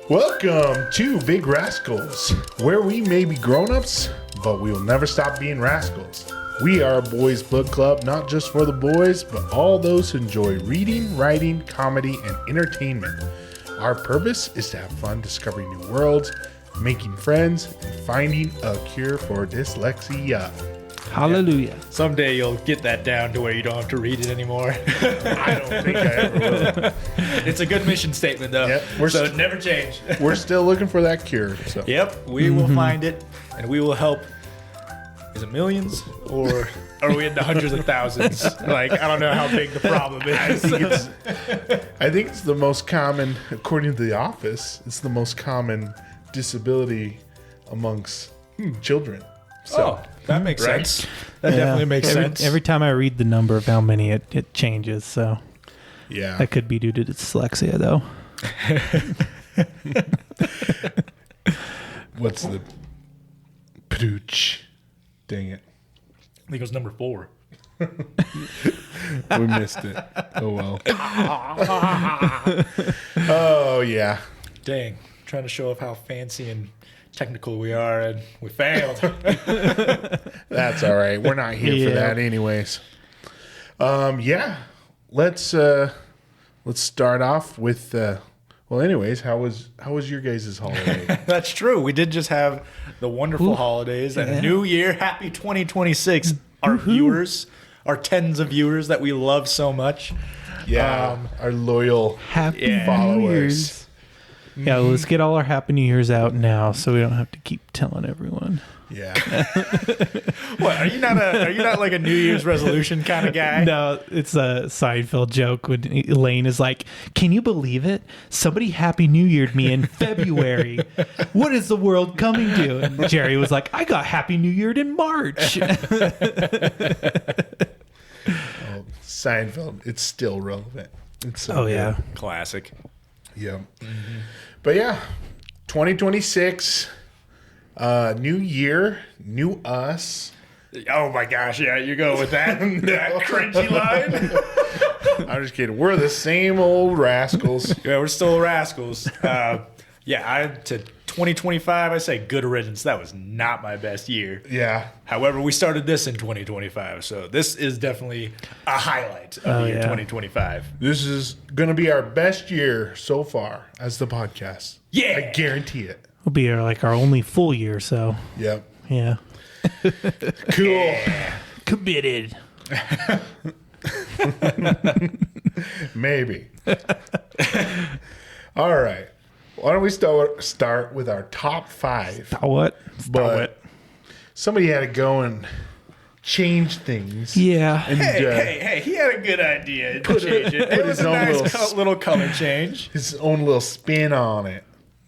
Welcome to Big Rascals, where we may be grown-ups, but we will never stop being rascals. We are a boys' book club, not just for the boys, but all those who enjoy reading, writing, comedy, and entertainment. Our purpose is to have fun discovering new worlds, making friends, and finding a cure for dyslexia. Hallelujah. Yeah. Someday you'll get that down to where you don't have to read it anymore. I don't think I ever will. It's a good mission statement, though. Yep, so never change. We're still looking for that cure. So. Yep, we will find it, and we will help. Is it millions, or are we into hundreds of thousands? Like, I don't know how big the problem is. I think it's the most common, according to The Office, it's the most common disability amongst children. So, that makes right? sense. That definitely makes sense. Every time I read the number of how many, it changes. So yeah, that could be due to dyslexia, though. What's the pooch? Dang it. I think it was number 4. We missed it. Oh, well. Oh, yeah. Dang. Trying to show off how fancy and technical we are, and we failed. That's all right. We're not here for that anyways. Yeah. Let's start off with well, anyways, how was your guys' holiday? That's true. We did just have the wonderful holidays and a new year. Happy 2026. Our viewers, our tens of viewers that we love so much. Yeah. Our loyal Happy followers. New Year's. Yeah, let's get all our Happy New Year's out now, so we don't have to keep telling everyone. Yeah. What, are you not like a New Year's resolution kind of guy? No, it's a Seinfeld joke when Elaine is like, "Can you believe it? Somebody Happy New Year'd me in February. What is the world coming to?" And Jerry was like, "I got Happy New Year'd in March." Seinfeld, it's still relevant. It's so good. Yeah. Classic. Yeah. Mm-hmm. But yeah, 2026, new year, new us. Oh my gosh, yeah, you go with that cringy line. I'm just kidding. We're the same old rascals. Yeah, we're still rascals. To 2025, I say good riddance. That was not my best year. Yeah. However, we started this in 2025, so this is definitely a highlight of the year 2025. This is going to be our best year so far as the podcast. Yeah. I guarantee it. It'll be our only full year, so Yep. yeah. Cool. Yeah. Committed. Maybe. All right. Why don't we start with our top 5? What? But somebody had to go and change things. Yeah. And, Hey, he had a good idea to change it. It was a nice little color change. His own little spin on it.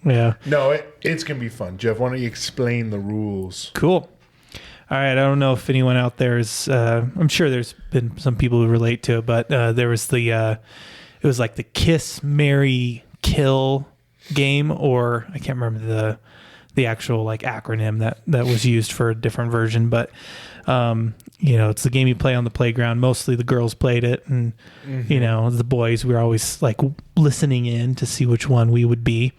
Yeah. No, it's going to be fun. Jeff, why don't you explain the rules? Cool. All right. I don't know if anyone out there is, I'm sure there's been some people who relate to it, but there was it was like the Kiss, Marry, Kill game, or I can't remember the actual acronym that was used for a different version, but it's the game you play on the playground. Mostly the girls played it, and the boys, we were always listening in to see which one we would be.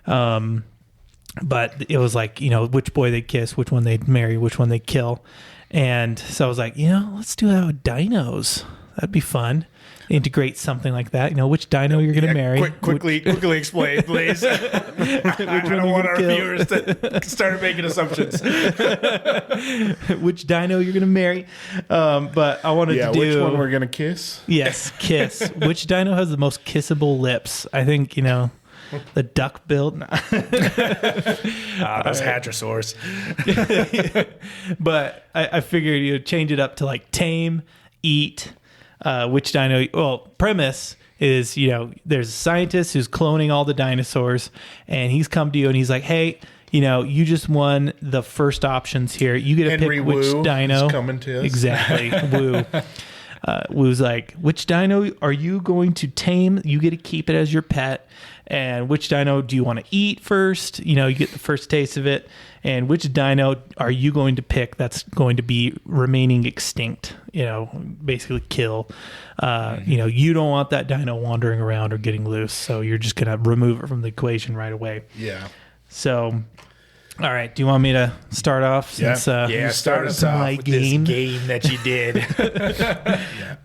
But it was which boy they'd kiss, which one they'd marry, which one they'd kill. And so I was like, let's do that with dinos. That'd be fun. Integrate something like that. Which dino you're going to marry. Quickly explain, please. I don't want our viewers to start making assumptions. Which dino you're going to marry. But I wanted to do... which one we're going to kiss? Yes, kiss. Which dino has the most kissable lips? I think, the duck build. That's hadrosaurs. But I figured you'd change it up to tame, eat... which dino? Well, premise is, there's a scientist who's cloning all the dinosaurs, and he's come to you and he's like, "Hey, you just won the first options here. You get to Henry pick which Wu dino." is coming to us. Exactly. Wu. Wu's like, "Which dino are you going to tame? You get to keep it as your pet, and which dino do you want to eat first? You know, you get the first taste of it, and which dino are you going to pick that's going to be remaining extinct? You know, basically kill. You know, you don't want that dino wandering around or getting loose, so you're just gonna remove it from the equation right away. Yeah. So. All right. Do you want me to start off? Since, start us off with this game that you did.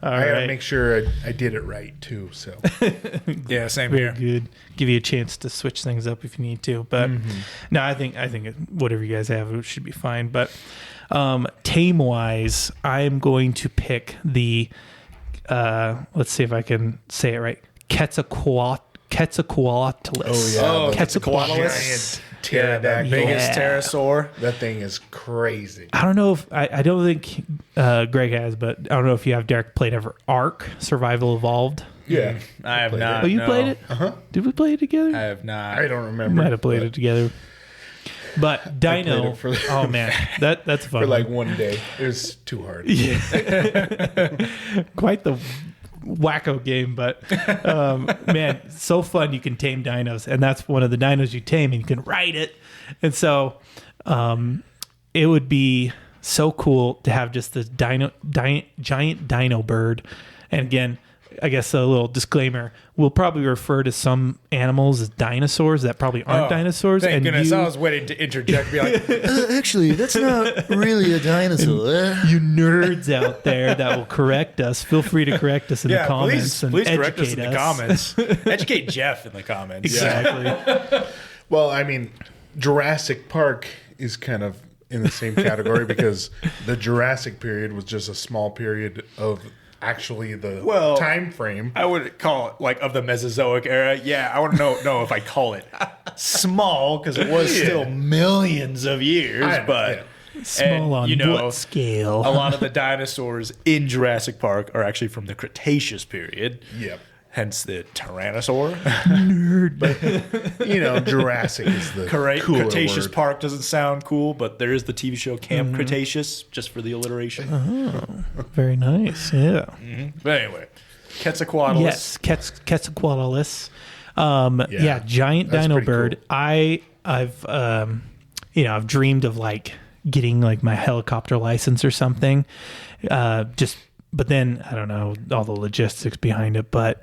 I gotta make sure I did it right too. So yeah, same very here. good. Give you a chance to switch things up if you need to. But no, I think whatever you guys have, it should be fine. But tame wise, I am going to pick the let's see if I can say it right. Quetzalcoatlus. Oh yeah, Quetzalcoatlus. Yeah, that biggest pterosaur. That thing is crazy. I don't know if I don't think Greg has, but I don't know if you have, Derek, played ever Ark Survival Evolved. Yeah, I have not. Oh, you played it? Did we play it together? I have not. I don't remember. Might have played it together. But Dino, oh man, that's fun. For like one day, it was too hard. Yeah, quite the wacko game, but man, so fun. You can tame dinos, and that's one of the dinos you tame, and you can ride it. And so it would be so cool to have just this giant dino bird. And again, I guess a little disclaimer, we'll probably refer to some animals as dinosaurs that probably aren't dinosaurs. Thank and goodness. I was waiting to interject and be like, actually, that's not really a dinosaur. you nerds out there that will correct us, feel free to correct us in the comments. Please and correct us in the comments. Educate Jeff in the comments. Exactly. Well, I mean, Jurassic Park is kind of in the same category because the Jurassic period was just a small period of actually the time frame. I would call it like of the Mesozoic era. Yeah, I want to know if I call it small because it was still millions of years, but small on what scale? A lot of the dinosaurs in Jurassic Park are actually from the Cretaceous period. Yep. Hence the Tyrannosaur. Nerd. But, you know, Jurassic is the cooler Cretaceous word. Park doesn't sound cool, but there is the TV show Camp Cretaceous, just for the alliteration. Oh, very nice. Yeah. But anyway, Quetzalcoatlus. Yes, Quetzalcoatlus. Giant that's dino pretty bird. cool. I've dreamed of like getting like my helicopter license or something. But then I don't know all the logistics behind it. But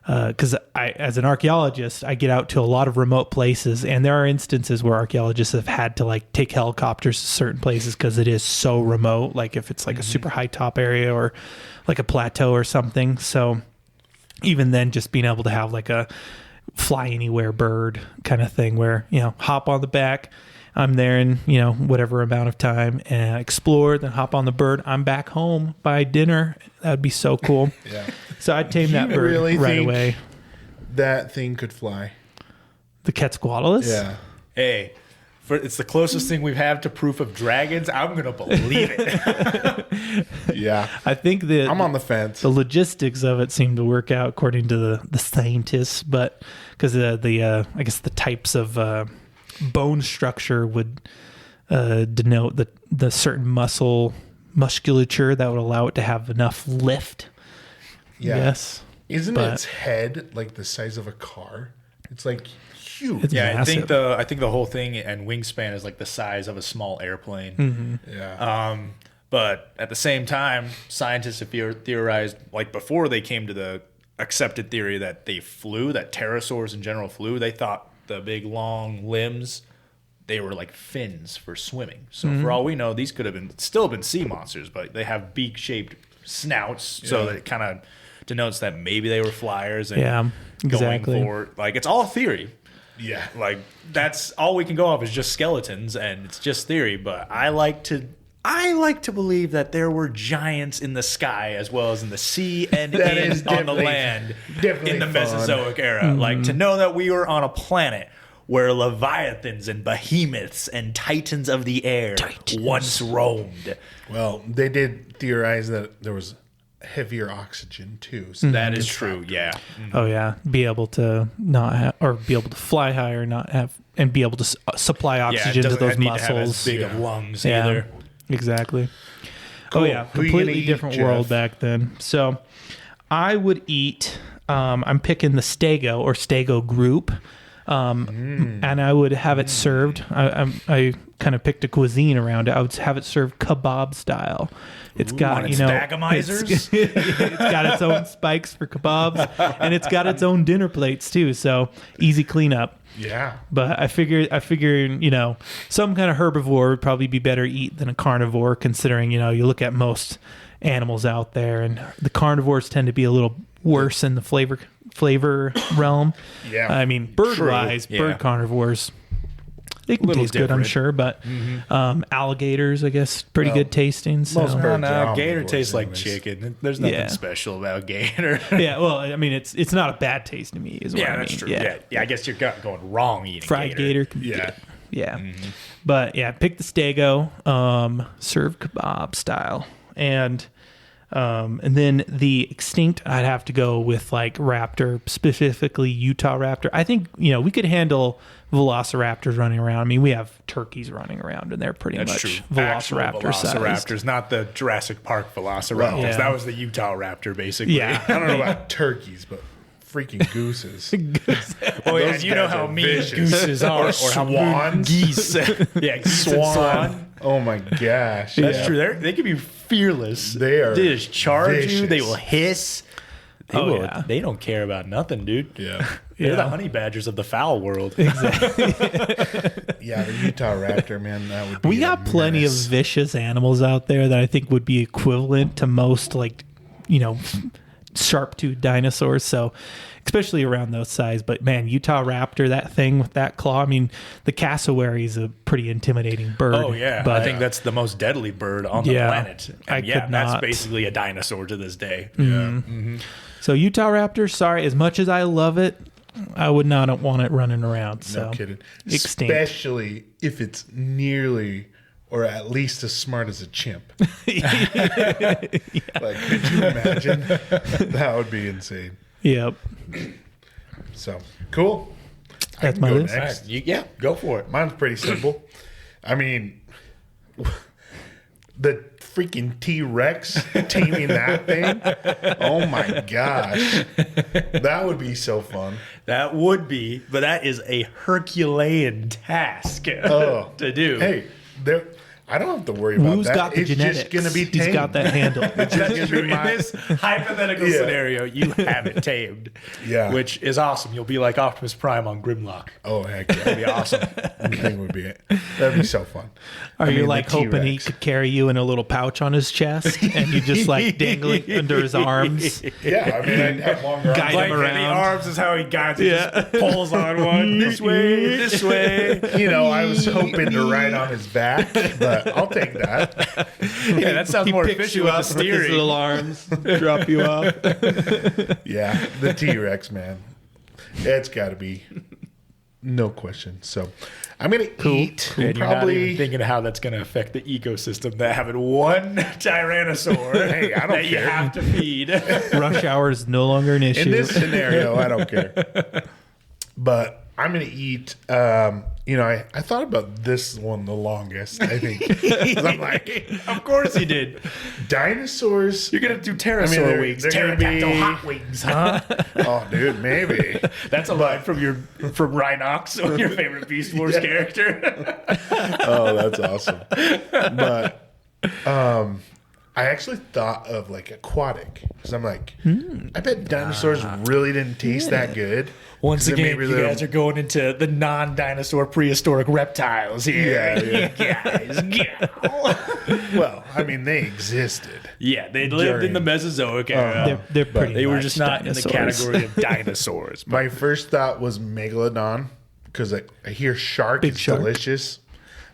because as an archaeologist, I get out to a lot of remote places, and there are instances where archaeologists have had to like take helicopters to certain places because it is so remote. Like if it's like a super high top area or like a plateau or something. So even then, just being able to have like a fly anywhere bird kind of thing, where hop on the back. I'm there in, whatever amount of time and I explore, then hop on the bird. I'm back home by dinner. That'd be so cool. Yeah. So I'd tame that bird really right think away. That thing could fly. The Quetzalcoatlus? Yeah. Hey, it's the closest thing we've had to proof of dragons. I'm going to believe it. Yeah. I think I'm on the fence. The logistics of it seem to work out according to the scientists, but because I guess the types of bone structure would denote the certain musculature that would allow it to have enough lift. Yeah. Yes. Isn't its head like the size of a car? It's like huge. It's Yeah, massive. I think the whole thing and wingspan is like the size of a small airplane. Mm-hmm. Yeah. But at the same time, scientists have theorized, like before they came to the accepted theory that they flew, that pterosaurs in general flew, they thought the big long limbs, they were like fins for swimming. So for all we know, these could have still been sea monsters, but they have beak-shaped snouts, so that it kind of denotes that maybe they were flyers. And exactly. Going forward, like it's all theory. Yeah. Like that's all we can go off is just skeletons, and it's just theory. But I like to believe that there were giants in the sky as well as in the sea and on the land in the Mesozoic era. Like to know that we were on a planet where leviathans and behemoths and titans of the air once roamed. Well, they did theorize that there was heavier oxygen too. So That is true. Yeah. Oh yeah, be able to not have, or be able to fly higher, not have, and be able to supply oxygen to those need muscles. to have as big of lungs either. Exactly. Cool. Oh yeah, Who you gonna completely eat, different Jeff? world back then. So I would eat. I'm picking the Stego or Stego group, and I would have it served. I kind of picked a cuisine around it. I would have it served kebab style. It's got Bagomizers? it's got its own spikes for kebabs, and it's got its own dinner plates too. So easy cleanup. Yeah. But I figure, some kind of herbivore would probably be better to eat than a carnivore, considering, you look at most animals out there, and the carnivores tend to be a little worse in the flavor realm. Yeah. I mean, bird-wise, True. bird carnivores, they can Little taste good, I'm different. sure, but alligators, I guess, pretty good tasting. So. most birds are No, gator omnivores tastes like anyways. chicken. There's nothing Yeah. special about gator. Yeah, well, I mean, it's not a bad taste to me, is what I Yeah, mean. that's true. Yeah, I guess you're going wrong eating Fried gator can be Yeah. good. Yeah. But yeah, pick the Stego, serve kebab style. And then the extinct, I'd have to go with like raptor, specifically Utah raptor. I think, we could handle velociraptors running around. I mean, we have turkeys running around and they're pretty That's much true. Actual velociraptor sized. velociraptors, not the Jurassic Park velociraptors. Well, yeah. That was the Utah raptor, basically. Yeah. I don't know about turkeys, but freaking gooses. Oh, yeah, Those and you know guys how are mean vicious. gooses are, or how swans. geese. Yeah, geese and Swan. Oh my gosh. That's true. They can be fearless. They are They just charge you. They vicious. will hiss. Yeah. They don't care about nothing, dude. Yeah. They're the honey badgers of the foul world. Yeah, the Utah raptor, man, that would be We a got plenty of menace. vicious animals out there that I think would be equivalent to most, like, sharp-toothed dinosaurs. So, especially around those size. But man, Utah raptor, that thing with that claw. I mean, the cassowary is a pretty intimidating bird. Oh yeah, but I think that's the most deadly bird on the Yeah, planet. I And yeah, could that's not. basically a dinosaur to this day. so. Utah raptor. Sorry, as much as I love it, I would not want it running around. So No kidding. extinct. Especially if it's nearly or at least as smart as a chimp. Like, could you imagine? That would be insane. Yep, So, cool. I That's can my go list. next. Yeah, go for it. Mine's pretty simple. I mean, the freaking T-Rex taming that thing. Oh my gosh. That would be so fun. That would be, but that is a Herculean task Oh. to do. Hey, I don't have to worry about Who's that. got the It's genetics? just going to be tamed. He's got that handle. It's just gonna be In this hypothetical Yeah. scenario, you have it tamed. Yeah. Which is awesome. You'll be like Optimus Prime on Grimlock. Oh, heck yeah. That'd be awesome. That thing would be it. That'd be so fun. Are you the like hoping he T-Rex. could carry you in a little pouch on his chest and you just like dangling under his arms? Yeah, I mean, I'd have longer Guide arms. him The around. arms is how he guides it. Just pulls on one. This way, this way. I was hoping to ride on his back, but I'll take that. Yeah, that sounds more Picks efficient you with the up with his steering. little arms, drop you off. Yeah, the T-Rex, man. It's got to be. No question. So, I'm going to eat And you're not probably. even thinking of how that's going to affect the ecosystem that having one tyrannosaur Hey, I don't that you care. have to feed. Rush hour is no longer an issue. In this scenario, I don't care. But I'm going to eat. I thought about this one the longest, I think. 'Cause I'm like, Of course he did. dinosaurs. You're going to do I pterosaur mean, they're- wings. they're gonna Pterodactyl be- hot wings, huh? Oh, dude, maybe. That's a line from Rhinox, your favorite Beast Wars character. Oh, that's awesome. But I actually thought of like aquatic because I'm like, I bet dinosaurs really didn't taste that good. Once 'Cause then again, maybe you they're- guys are going into the non-dinosaur prehistoric reptiles here. Yeah, Guys, yeah. Well, I mean, they existed. Yeah, they lived in the Mesozoic era. they're pretty. They were much just not in the dinosaurs. category of dinosaurs. But My first thought was megalodon because I hear shark Big is shark. delicious,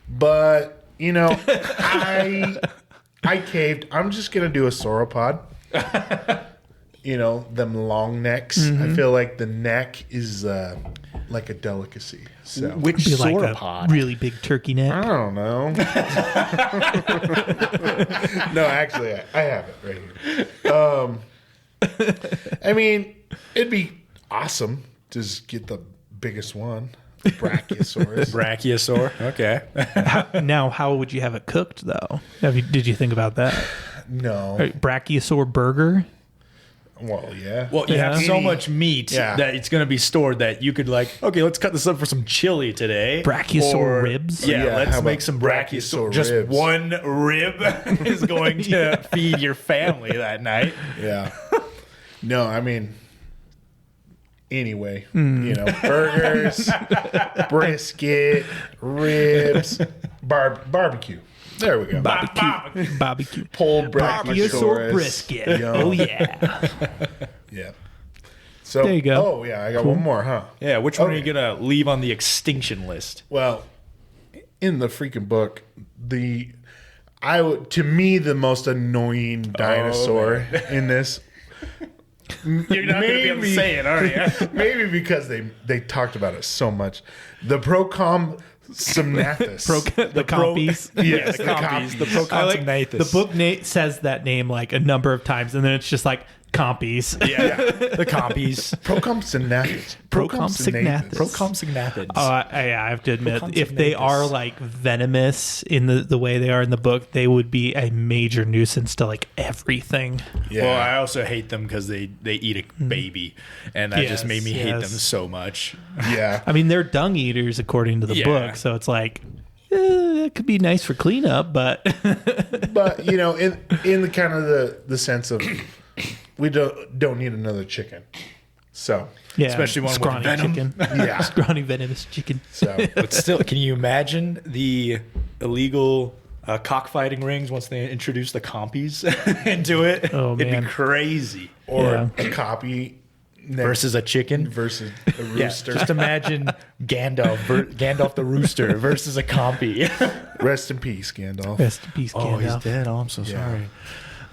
but I caved. I'm just gonna do a sauropod. Them long necks. I feel like the neck is like a delicacy. So which Be like sauropod? a really big turkey I neck. don't know. No, actually, I have it right here. I mean, it'd be awesome to just get the biggest one, Brachiosaurus. Brachiosaur. Okay. Now, how would you have it cooked though? Did you think about that? No, Brachiosaur burger. Well, yeah. Well, you have so Any- much meat Yeah. that it's going to be stored that you could okay, let's cut this up for some chili today. Brachiosaur ribs? Yeah, Yeah, how let's about make some brachiosaur. brachiosaur Just ribs? one rib is going to feed your family that night. Yeah. No, I mean, anyway, burgers, brisket, ribs, barbecue. There we go. Barbecue. Pulled Brachiosaur brachiosaurus. brisket. Yum. Oh, yeah. Yeah. So There you go. Oh yeah, I got one more, huh? Yeah, which one are you Okay. going to leave on the extinction list? Well, in the freaking book, to me the most annoying dinosaur in this. You're not going to be able to say it, are you? Maybe because they talked about it so much. The Procom Simnathus. The compies. Yes, the the compies. compies. The I like Proconsumnathus. the book says that name like a number of times, and then it's just like compies. Yeah, the compies. Procom Simnathus. Procomsignathus. Proconsumnathus. I have to admit, if they are like venomous in the way they are in the book, they would be a major nuisance to like everything. Yeah. Well, I also hate them because they eat a baby, and that just made me hate them so much. Yeah. I mean, they're dung eaters according to the Yeah. book, so it's like it could be nice for cleanup, but But in the kind of the sense of we don't need another chicken. So yeah, Especially one with scrawny venom. chicken, Yeah. scrawny venomous chicken. so But still, can you imagine the illegal cockfighting rings once they introduce the compies into it? Oh, It'd man. be crazy. or Yeah. a copy Versus a chicken. versus a Yeah, rooster. just imagine Gandalf the rooster versus a compy. Rest in peace, Gandalf. Rest in peace, Gandalf. dead. Oh, I'm so Yeah. sorry.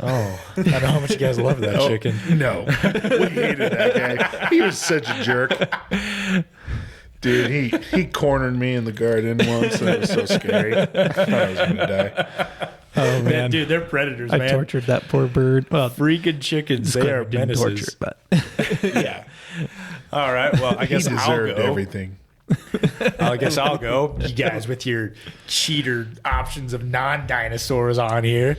Oh, I know how much you guys love that Oh, chicken. No, we hated that guy. He was such a jerk. Dude, he cornered me in the garden once, and it was so scary. I thought I was gonna die. Oh man, Dude, they're predators, I man. tortured that poor bird. Well, Freaking chickens. They are didn't menaces. torture, but Yeah. All right. Well, I He guess I'll deserved go. everything. I guess I'll go. You guys with your cheater options of non-dinosaurs on here.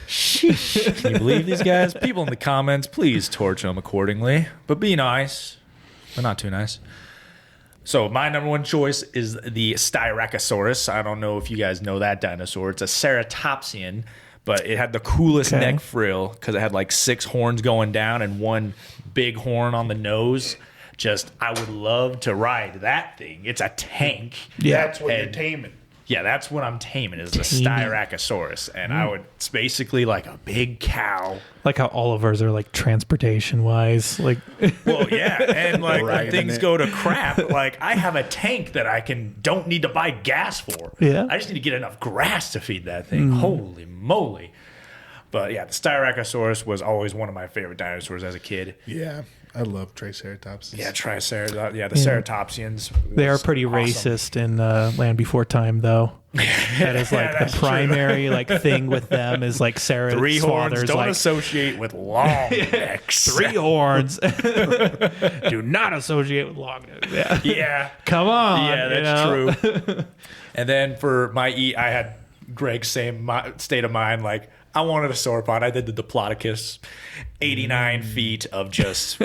Sheesh. Can you believe these guys? People in the comments, please torch them accordingly. But be nice. But not too nice. So my number one choice is the Styracosaurus. I don't know if you guys know that dinosaur. It's a ceratopsian, but it had the coolest Okay. neck frill because it had like 6 horns going down and one big horn on the nose. I would love to ride that thing. It's a tank. That's what you're And- taming. Yeah, that's what I'm taming is the Taming. Styracosaurus. And it's basically like a big cow. like how all of ours are like transportation wise. Like, Well, yeah, and like when Riding things it. go to crap, like I have a tank that I don't need to buy gas for. Yeah. I just need to get enough grass to feed that thing. Holy moly! But yeah, the Styracosaurus was always one of my favorite dinosaurs as a kid. Yeah, I love Triceratops. Yeah, Triceratops. Yeah, the Ceratopsians. they are was pretty awesome. racist in Land Before Time, though. That is like that's the true. primary like thing with them is like Sarah's 3 horns father's don't like associate with long necks. 3 horns. Do not associate with long necks. Yeah. Yeah. Come on. Yeah, you that's know? true. And then for my I had Greg's same state of mind. Like, I wanted a sauropod. I did the Diplodocus, 89 feet of just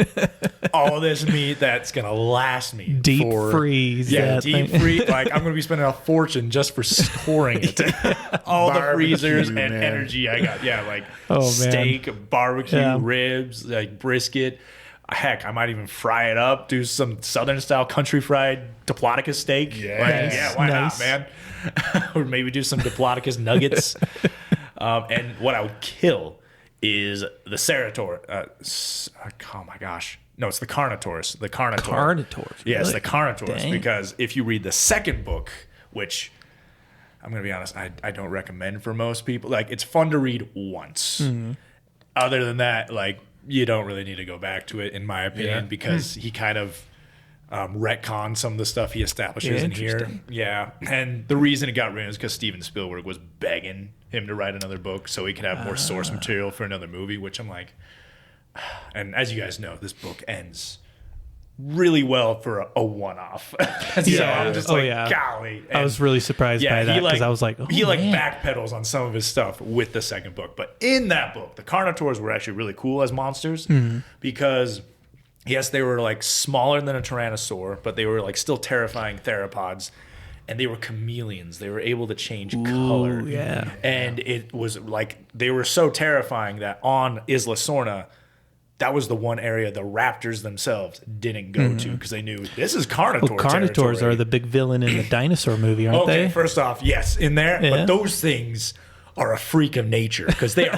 all this meat that's going to last me. Deep for, freeze. Yeah, that deep thing. freeze. Like, I'm going to be spending a fortune just for storing it. All the Barbecue, freezers and man. energy I got. Yeah, like Oh, man. steak, barbecue, Yeah. ribs, like brisket. Heck, I might even fry it up, do some Southern style country fried Diplodocus steak. Yes. Like, yeah, why Nice. not, man? Or maybe do some Diplodocus nuggets. And what I would kill is the Cerator. Oh my gosh. No, it's the Carnotaurus. The Carnotaur. Carnotaurs. Yes, really? the Carnotaurus. Dang. Because if you read the second book, which I'm going to be honest, I don't recommend for most people. Like, it's fun to read once. Mm-hmm. Other than that, like, you don't really need to go back to it, in my opinion, Yeah. because he kind of retcons some of the stuff he establishes in here. Interesting. Yeah. And the reason it got written is because Steven Spielberg was begging him to write another book so he could have more source material for another movie, which I'm like, and as you guys know, this book ends really well for a one-off. So I'm just golly. And I was really surprised by that because I was like, he backpedals on some of his stuff with the second book. But in that book, the Carnotaurs were actually really cool as monsters because, yes, they were like smaller than a tyrannosaur, but they were like still terrifying theropods. And they were chameleons. They were able to change color. Yeah. And it was like they were so terrifying that on Isla Sorna, that was the one area the raptors themselves didn't go to because they knew this is Carnotaur Carnotaurs territory. are the big villain in the dinosaur movie, aren't they? First off, yes, in there. Yeah. But those things are a freak of nature because they are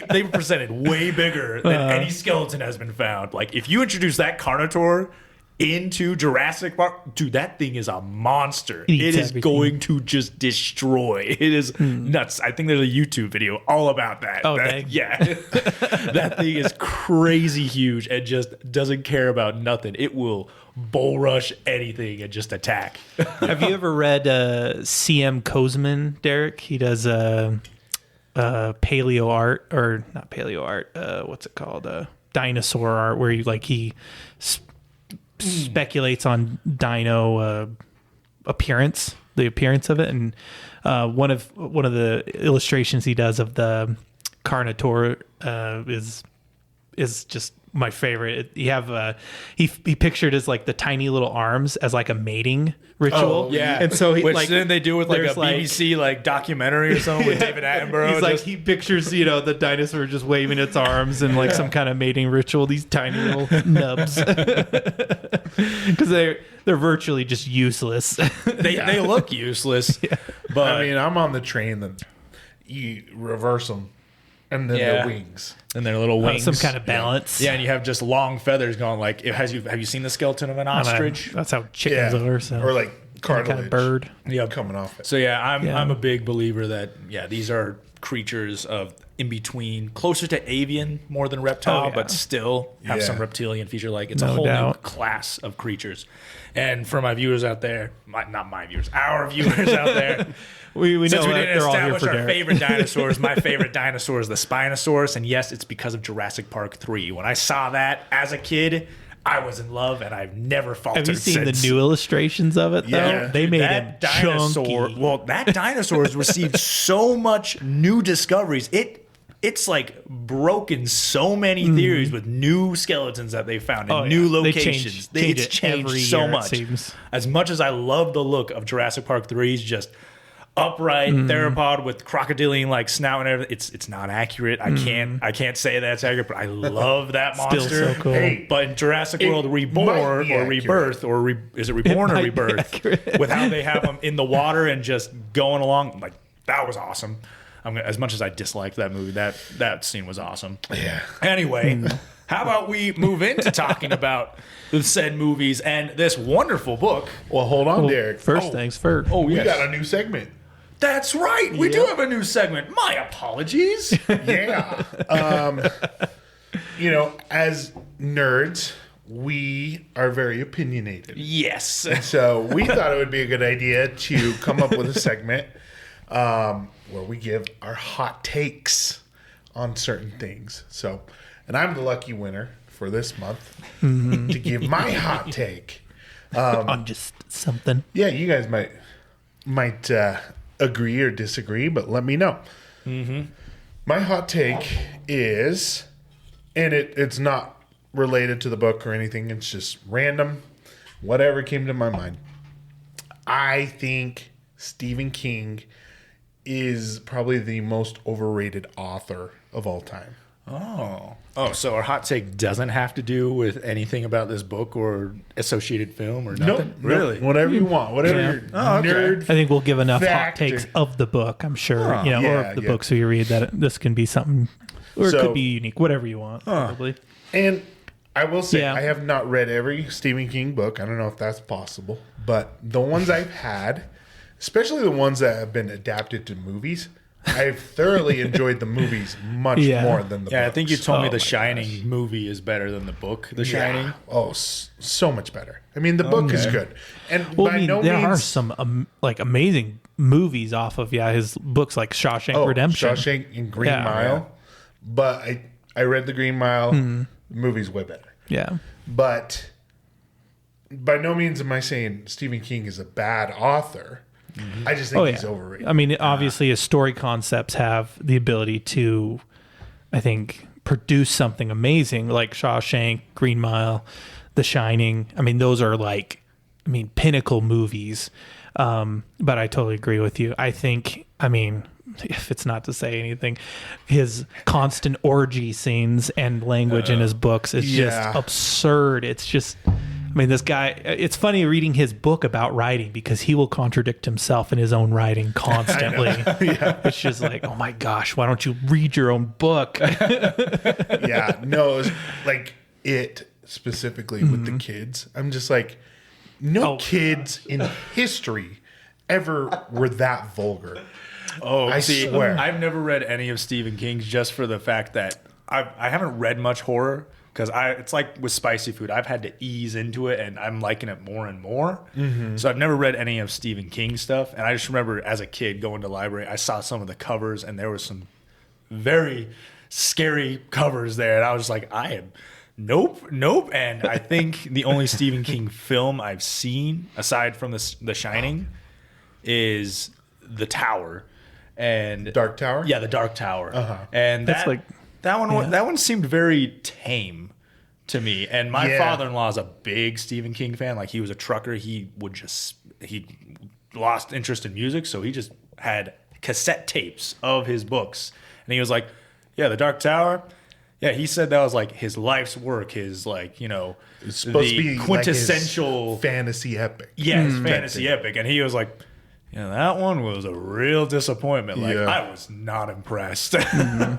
they were presented way bigger than any skeleton has been found. Like if you introduce that Carnotaur into Jurassic Park, dude, that thing is a monster. It is everything. going to just destroy. It is nuts. I think there's a YouTube video all about that. Oh, dang. Yeah. That thing is crazy huge and just doesn't care about nothing. It will bull rush anything and just attack. Have you ever read C.M. Kozman, Derek? He does paleo art, or not paleo art. What's it called? Dinosaur art, where he speculates on dino appearance, the appearance of it, and one of the illustrations he does of the Carnotaur is just my favorite. He pictured as like the tiny little arms as like a mating ritual. Oh, yeah. And so Which didn't they do with like a BBC like documentary or something with David Attenborough? He's like, he pictures, the dinosaur just waving its arms and like some kind of mating ritual, these tiny little nubs. Because they're virtually just useless. They look useless. But I mean, I'm on the train that you reverse them and then the wings. And their little wings. Some kind of balance. Yeah, and you have just long feathers going like, have you seen the skeleton of an ostrich? That's how chickens are. So. Or like cartilage. Kind of bird. Yeah, coming off it. So I'm a big believer that these are creatures of in between, closer to avian more than reptile, but still have some reptilian feature. Like it's a whole new class of creatures. And for my viewers out there, not my viewers, our viewers out there. We know Since we didn't they're all here establish for our Derek. favorite dinosaurs, my favorite dinosaur is the Spinosaurus, and yes, it's because of Jurassic Park 3. When I saw that as a kid, I was in love, and I've never faltered Have you seen since. the new illustrations of it, though? Yeah, They made that it dinosaur. chunky. Well, that dinosaur has received so much new discoveries. It's like broken so many theories with new skeletons that they found in new locations. It's changed every so year, it much. seems. As much as I love the look of Jurassic Park 3's just upright theropod with crocodilian like snout and everything, it's not accurate. I can't say that's accurate, but I love that monster. Still so cool. Hey, But in Jurassic World Reborn might be or accurate. Rebirth, or is it Reborn or might be Rebirth? accurate. With how they have them in the water and just going along, like that was awesome. As much as I disliked that movie, that scene was awesome. Yeah. Anyway, how about we move into talking about the said movies and this wonderful book? Well, hold on, Derek. First things first. Oh, We yes. got a new segment. That's right. We do have a new segment. My apologies. Yeah. As nerds, we are very opinionated. Yes. So we thought it would be a good idea to come up with a segment where we give our hot takes on certain things. So, and I'm the lucky winner for this month to give my hot take. On just something. Yeah, you guys might agree or disagree, but let me know. My hot take is, and it's not related to the book or anything, it's just random, whatever came to my mind. I think Stephen King is probably the most overrated author of all time. Oh, so our hot take doesn't have to do with anything about this book or associated film or nothing? Nope, Really? whatever you want, whatever Yeah. your okay. nerd. I think we'll give enough Fact. hot takes of the book, I'm sure. or yeah, of the yeah. books we read, that this can be something, or it So- could be unique, whatever you want, probably. And I will say, Yeah. I have not read every Stephen King book. I don't know if that's possible. But the ones I've had, especially the ones that have been adapted to movies, I've thoroughly enjoyed the movies much more than the Yeah, books. I think you told me Oh The my Shining movie is better than the book, The Shining. Oh, so much better. I mean, the book is good. And Well, by I mean, no there are means... some amazing movies off of his books, like Shawshank Redemption. Shawshank and Green Yeah. Mile. But I read the Green Mile. The movie's way better. Yeah. But by no means am I saying Stephen King is a bad author. I just think he's overrated. I mean, obviously, his story concepts have the ability to, I think, produce something amazing, like Shawshank, Green Mile, The Shining. I mean, those are pinnacle movies. But I totally agree with you. I think, if it's not to say anything, his constant orgy scenes and language in his books is just absurd. It's just, this guy, it's funny reading his book about writing because he will contradict himself in his own writing constantly. It's just like, oh my gosh, why don't you read your own book? No, it's like it specifically with the kids. I'm just like, kids in history ever were that vulgar. I swear. I've never read any of Stephen King's just for the fact that I haven't read much horror because it's like with spicy food. I've had to ease into it and I'm liking it more and more. So I've never read any of Stephen King's stuff. And I just remember as a kid going to the library, I saw some of the covers and there were some very scary covers there. And I was just like, Nope. And I think the only Stephen King film I've seen, aside from The Shining, is The Tower. And Dark Tower? Yeah, The Dark Tower. And that one seemed very tame to me. And my father-in-law is a big Stephen King fan. Like, he was a trucker. He lost interest in music, so he just had cassette tapes of his books. And he was like, yeah, The Dark Tower. Yeah, he said that was like his life's work, his it's supposed to be quintessential like his fantasy epic. Yeah, his fantasy epic. And he was like, that one was a real disappointment. I was not impressed.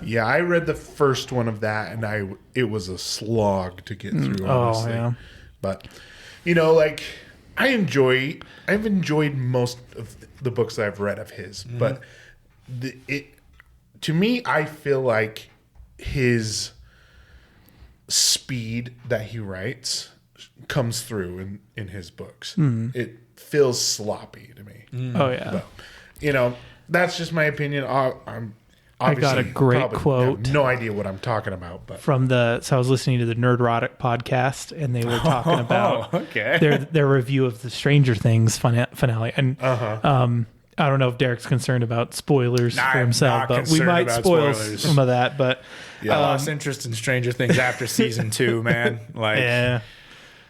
Yeah, I read the first one of that and it was a slog to get through, honestly. But I've enjoyed most of the books that I've read of his, but to me, I feel like his speed that he writes comes through in his books. It feels sloppy to me. But, that's just my opinion. I got a great quote. Have no idea what I'm talking about, but so I was listening to the Nerdrotic podcast, and they were talking about their review of the Stranger Things finale, and I don't know if Derek's concerned about spoilers for himself, but we might spoil some of that. But I lost interest in Stranger Things after season 2, man.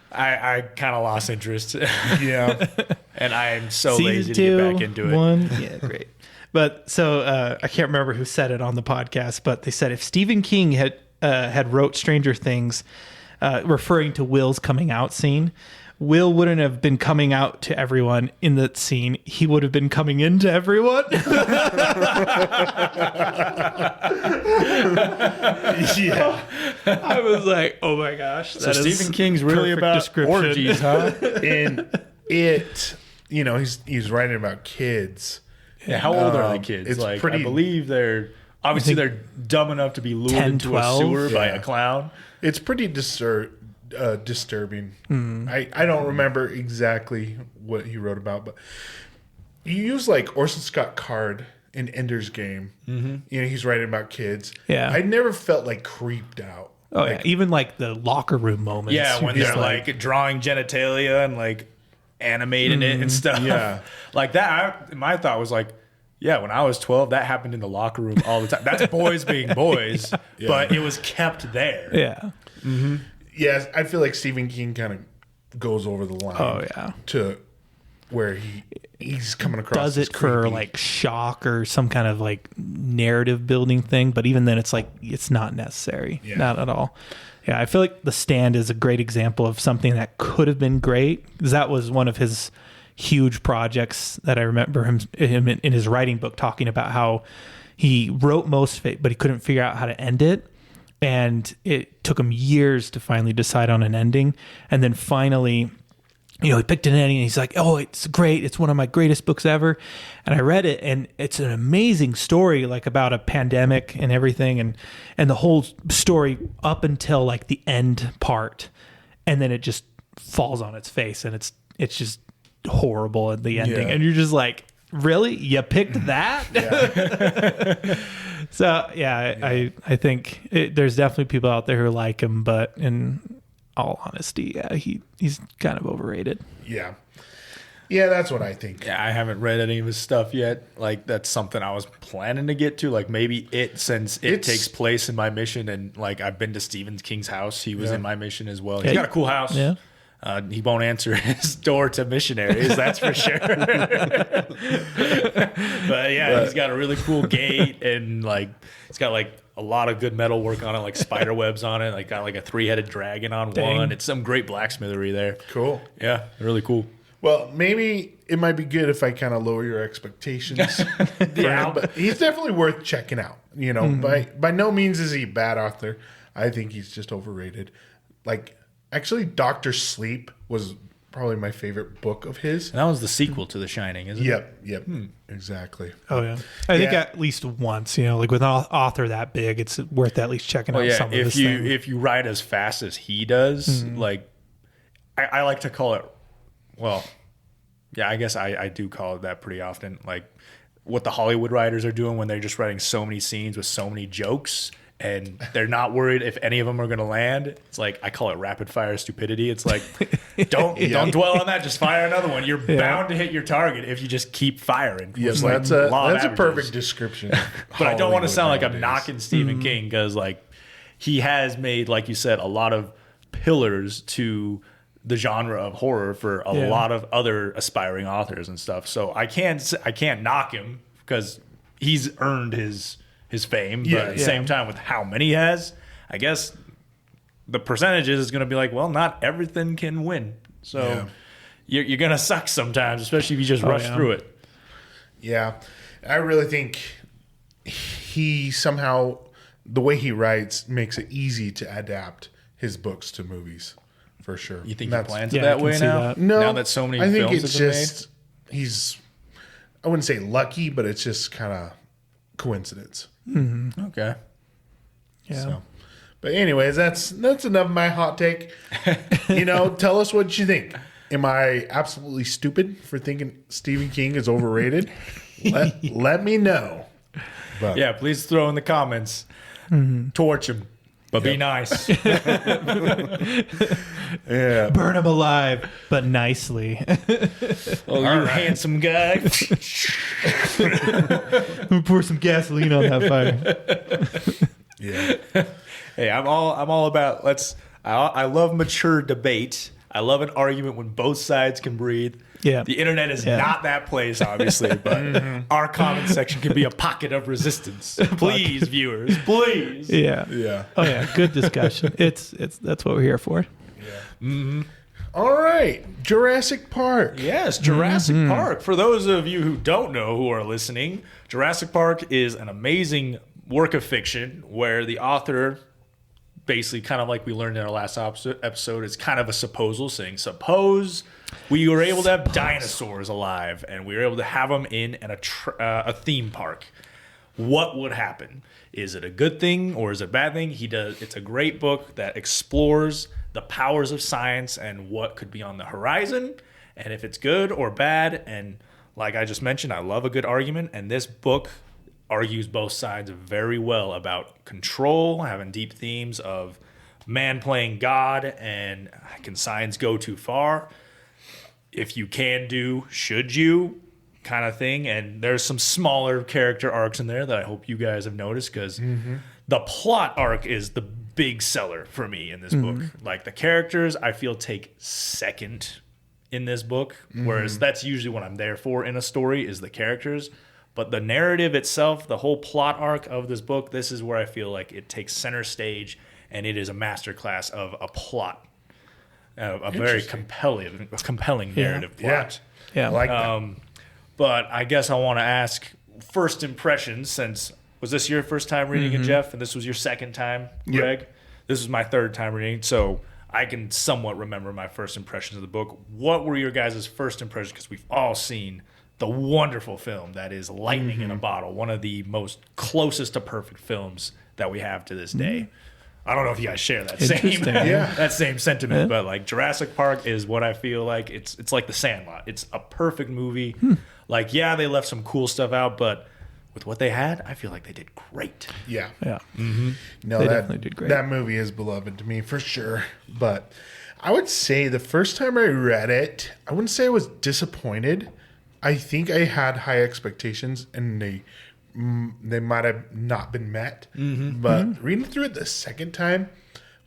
I kind of lost interest. And I am so lazy to get back into it. Yeah, great. But so I can't remember who said it on the podcast, but they said if Stephen King had wrote Stranger Things, referring to Will's coming out scene, Will wouldn't have been coming out to everyone in that scene. He would have been coming into everyone. I was like, oh my gosh. So Stephen King's really about orgies, huh? And he's writing about kids. Yeah, how old are the kids? It's I believe they're dumb enough to be lured 10, into 12? a sewer by a clown. It's pretty disturbing. I don't remember exactly what he wrote about, but you use Orson Scott Card in Ender's Game. He's writing about kids. Yeah, I never felt creeped out. Even the locker room moments. Yeah, when they're drawing genitalia and animating it and stuff. Yeah, like that. My thought was when I was 12, that happened in the locker room all the time. That's boys being boys, but it was kept there. Yeah. Yes, I feel like Stephen King kind of goes over the line. To where he's coming across. Does it for shock or some kind of narrative building thing, but even then, it's not necessary. Not at all. Yeah, I feel like The Stand is a great example of something that could have been great, because that was one of his huge projects that I remember him in his writing book talking about how he wrote most of it, but he couldn't figure out how to end it. And it took him years to finally decide on an ending. And then finally, he picked an ending and he's like, oh, it's great. It's one of my greatest books ever. And I read it and it's an amazing story, about a pandemic and everything. And the whole story up until the end part. And then it just falls on its face and it's just horrible at the ending. And you're just like, really? You picked that? So I think there's definitely people out there who like him, but all honesty, yeah, he's kind of overrated. Yeah. Yeah, that's what I think. Yeah, I haven't read any of his stuff yet. Like, that's something I was planning to get to. Like, maybe since it takes place in my mission, and like I've been to Stephen King's house. He was in my mission as well. He's got a cool house. Yeah. He won't answer his door to missionaries, that's for sure. But yeah, he's got a really cool gate, and like he's got like a lot of good metal work on it, like spider webs on it. Like got like a 3-headed dragon on one. It's some great blacksmithery there. Cool. Yeah, really cool. Well, maybe it might be good if I kind of lower your expectations. Yeah, but he's definitely worth checking out. You know, by no means is he a bad author. I think he's just overrated. Like, actually, Dr. Sleep was probably my favorite book of his. And that was the sequel to The Shining, isn't it? Yep, exactly. Oh yeah, I think at least once, like with an author that big, it's worth at least checking out some of his things. If you write as fast as he does, like I like to call it. Well, yeah, I guess I do call it that pretty often. Like what the Hollywood writers are doing when they're just writing so many scenes with so many jokes, and they're not worried if any of them are going to land. It's like, I call it rapid fire stupidity. It's like, don't dwell on that. Just fire another one. You're bound to hit your target if you just keep firing. Yes, like that's a perfect description. But I don't want to sound like I'm nowadays. knocking Stephen King, because like he has made, like you said, a lot of pillars to the genre of horror for a lot of other aspiring authors and stuff. So I can't knock him because he's earned his fame. But at the same time, with how many he has, I guess the percentages is going to be like, well, not everything can win. So you're going to suck sometimes, especially if you just rush through it. Yeah. I really think he somehow, the way he writes, makes it easy to adapt his books to movies. For sure. You think he plans it I that can way see now? that. No, Now that so many I think films it's have been just he's. I wouldn't say lucky, but it's just kind of coincidence. made? Okay. Yeah. So, but anyways, that's enough of my hot take. Tell us what you think. Am I absolutely stupid for thinking Stephen King is overrated? let me know. But, Yeah, please throw in the comments. Torch him. But be nice. yeah. Burn him alive, but nicely. Oh, you handsome guy. Pour some gasoline on that fire. Yeah. Hey, I'm all about I love mature debate. I love an argument when both sides can breathe. Yeah. The internet is not that place, obviously, but our comment section can be a pocket of resistance. Please, viewers, please. Yeah. Yeah. Oh yeah, good discussion. It's that's what we're here for. All right. Jurassic Park. Yes, Jurassic Park. For those of you who don't know who are listening, Jurassic Park is an amazing work of fiction where the author, basically kind of like we learned in our last episode, is kind of a supposal, saying, suppose we were able to have dinosaurs alive and we were able to have them in a theme park. What would happen? Is it a good thing or is it a bad thing? It's a great book that explores the powers of science and what could be on the horizon, and if it's good or bad. And like I just mentioned, I love a good argument, and this book argues both sides very well about control, having deep themes of man playing God and can science go too far? If you can do, should you? Kind of thing. And there's some smaller character arcs in there that I hope you guys have noticed, because the plot arc is the big seller for me in this book. Like the characters, I feel take second in this book, whereas that's usually what I'm there for in a story is the characters. But the narrative itself, the whole plot arc of this book, this is where I feel like it takes center stage, and it is a masterclass of a plot, a very compelling narrative plot. Yeah. I like that. But I guess I want to ask first impressions, since was this your first time reading it, Jeff, and this was your second time, Greg? Yep. This is my third time reading, so I can somewhat remember my first impressions of the book. What were your guys' first impressions? Because we've all seen the wonderful film that is Lightning in a Bottle, one of the most closest to perfect films that we have to this day. I don't know if you guys share that same sentiment, but like Jurassic Park is what I feel like. It's like The Sandlot. It's a perfect movie. Like, yeah, they left some cool stuff out, but with what they had, I feel like they did great. Yeah. Yeah. No, They that definitely did great. that movie is beloved to me for sure. But I would say the first time I read it, I wouldn't say I was disappointed. I think I had high expectations, and they might have not been met. But reading through it the second time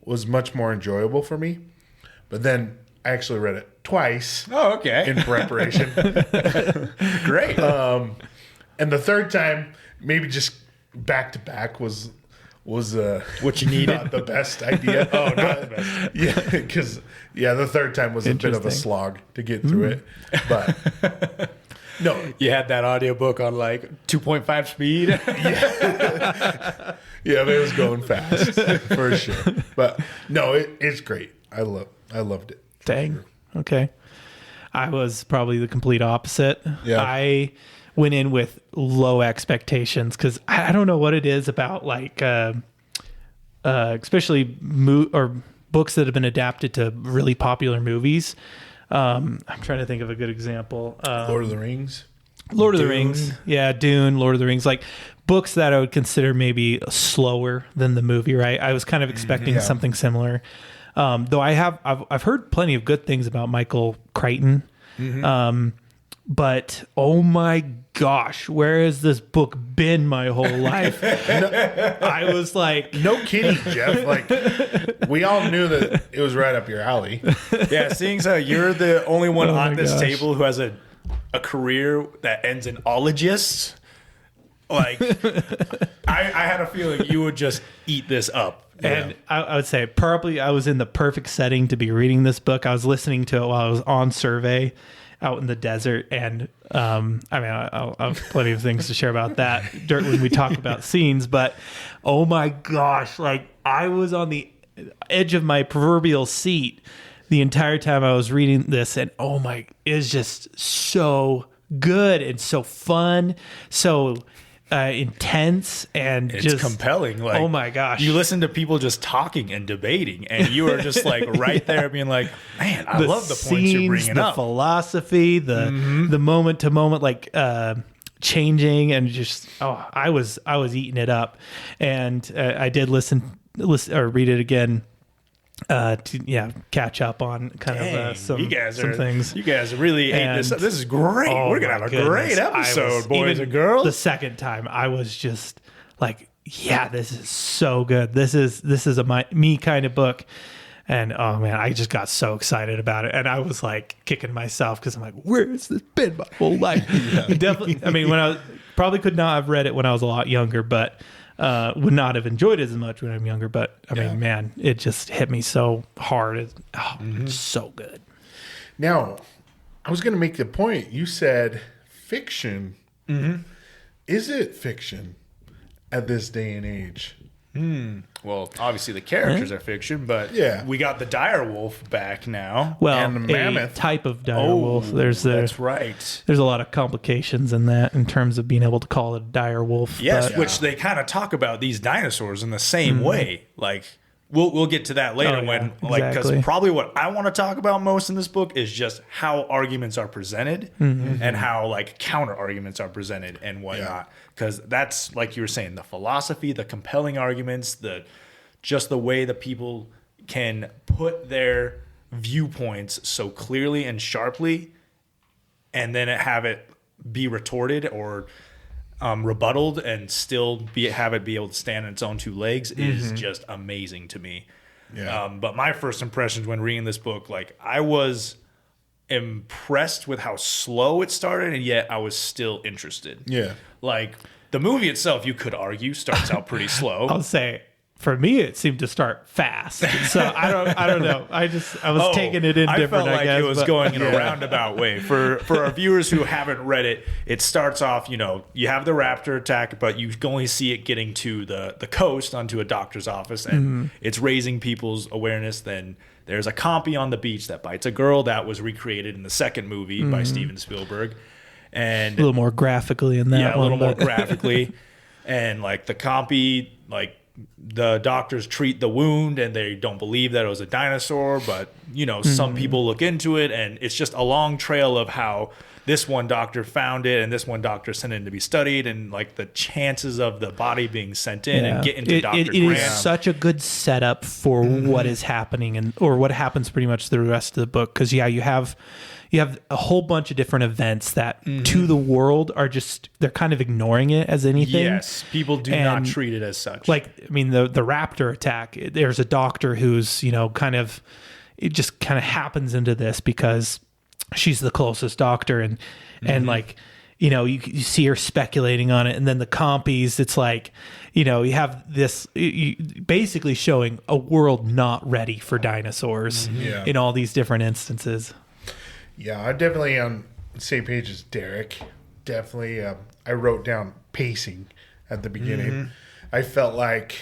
was much more enjoyable for me. But then I actually read it twice Oh, okay. in preparation. Great. And the third time, maybe just back to back was What you needed? not the best idea. Oh, not the best. Yeah, because the third time was a bit of a Interesting. slog to get through it. But no, You had that audiobook on like 2.5 speed. yeah, but it was going fast for sure. But no, it's great. I loved it. Dang. Okay. I was probably the complete opposite. Yeah. I went in with low expectations because I don't know what it is about like, especially books that have been adapted to really popular movies. I'm trying to think of a good example. Lord of the Rings. Lord of the Dune. Rings. Yeah, Dune, Lord of the Rings. Like books that I would consider maybe slower than the movie, right? I was kind of expecting Yeah. something similar. Though I've heard plenty of good things about Michael Crichton. But oh my gosh, where has this book been my whole life? I was like, No kidding, Jeff. Like we all knew that it was right up your alley. Yeah, seeing so you're the only one Oh on my this gosh. table who has a career that ends in ologist. Like, I had a feeling you would just eat this up. and I would say probably I was in the perfect setting to be reading this book. I was listening to it while I was on survey out in the desert. And I mean, I'll have plenty of things to share about that when we talk about scenes. But oh my gosh, like I was on the edge of my proverbial seat the entire time I was reading this. And oh my, it's just so good and so fun. So intense and It's just compelling. Like, oh my gosh. You listen to people just talking and debating, and you are just like right there being like, man, I love the points you're bringing the up. philosophy, the moment to moment, like changing, and just I was eating it up, and I did listen or read it again to catch up on kind Dang, of some some things. You guys really ate this And- up. This is great. Oh We're gonna my have a goodness. great I was- episode, boys even and girls. The second time, I was just like, yeah, this is so good. This is a me kind of book. And oh man, I just got so excited about it, and I was like kicking myself because I'm like, where has this been my whole life? Definitely. I mean, when I probably could not have read it when I was a lot younger, but would not have enjoyed it as much when I'm younger. But I mean, man, it just hit me so hard. It's so good. Now, I was going to make the point. You said fiction. Is it fiction at this day and age? Well, obviously the characters are fiction, but Yeah. we got the dire wolf back now. Well, And the a mammoth. type of dire wolf. There's that's right. There's a lot of complications in that in terms of being able to call it a dire wolf. Yes, but- which they kind of talk about these dinosaurs in the same way. Like we'll get to that later Oh, yeah, when because exactly. probably what I want to talk about most in this book is just how arguments are presented and how like counter arguments are presented and whatnot. Because that's like you were saying, the philosophy, the compelling arguments, just the way that people can put their viewpoints so clearly and sharply, and then have it be retorted or rebutted and still have it be able to stand on its own two legs is just amazing to me. Yeah. But my first impressions when reading this book, like I was impressed with how slow it started, and yet I was still interested. Yeah. Like the movie itself, you could argue, starts out pretty slow. I'll say for me it seemed to start fast. So I don't know. I was taking it in I different. felt like I guess it was but- going in a roundabout way. For our viewers who haven't read it, it starts off, you have the raptor attack, but you can only see it getting to the coast onto a doctor's office, and it's raising people's awareness. Then there's a compy on the beach that bites a girl that was recreated in the second movie by Steven Spielberg. And a little more graphically in that yeah, a one. little more but- graphically. And like the compy like the doctors treat the wound and they don't believe that it was a dinosaur, but some people look into it, and it's just a long trail of how this one doctor found it and this one doctor sent it to be studied, and like the chances of the body being sent in and getting to Dr. It Grant. is such a good setup for what is happening or what happens pretty much the rest of the book. Because you have a whole bunch of different events that to the world are just, they're kind of ignoring it as anything. Yes, people do not treat it as such. Like, I mean, the raptor attack, there's a doctor who's, it just kind of happens into this because she's the closest doctor, and like, you see her speculating on it, and then the compies, it's like, you have this basically showing a world not ready for dinosaurs in all these different instances. Yeah, I'm definitely on the same page as Derek. Definitely, I wrote down pacing at the beginning. I felt like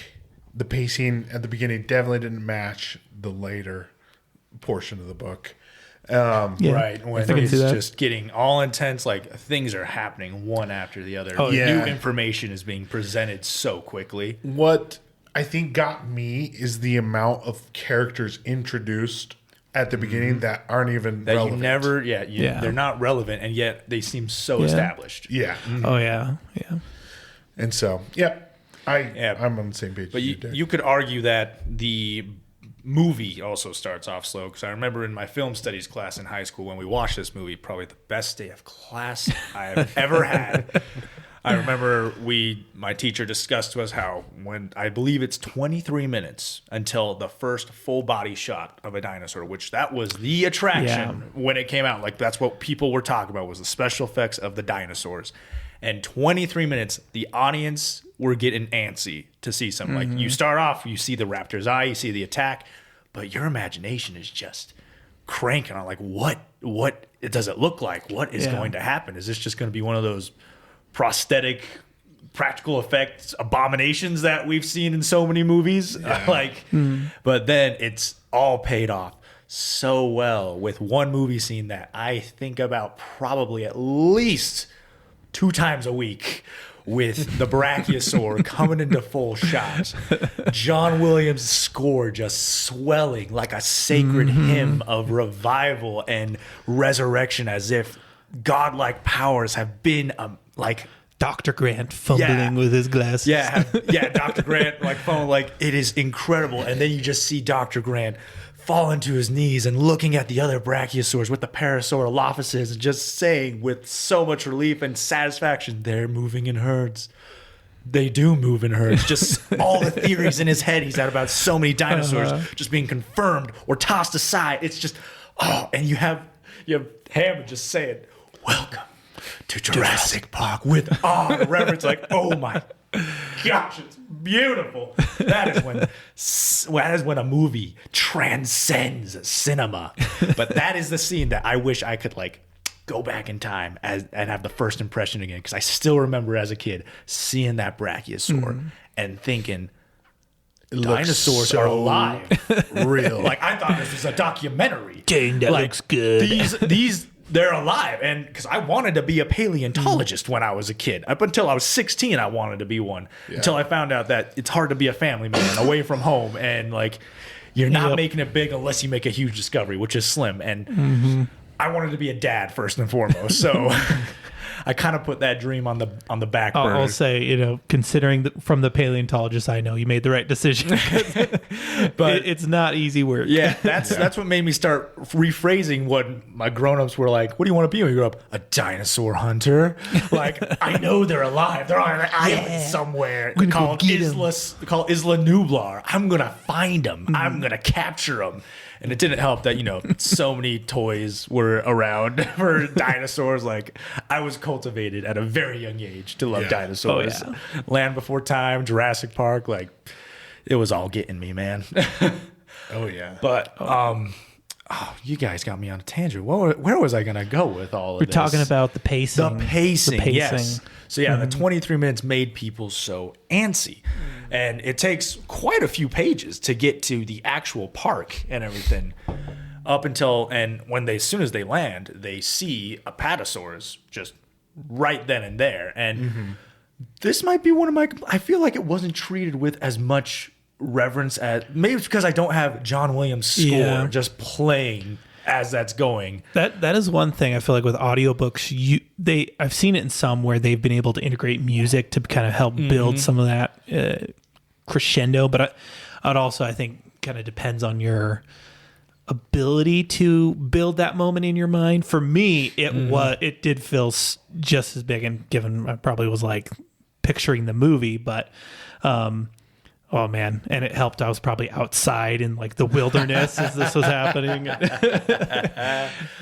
the pacing at the beginning definitely didn't match the later portion of the book. Right, when it's just getting all intense, like things are happening one after the other. New information is being presented so quickly. What I think got me is the amount of characters introduced at the beginning that aren't even that relevant. You never, they're not relevant, and yet they seem so established. Yeah. Oh yeah, yeah. And so, I'm on the same page. But you could argue that the movie also starts off slow, because I remember in my film studies class in high school when we watched this movie, probably the best day of class I have ever had. I remember my teacher discussed to us how when I believe it's 23 minutes until the first full body shot of a dinosaur, which that was the attraction when it came out. Like that's what people were talking about, was the special effects of the dinosaurs. And 23 minutes, the audience were getting antsy to see something. Like you start off, you see the raptor's eye, you see the attack, but your imagination is just cranking on like, what does it look like? What is going to happen? Is this just going to be one of those prosthetic practical effects abominations that we've seen in so many movies? But then it's all paid off so well with one movie scene that I think about probably at least 2 times a week, with the brachiosaur coming into full shot. John Williams' score just swelling like a sacred hymn of revival and resurrection, as if godlike powers have been Dr. Grant fumbling with his glasses. Dr. Grant fumbling, like it is incredible. And then you just see Dr. Grant fall into his knees and looking at the other brachiosaurs with the Parasaurolophuses and just saying with so much relief and satisfaction, they're moving in herds. They do move in herds. Just all the theories in his head he's had about so many dinosaurs just being confirmed or tossed aside. It's just, and you have Hammond just saying, "Welcome to Jurassic Park," with awe and reverence, like, oh my gosh, it's beautiful. That is when a movie transcends cinema. But that is the scene that I wish I could go back in time and have the first impression again, because I still remember as a kid seeing that brachiosaur and thinking, dinosaurs are alive. Real. I thought this was a documentary. Dang, that looks good. These they're alive. And because I wanted to be a paleontologist when I was a kid. Up until I was 16, I wanted to be one. Until I found out that it's hard to be a family man away from home. And you're not making it big unless you make a huge discovery, which is slim. And I wanted to be a dad first and foremost. So I kind of put that dream on the back burner. I'll say, considering from the paleontologist I know, you made the right decision. But it's not easy work. Yeah, that's what made me start rephrasing what my grown-ups were like. What do you want to be when you grow up? A dinosaur hunter. I know they're alive. They're on an island somewhere. They call Isla Nublar. I'm gonna find them. I'm gonna capture them. And it didn't help that, so many toys were around for dinosaurs. I was cultivated at a very young age to love dinosaurs. Oh, yeah. Land Before Time, Jurassic Park, it was all getting me, man. Oh, yeah. But, you guys got me on a tangent. Where was I going to go with all of this? We're talking about the pacing. The pacing, yes. So, the 23 minutes made people so antsy. And it takes quite a few pages to get to the actual park and everything. Up until, and as soon as they land, they see Apatosaurus just right then and there. And This might be one of my. I feel like it wasn't treated with as much reverence as maybe it's because I don't have John Williams' score just playing as that's going. That is one thing I feel like with audiobooks, I've seen it in some where they've been able to integrate music to kind of help build some of that crescendo, but I'd also, I think, kind of depends on your ability to build that moment in your mind. For me, it did feel just as big, and given I probably was like picturing the movie, but oh man, and it helped. I was probably outside in like the wilderness as this was happening.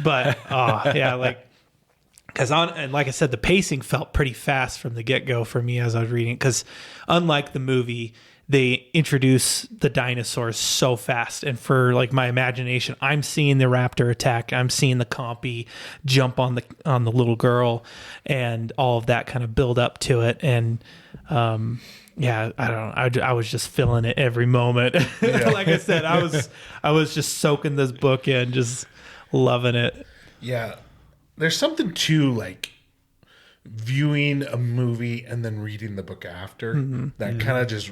But and like I said, the pacing felt pretty fast from the get-go for me as I was reading, because unlike the movie, they introduce the dinosaurs so fast, and for like my imagination, I'm seeing the raptor attack, I'm seeing the compy jump on the little girl, and all of that kind of build up to it. And I don't know, I was just feeling it every moment. Like I said, I was just soaking this book in, just loving it. Yeah, there's something to like viewing a movie and then reading the book after that kind of just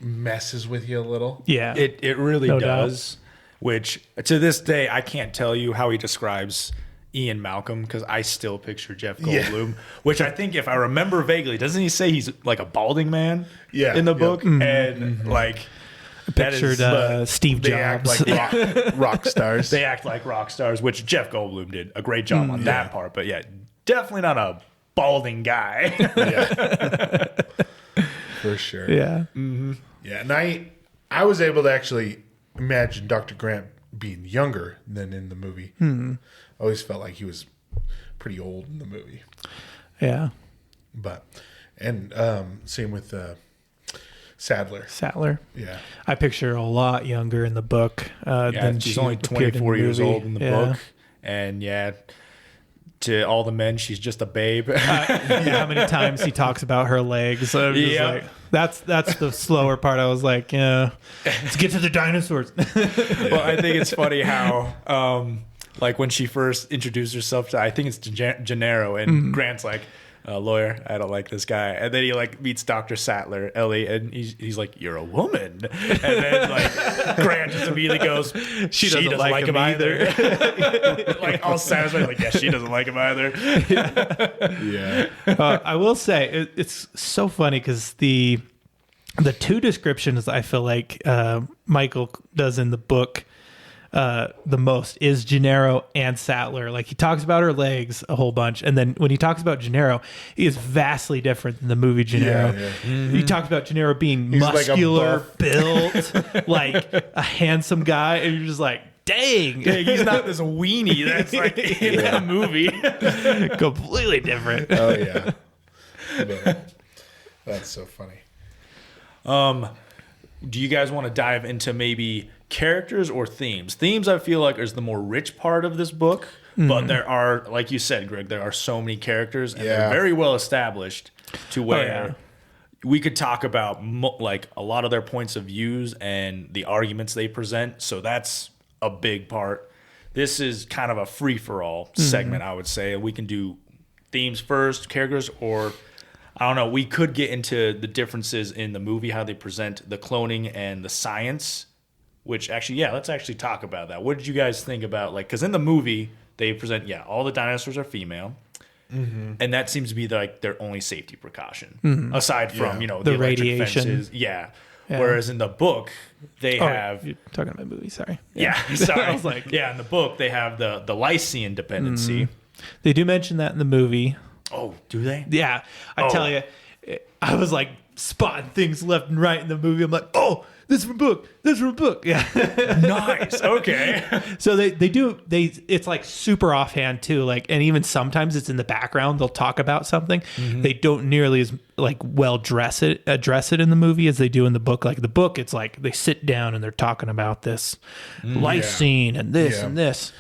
messes with you a little. Yeah, it really no does. doubt. Which to this day, I can't tell you how he describes Ian Malcolm, because I still picture Jeff Goldblum. Which I think, if I remember vaguely, doesn't he say he's like a balding man? In the book, and like pictured Steve They Jobs. act like rock stars. they act like rock stars, which Jeff Goldblum did a great job on that part. But yeah, definitely not a balding guy. For sure. Yeah. Yeah, and I was able to actually imagine Dr. Grant being younger than in the movie. I always felt like he was pretty old in the movie. Yeah. But same with Sattler. Yeah. I picture her a lot younger in the book than she's she only appeared in the 24 years movie. old in the book, and to all the men, she's just a babe. How many times he talks about her legs? I'm just like, that's the slower part. I was like, let's get to the dinosaurs. Well, I think it's funny how, like when she first introduced herself to, I think it's Gennaro, and Grant's like, lawyer, I don't like this guy. And then he like meets Dr. Sattler, Ellie, and he's like, you're a woman. And then like Grant just immediately goes, she doesn't like him either. Like all satisfied, like, yeah, she doesn't like him either. Yeah. I will say it's so funny because the two descriptions I feel like Michael does in the book the most is Gennaro and Sattler. Like, he talks about her legs a whole bunch, and then when he talks about Gennaro, he is vastly different than the movie Gennaro. He talks about Gennaro being muscular, like built, like a handsome guy, and you're just like, dang, he's not this weenie that's like in the movie. completely different. Oh yeah. But that's so funny. Do you guys want to dive into maybe characters or themes? Themes, I feel like, is the more rich part of this book, but there are, like you said, Greg, there are so many characters, and they're very well established to where we could talk about like a lot of their points of views and the arguments they present. So that's a big part. This is kind of a free-for-all segment, I would say. We can do themes first, characters, or I don't know. We could get into the differences in the movie, how they present the cloning and the science, which actually, let's actually talk about that. What did you guys think about, like, because in the movie, they present, all the dinosaurs are female. And that seems to be like their only safety precaution, aside from, the radiation. Fences. Yeah. Whereas in the book, they have... You're talking about movie, sorry. Sorry. I was like... in the book, they have the Lycian dependency. They do mention that in the movie. Oh, do they? Yeah. I tell you, I was like spotting things left and right in the movie. I'm like, oh, this is from a book. This is from a book. Yeah. Nice. Okay. So it's like super offhand too. Like, and even sometimes it's in the background. They'll talk about something. They don't nearly as like well address it in the movie as they do in the book. Like the book, it's like they sit down and they're talking about this lysine and this and this.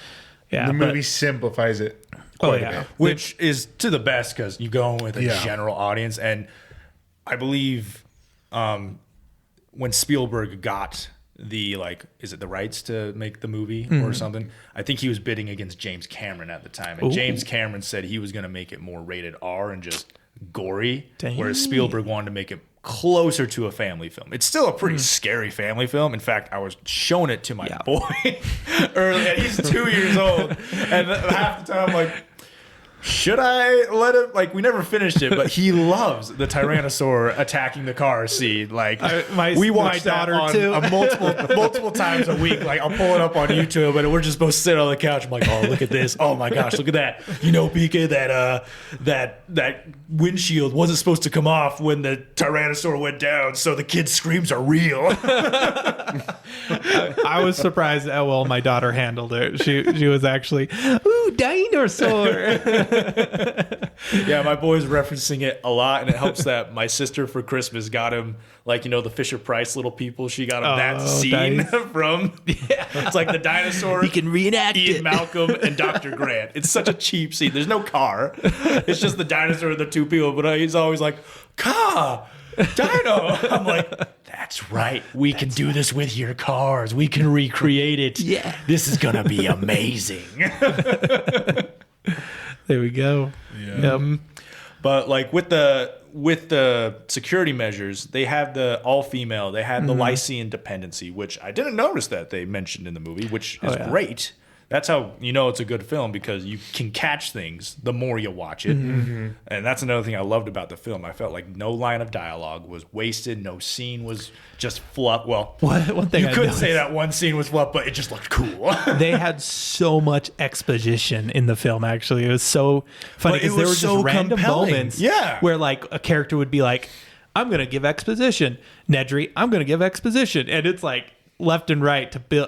Yeah. The movie simplifies it quite a bit. Which is to the best because you go in with a general audience. And I believe when Spielberg got the, is it the rights to make the movie or something? I think he was bidding against James Cameron at the time. And James Cameron said he was going to make it more rated R and just gory, Dang. whereas Spielberg wanted to make it closer to a family film. It's still a pretty scary family film. In fact, I was showing it to my boy early, and he's 2 years old, and half the time I'm like, should I let him? Like, we never finished it, but he loves the Tyrannosaur attacking the car scene. Like, we watch that on too. multiple times a week. Like, I'll pull it up on YouTube, and we're just both sitting on the couch. I'm like, oh, look at this. Oh my gosh, look at that. You know, PK, that windshield wasn't supposed to come off when the Tyrannosaur went down, so the kid's screams are real. I was surprised at how well my daughter handled it. She was actually, ooh, dinosaur. Yeah, my boy's referencing it a lot, and it helps that my sister for Christmas got him, like, you know, the Fisher Price little people. She got him that scene nice. from, it's like the dinosaur. He can reenact Ian it. Malcolm and Dr. Grant. It's such a cheap scene. There's no car. It's just the dinosaur and the two people, but he's always like, car, dino. I'm like, that's right. We can do this with your cars. We can recreate it. Yeah. This is going to be amazing. There we go. Yeah. Yep. But like with the security measures, they had the all female, they had the Lycian dependency, which I didn't notice that they mentioned in the movie, which is great. That's how you know it's a good film, because you can catch things the more you watch it. Mm-hmm. And that's another thing I loved about the film. I felt like no line of dialogue was wasted, no scene was just fluff. Well, one thing you I could noticed- say that one scene was fluff, but it just looked cool. They had so much exposition in the film. Actually, it was so funny But it because there were was just so random compelling. moments, Yeah. where like a character would be like, "I'm going to give exposition, Nedry. I'm going to give exposition," and it's like left and right to build.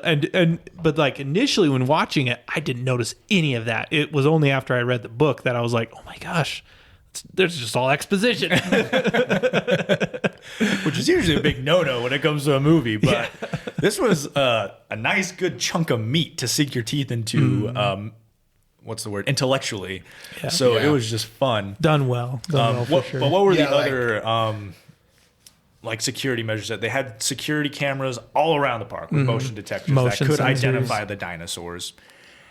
But like initially when watching it, I didn't notice any of that. It was only after I read the book that I was like, "Oh my gosh, there's just all exposition." Which is usually a big no-no when it comes to a movie, but this was a nice, good chunk of meat to sink your teeth into. What's the word? Intellectually. Yeah. So it was just fun. Done well for sure. But what were the Yeah, like- other like security measures that they had? Security cameras all around the park with motion detectors Motion that could sensors. identify the dinosaurs,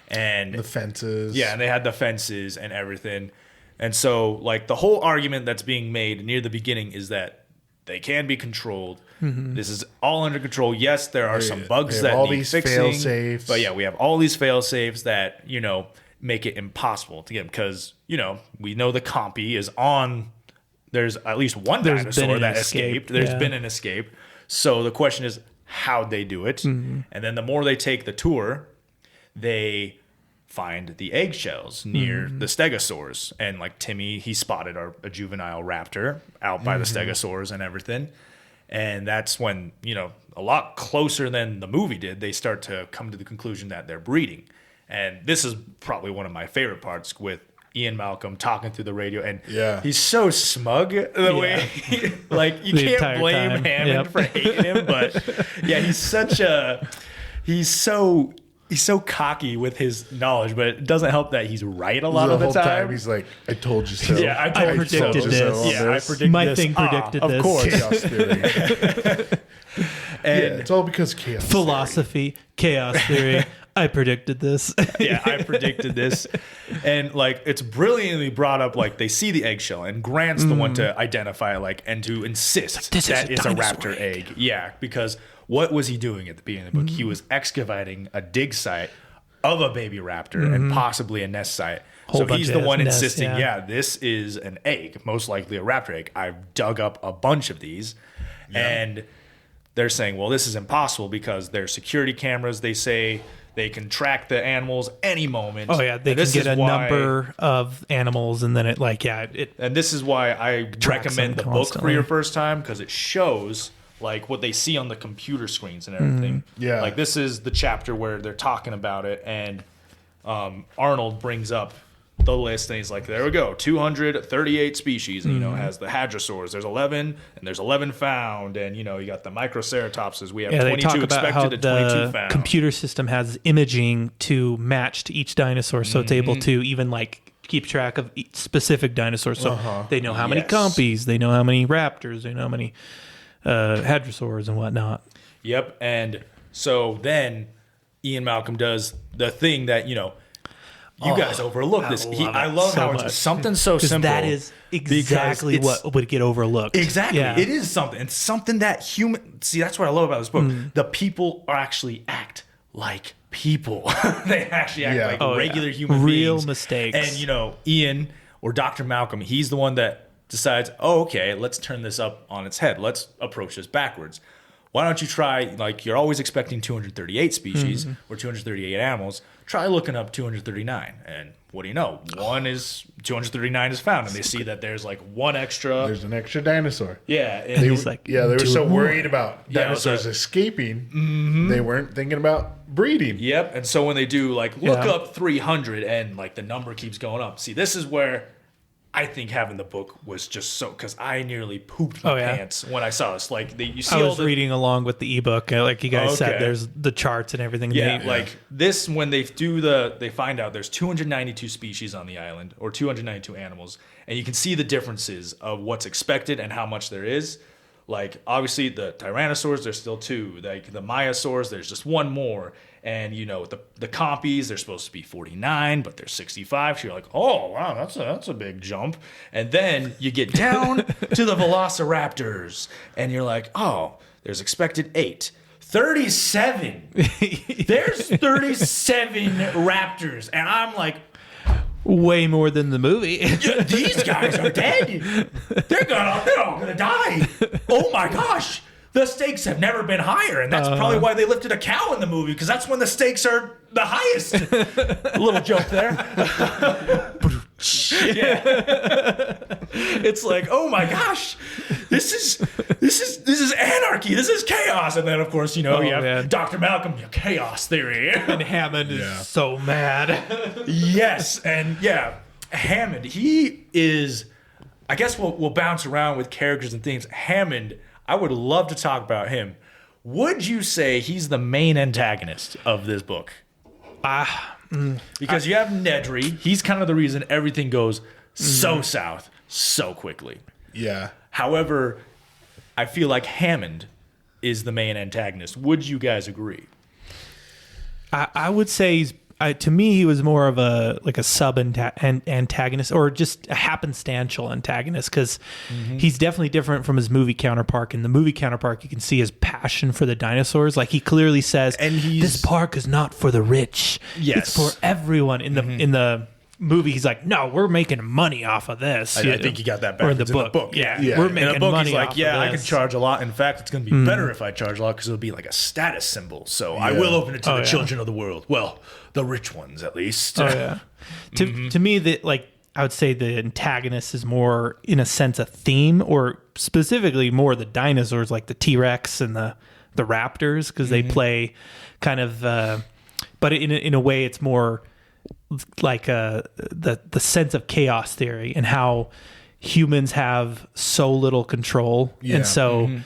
and The fences. yeah, and they had the fences and everything. And so, like, the whole argument that's being made near the beginning is that they can be controlled. This is all under control. Yes, there are some bugs we have that all need these fixing. fail-safes. But yeah, we have all these fail safes that, you know, make it impossible to get them, because, you know, we know the compy is on. There's at least one There's been dinosaur an that escape. escaped. There's Yeah. been an escape. So the question is, how'd they do it? And then the more they take the tour, they find the eggshells near the stegosaurs. And like Timmy, he spotted a juvenile raptor out by the stegosaurs and everything. And that's when, you know, a lot closer than the movie did, they start to come to the conclusion that they're breeding. And this is probably one of my favorite parts, with Ian Malcolm talking through the radio, and he's so smug the way he, like, you The can't entire blame time. Hammond for hating him, but yeah, he's so cocky with his knowledge, but it doesn't help that he's right a lot The of the whole time. he's like, I told you so. Yeah, I told I you predicted so. this. Yeah, I predicted My this. thing predicted Of this. course. Chaos theory. And It's all because chaos Philosophy, chaos theory. I predicted this. yeah, I predicted this. And like, it's brilliantly brought up. Like, they see the eggshell, and Grant's the one to identify, like, and to insist This is that a it's a dinosaur raptor egg. Yeah, because what was he doing at the beginning of the book? He was excavating a dig site of a baby raptor and possibly a nest site. Whole So bunch he's of the one nests, insisting, yeah. this is an egg, most likely a raptor egg. I've dug up a bunch of these. And they're saying, well, this is impossible because their security cameras, they say they can track the animals any moment. Oh yeah, they And can this get is a why- number of animals, and then it And this is why I tracks recommend the them book for constantly. your first time, because it shows like what they see on the computer screens and everything. Yeah. Like, this is the chapter where they're talking about it, and Arnold brings up the list, and he's like, there we go, 238 species, and, you know, it has the hadrosaurs, there's 11, and there's 11 found, and, you know, you got the microceratopses, we have they 22 talk about how expected and 22 the found. computer system has imaging to match to each dinosaur, so it's able to even like keep track of each specific dinosaur. So they know how many Yes. compies, they know how many raptors, they know how many hadrosaurs and whatnot. Yep. And so then Ian Malcolm does the thing that, you know, You guys overlook this. I love so how much. it's something so simple. That is exactly what would get overlooked. Exactly. Yeah. It is something. It's something that human... See, that's what I love about this book. The people actually act like people. They actually act like regular human Real beings. mistakes. And, Ian or Dr. Malcolm, he's the one that decides, oh, okay, let's turn this up on its head. Let's approach this backwards. Why don't you try, like, you're always expecting 238 species or 238 animals. Try looking up 239. And what do you know? 239 is found. And they see that there's like one extra. There's an extra dinosaur. Yeah. And They he's were, like, they were do so it more. worried about dinosaurs escaping, they weren't thinking about breeding. Yep. And so when they do, like, look up 300 and, like, the number keeps going up. See, this is where I think having the book was just so, because I nearly pooped my pants when I saw this. Like, you see, I was reading along with the ebook, like you guys said. There's the charts and everything. Yeah, like this, when they find out there's 292 species on the island, or 292 animals, and you can see the differences of what's expected and how much there is. Like, obviously, the tyrannosaurs, there's still 2. Like, the myosaurs, there's just 1 more. And, the compies, they're supposed to be 49, but they're 65. So you're like, oh, wow, that's a big jump. And then you get down to the Velociraptors, and you're like, oh, there's expected 8. 37. There's 37 raptors. And I'm like, way more than the movie. these guys are dead. They're all gonna die. Oh my gosh. The stakes have never been higher, and that's probably why they lifted a cow in the movie, because that's when the stakes are the highest. A little joke there. It's like, oh my gosh, this is anarchy. This is chaos. And then of course, you have Dr. Malcolm, chaos theory, And Hammond is so mad. Yes, and Hammond. He is. I guess we'll bounce around with characters and things. Hammond. I would love to talk about him. Would you say he's the main antagonist of this book? Because you have Nedry. He's kind of the reason everything goes so south so quickly. Yeah. However, I feel like Hammond is the main antagonist. Would you guys agree? I would say to me, he was more of a sub antagonist, or just a happenstantial antagonist, because he's definitely different from his movie counterpart. In the movie counterpart, you can see his passion for the dinosaurs. Like, he clearly says, "This park is not for the rich. Yes. It's for everyone." In the movie, he's like, "No, we're making money off of this." I think you got that back. Or in the book. Yeah. We're making in the book, money he's like, off of this. I can charge a lot. In fact, it's going to be better if I charge a lot, because it'll be like a status symbol. So I will open it to the children of the world. Well, the rich ones, at least. Oh yeah. To me, I would say the antagonist is more, in a sense, a theme, or specifically more the dinosaurs, like the T-Rex and the raptors, because they play kind of, but in a way, it's more like the sense of chaos theory and how humans have so little control, and so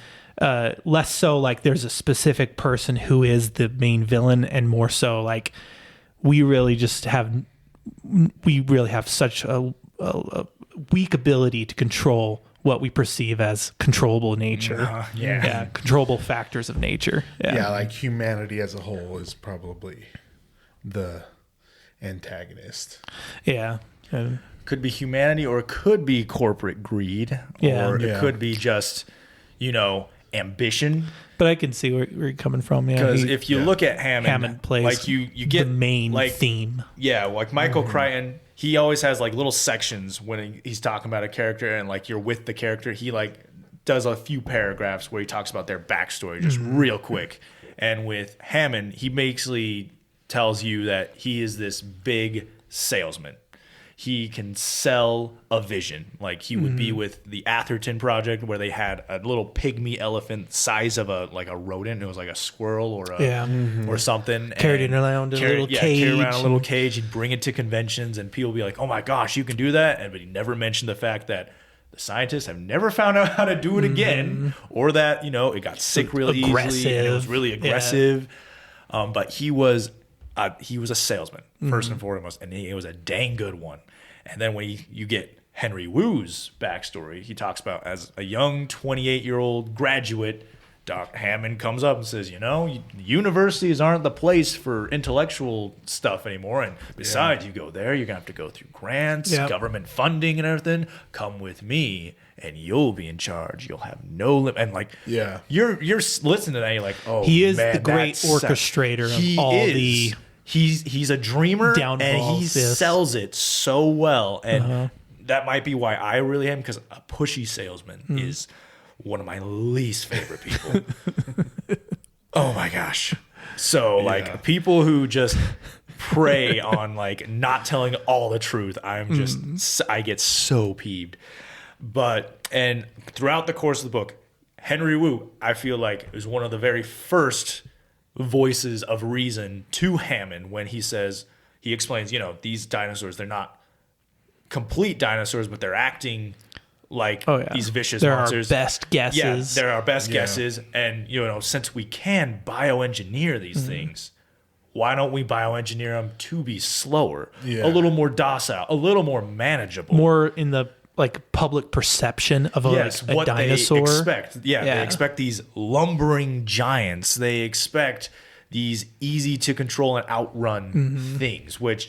less so like there's a specific person who is the main villain, and more so like we really have such a weak ability to control what we perceive as controllable nature. Controllable factors of nature. Like humanity as a whole is probably the antagonist. Could be humanity, or it could be corporate greed, or it could be just, ambition. But I can see where you're coming from. Because if you look at Hammond plays like you get the main theme. Yeah, like Michael Chrichton, he always has like little sections when he's talking about a character, and like you're with the character. He like does a few paragraphs where he talks about their backstory just real quick. And with Hammond, he basically tells you that he is this big salesman. He can sell a vision. Like, he would be with the Atherton Project, where they had a little pygmy elephant size of a rodent. It was like a squirrel or or something. Carried it around in a little cage. Carried around a little cage. He'd bring it to conventions, and people would be like, "Oh my gosh, you can do that!" But he never mentioned the fact that the scientists have never found out how to do it again, or that it got sick really easily, and it was really aggressive. But he was a salesman first and foremost, and he was a dang good one. And then when you get Henry Wu's backstory, he talks about, as a young 28-year-old graduate, Doc Hammond comes up and says, universities aren't the place for intellectual stuff anymore. And besides, you go there, you're going to have to go through grants, government funding and everything. Come with me and you'll be in charge. You'll have no limit. And you're listening to that. You're like, oh, he is man, the great orchestrator of all the... He's a dreamer and he yes. sells it so well. And that might be why I really am, because a pushy salesman is one of my least favorite people. Oh my gosh. So people who just prey on not telling all the truth, I get so peeved. And throughout the course of the book, Henry Wu, I feel like, is one of the very first voices of reason to Hammond when he explains, these dinosaurs, they're not complete dinosaurs, but they're acting like these vicious monsters. They're our best guesses. Yeah, they're our best guesses. And, since we can bioengineer these things, why don't we bioengineer them to be slower, a little more docile, a little more manageable? More in the public perception of a dinosaur. They expect. They expect these lumbering giants. They expect these easy to control and outrun things, which,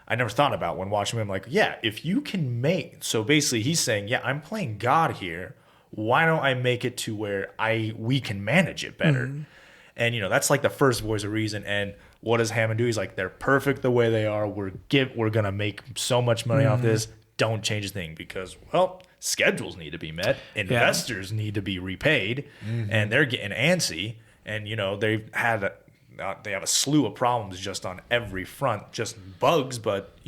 I never thought about when watching him. Like, if you can make... So basically he's saying, I'm playing God here. Why don't I make it to where we can manage it better? And, that's the first voice of reason. And what does Hammond do? He's like, they're perfect the way they are. We're going to make so much money off this. Don't change a thing because, schedules need to be met. Investors need to be repaid. And they're getting antsy. And, they have a slew of problems just on every front, just bugs. But,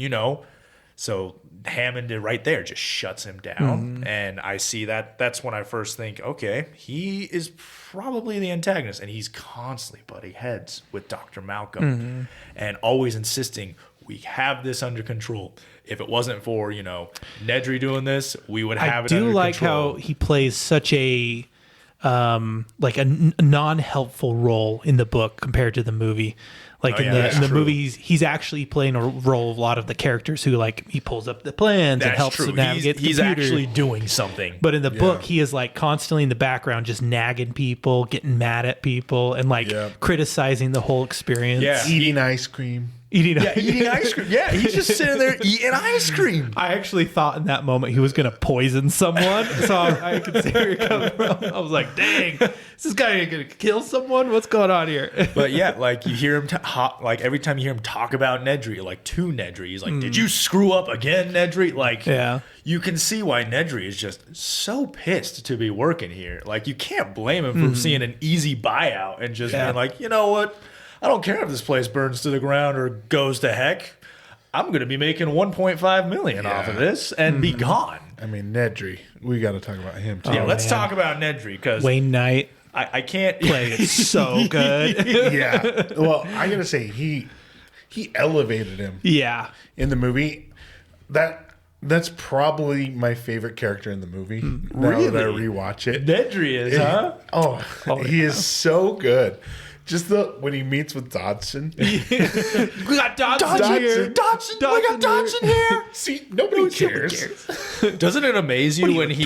so Hammond right there just shuts him down. And I see that. That's when I first think, okay, he is probably the antagonist. And he's constantly butting heads with Dr. Malcolm and always insisting, we have this under control. If it wasn't for, Nedry doing this, we would have it under control. I do like how he plays such a non-helpful role in the book compared to the movie. In the movie, he's actually playing a role of a lot of the characters who he pulls up the plans and helps to navigate the computer. He's actually doing something. But in the book, he is constantly in the background, just nagging people, getting mad at people, and criticizing the whole experience. Yeah. Eating ice cream. Eating ice cream. Yeah, he's just sitting there eating ice cream. I actually thought in that moment he was going to poison someone, so I could see where you're coming from. I was like, dang, is this guy going to kill someone? What's going on here? But you hear him, every time you hear him talk about Nedry, to Nedry, he's like, did you screw up again, Nedry? You can see why Nedry is just so pissed to be working here. You can't blame him for seeing an easy buyout and just being like, you know what? I don't care if this place burns to the ground or goes to heck. I'm going to be making $1.5 million off of this and be gone. I mean, Nedry, we got to talk about him too. Let's talk about Nedry because Wayne Knight, I can't play it so good. Well, I got to say he elevated him. In the movie. That's probably my favorite character in the movie. Now that I rewatch it, Nedry is, huh? He is so good. Just when he meets with Dodson. We got Dodson here. Dodson, we got Dodson here. See, nobody cares. Doesn't it amaze you when he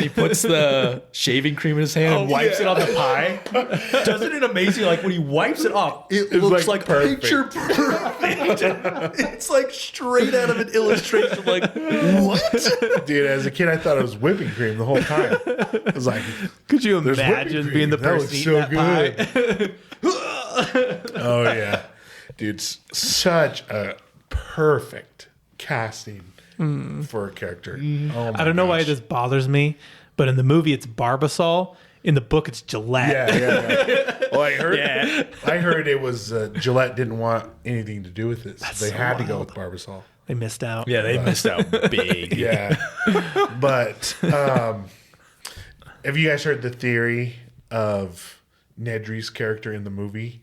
puts the shaving cream in his hand and wipes it on the pie? Doesn't it amaze you when he wipes it off, it looks like picture perfect. It's straight out of an illustration. What? Dude, as a kid, I thought it was whipping cream the whole time. I was like, could you imagine being the person eating that pie? Oh yeah, dude, such a perfect casting for a character. Oh I don't know why this bothers me, but in the movie it's Barbasol. In the book it's Gillette. Yeah. Well, I heard it was Gillette didn't want anything to do with it, so they had to go with Barbasol. They missed out. Yeah, they missed out big. Yeah, but have you guys heard the theory of Nedry's character in the movie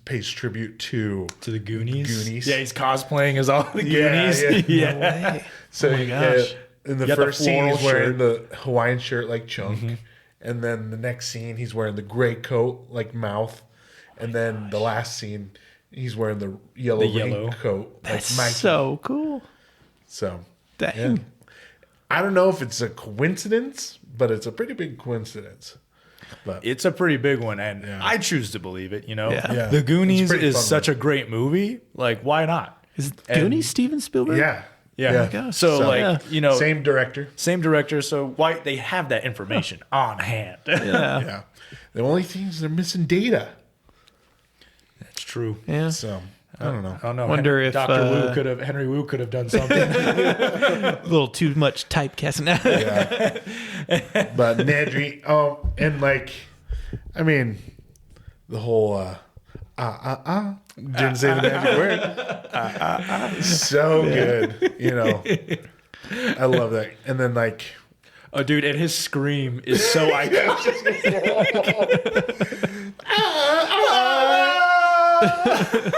pays tribute to the Goonies? Yeah, he's cosplaying as all the Goonies. Yeah. No way. So oh my gosh. In the first scene, he's wearing the Hawaiian shirt like Chunk, and then the next scene, he's wearing the gray coat like Mouth, and then the last scene, he's wearing the yellow coat like Mikey. So cool. So, dang. Yeah. I don't know if it's a coincidence, but it's a pretty big coincidence. But It's a pretty big one, and Yeah. I choose to believe it. You know, Yeah. The Goonies It's a pretty is fun such a great movie. Like, why not? Is And- Goonies Steven Spielberg? yeah. Yeah. Yeah. gosh. So, So- like, Yeah. you know, Same director. same director. So why they have that information on hand? Yeah. Yeah. The only thing is they're missing data. That's true. Yeah. So I don't know. I don't know. Wonder if, Henry Wu could have done something. A little too much typecasting. Yeah. But Nedry, and like, I mean, the whole didn't say the magic word. So good, you know. I love that. And then like, Oh, dude, and his scream is so iconic.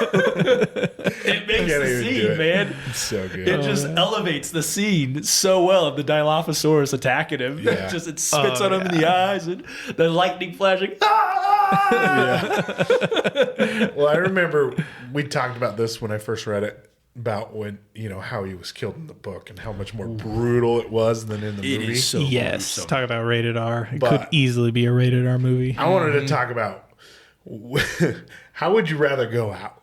It makes Can't the even do scene, it. man. it's so good. It just elevates the scene so well. The Dilophosaurus attacking him. Yeah. It spits on him in the eyes and the lightning flashing. Well, I remember we talked about this when I first read it, about when, you know, how he was killed in the book and how much more brutal it was than in the It movie. is so Yes. gruesome. Talk about rated R. It But- could easily be a rated R movie. I wanted to talk about how would you rather go out?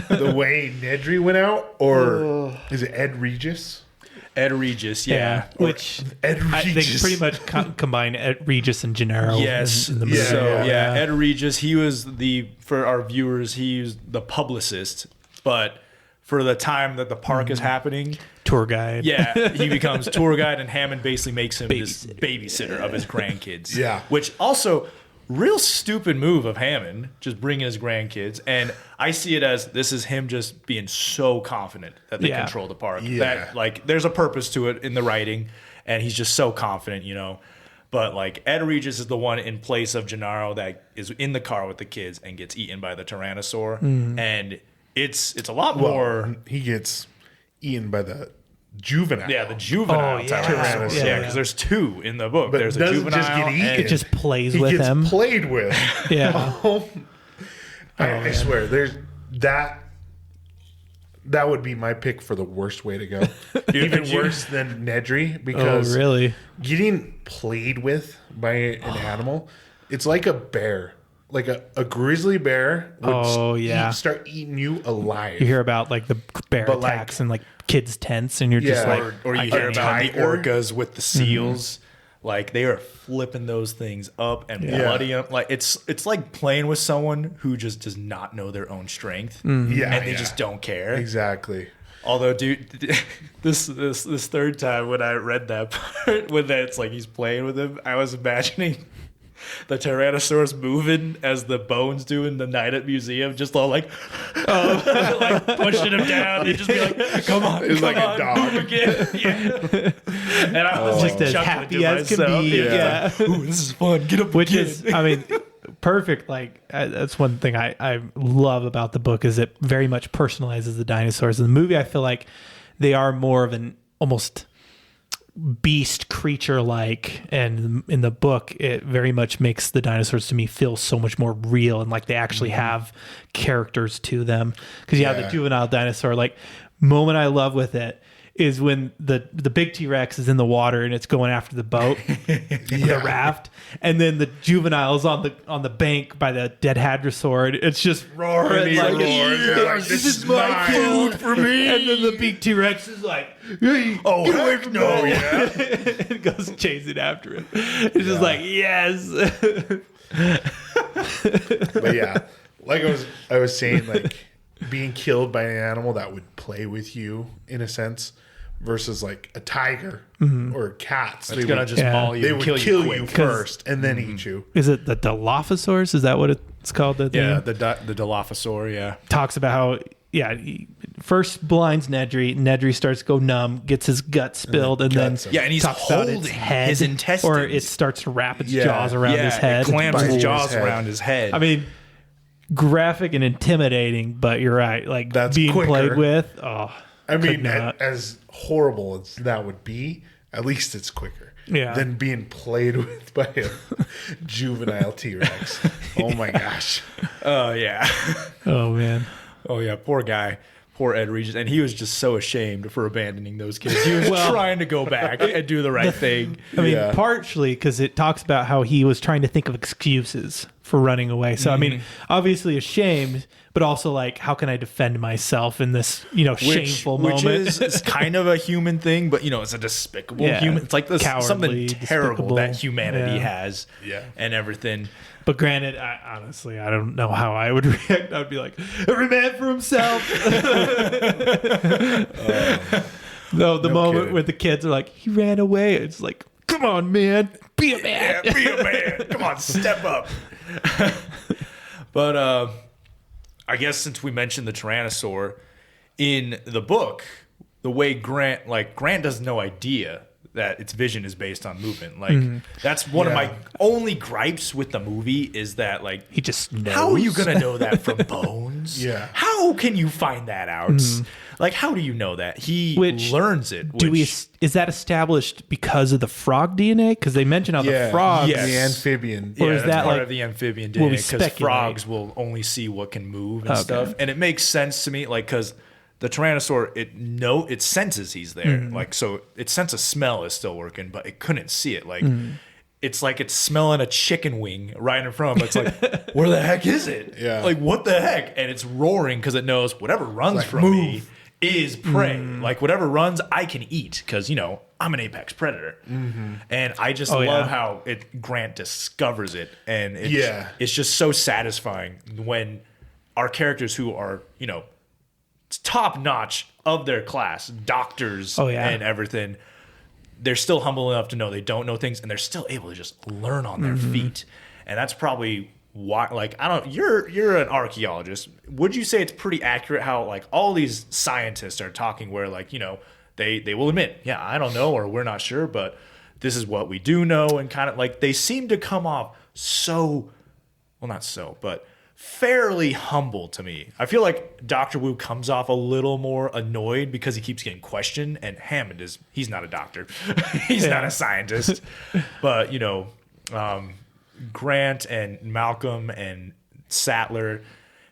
The way Nedry went out, or is it Ed Regis? Ed Regis, yeah. Which Ed they Regis. pretty much combine Regis and Gennaro. Yes. in the movie. So, Yeah. Ed Regis, he was for our viewers, he was the publicist. But for the time that the park is happening, Tour guide. yeah, he becomes tour guide, and Hammond basically makes him this babysitter of his grandkids. Yeah. Which also, real stupid move of Hammond, just bringing his grandkids. And I see it as this is him just being so confident that they Yeah. control the park. Yeah. That, like, there's a purpose to it in the writing, and he's just so confident, you know. But, like, Ed Regis is the one in place of Gennaro that is in the car with the kids and gets eaten by the Tyrannosaur. And it's a lot more... He gets eaten by the juvenile. Yeah, the juvenile Oh, yeah. Tyrannosaurus. Yeah. Yeah, because there's two in the book. But There's a doesn't juvenile. just get eaten. and- It just plays He with gets him. played with. Yeah. I swear, there's that. That would be my pick for the worst way to go. Even worse than Nedry, Oh, because really? getting played with by an animal, it's like a bear. Like a grizzly bear would Oh, yeah. start eating you alive. You hear about like the bear But, like- attacks and like kids' tents, and you're just Yeah. like, or you I hear get about the tiger. orcas with the seals. Like they are flipping those things up and Yeah. bloody them. Like it's like playing with someone who just does not know their own strength, Yeah, and they yeah. just don't care. Exactly. Although, dude, this third time when I read that part, when it's like he's playing with him, I was imagining the Tyrannosaurus moving as the bones do in the night at museum, just all like, like pushing him down and just be like, "Come on, It's come like a on, dog. move again." Yeah. And I was Just as chuckling happy to as can myself. be. Yeah. Ooh, this is fun. Get up, Which again. is, I mean, perfect. Like that's one thing I love about the book is it very much personalizes the dinosaurs. In the movie, I feel like they are more of an almost beast creature like, and in the book it very much makes the dinosaurs to me feel so much more real and like they actually have characters to them, because you have the Yeah. juvenile dinosaur. Like moment I love with it is when the big T-Rex is in the water and it's going after the boat, the raft, and then the juvenile's on the bank by the dead hadrosaur, and it's just roaring And he like, roars, "Yeah, like, this is my mine. food for me." And then the big T-Rex is like, "Hey, Oh, get away from no, me!" yeah. It goes chasing after him. It's just like, yes. But yeah, like I was saying, like being killed by an animal that would play with you in a sense, versus like a tiger or cats. It's gonna just maul you they and would kill you you quick. first and then eat you. Is it the Dilophosaurus? Is that what it's called? The Yeah, thing? the Dilophosaur. Yeah. Talks about how, yeah, he first blinds Nedry. Nedry starts to go numb, gets his gut spilled, and then guts him. Yeah, and he's talks about its holding head, his intestines. or it starts to wrap its Yeah. jaws around his head. It clamps Bites his his jaws head. around his head. I mean, graphic and intimidating, but you're right. Like That's being quicker. played with. Oh, I mean, not. as horrible as that would be, at least it's quicker. Yeah. Than being played with by a juvenile T-Rex. Oh my gosh. oh yeah. oh man. Oh yeah, poor guy. Poor Ed Regis, and he was just so ashamed for abandoning those kids. He was trying to go back and do the right thing. I mean, partially because it talks about how he was trying to think of excuses for running away. So, I mean, obviously ashamed, but also like, how can I defend myself in this, shameful moment? Which is kind of a human thing, but, it's a despicable human. It's like this, Cowardly, something terrible despicable. that humanity has and everything. But granted, honestly, I don't know how I would react. I'd be like, every man for himself. No, the moment kidding. when the kids are like, he ran away. It's like, come on, man. Be a man. Yeah, be a man. Come on, step up. But I guess since we mentioned the Tyrannosaur, in the book, the way Grant has no idea that its vision is based on movement. Like that's one of my only gripes with the movie is that like He just knows. how are you gonna know that from bones? Yeah. How can you find that out? Like how do you know that? He learns it. Is that established because of the frog DNA? Because they mention how the frogs. Yes. The amphibian. Or Yeah, is that's that part like of the amphibian what we DNA because speculate? frogs will only see what can move and Okay. stuff, and it makes sense to me, like because the Tyrannosaur it senses he's there, like so its sense of smell is still working, but it couldn't see it. Like it's like it's smelling a chicken wing right in front of it. It's like where the heck is it? Yeah. Like what the heck? And it's roaring because it knows whatever runs from me is prey. Like whatever runs, I can eat because I'm an apex predator, and I just love how Grant discovers it, and it's just so satisfying when our characters who are top notch of their class, doctors and everything, they're still humble enough to know they don't know things, and they're still able to just learn on their feet, and that's probably why. Like you're an archaeologist. Would you say it's pretty accurate how like all these scientists are talking where like they will admit, I don't know, or we're not sure, but this is what we do know, and kind of like they seem to come off but fairly humble to me. I feel like Dr. Wu comes off a little more annoyed because he keeps getting questioned, and Hammond he's not a doctor. He's not a scientist. But, Grant and Malcolm and Sattler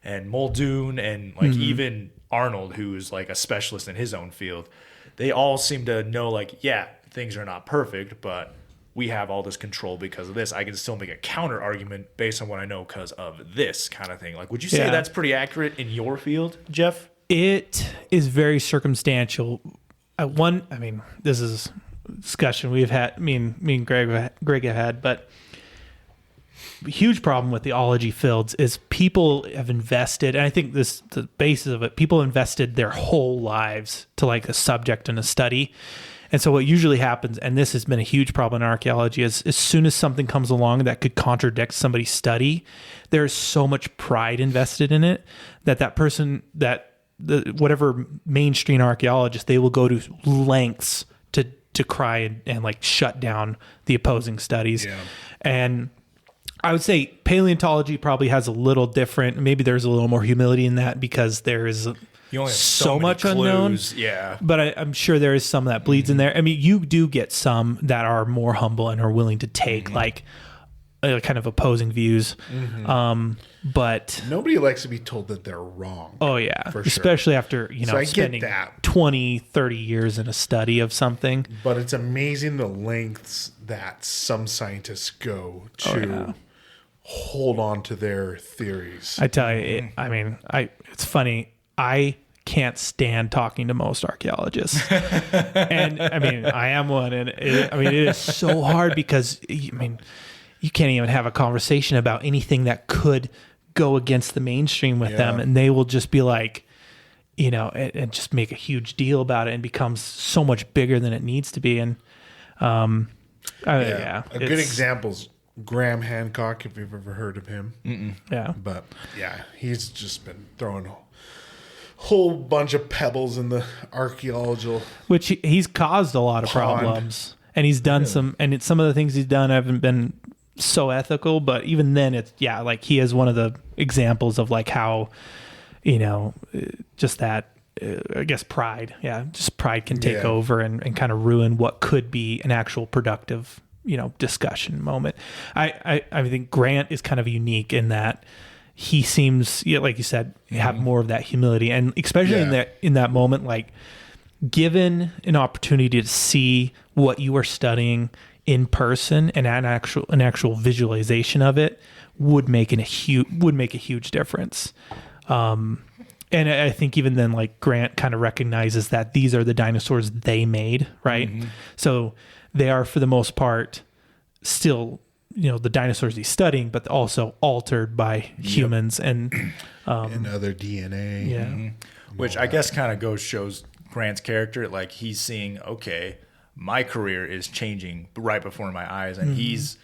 and Muldoon and like even Arnold, who is like a specialist in his own field, they all seem to know like, things are not perfect, but we have all this control because of this. I can still make a counter argument based on what I know because of this kind of thing. Like, would you say that's pretty accurate in your field, Jeff? It is very circumstantial. This is a discussion we've had, me and Greg have had, but a huge problem with the ology fields is people have invested, and I think the basis of it, people invested their whole lives to like a subject and a study. And so what usually happens, and this has been a huge problem in archaeology, is as soon as something comes along that could contradict somebody's study, there's so much pride invested in it that person, whatever mainstream archaeologist, they will go to lengths to cry and like shut down the opposing studies. Yeah. And I would say paleontology probably has a little different, maybe there's a little more humility in that because there is you only have so many much clues. unknown. Yeah. But I'm sure there is some that bleeds in there. I mean, you do get some that are more humble and are willing to take like kind of opposing views. But nobody likes to be told that they're wrong. Oh yeah. For sure. Especially after, So I spending get that. 20, 30 years in a study of something. But it's amazing the lengths that some scientists go to hold on to their theories. I tell you, it's funny. I can't stand talking to most archaeologists. And I am one. And it is so hard because, you can't even have a conversation about anything that could go against the mainstream with them. And they will just be like, and just make a huge deal about it and becomes so much bigger than it needs to be. And, a good example is Graham Hancock, if you've ever heard of him. Yeah. But he's just been throwing whole bunch of pebbles in the archaeological, which he's caused a lot of problems, and he's done some of the things he's done haven't been so ethical, but even then it's like he is one of the examples of like how just that I guess pride can take over and kind of ruin what could be an actual productive discussion moment. I think Grant is kind of unique in that he seems, like you said, have more of that humility, and especially in that moment, like given an opportunity to see what you are studying in person and an actual visualization of it would make a huge difference. And I think even then, like Grant kind of recognizes that these are the dinosaurs they made, right? So they are, for the most part, still, the dinosaurs he's studying, but also altered by humans and other DNA. Yeah. Which I guess kind of shows Grant's character. Like he's seeing, okay, my career is changing right before my eyes, and he's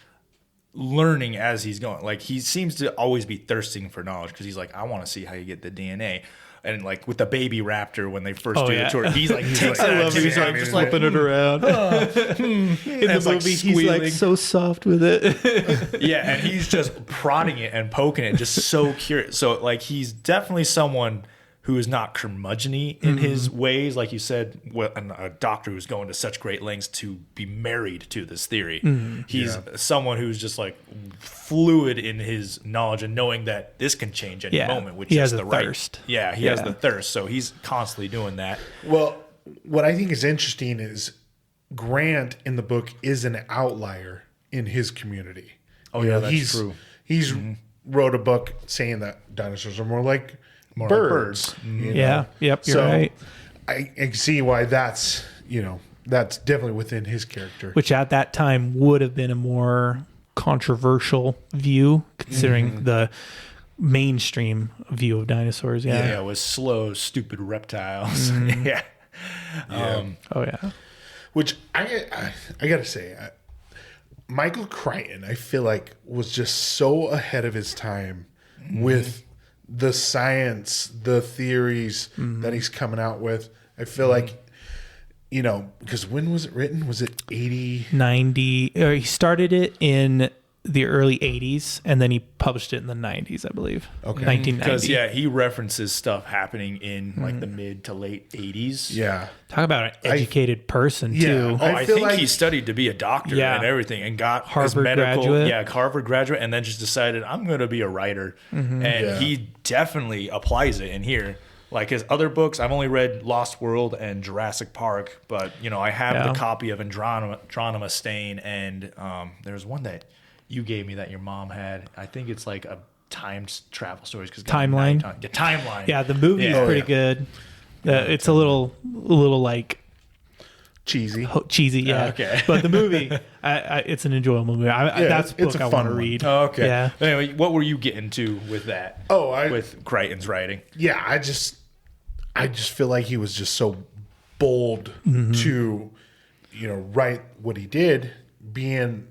learning as he's going. Like he seems to always be thirsting for knowledge because he's like, I want to see how you get the DNA. And like with the baby raptor when they first do the tour, he's like takes it out. He's like just flipping it around. In the movie, he's like so soft with it. Yeah, and he's just prodding it and poking it, just so curious. So like he's definitely someone who is not curmudgeon-y in his ways, like you said, a doctor who's going to such great lengths to be married to this theory. He's someone who's just like fluid in his knowledge and knowing that this can change any moment, which is the thirst. Yeah, he has the thirst, so he's constantly doing that. Well, what I think is interesting is Grant in the book is an outlier in his community. Oh, yeah, that's true. He's wrote a book saying that dinosaurs are more like birds. Yeah. Yep. You're so right. I can see why that's definitely within his character. Which at that time would have been a more controversial view, considering the mainstream view of dinosaurs. Yeah, it was slow, stupid reptiles. Which I gotta say, Michael Chrichton, I feel like was just so ahead of his time with the science, the theories that he's coming out with. I feel like, because when was it written? Was it 80? 90? He started it in the early 80s, and then he published it in the 90s, I believe. Okay. 1990. Because, he references stuff happening in like the mid to late 80s. Yeah. Talk about an educated person, too. Oh, I think he studied to be a doctor and everything and got Harvard his medical graduate. Yeah, Harvard graduate, and then just decided, I'm going to be a writer. And he definitely applies it in here. Like his other books, I've only read Lost World and Jurassic Park, but, I have the copy of Andromeda Stain, and there's one that you gave me that your mom had. I think it's like a time travel stories. Timeline. Timeline. Yeah, the movie is pretty good. It's a little like cheesy. Yeah. Okay. But the movie, it's an enjoyable movie. That's a book I want to read. Oh, okay. Yeah. Anyway, what were you getting to with that? With Crichton's writing? Yeah, I just feel like he was just so bold to, write what he did, being.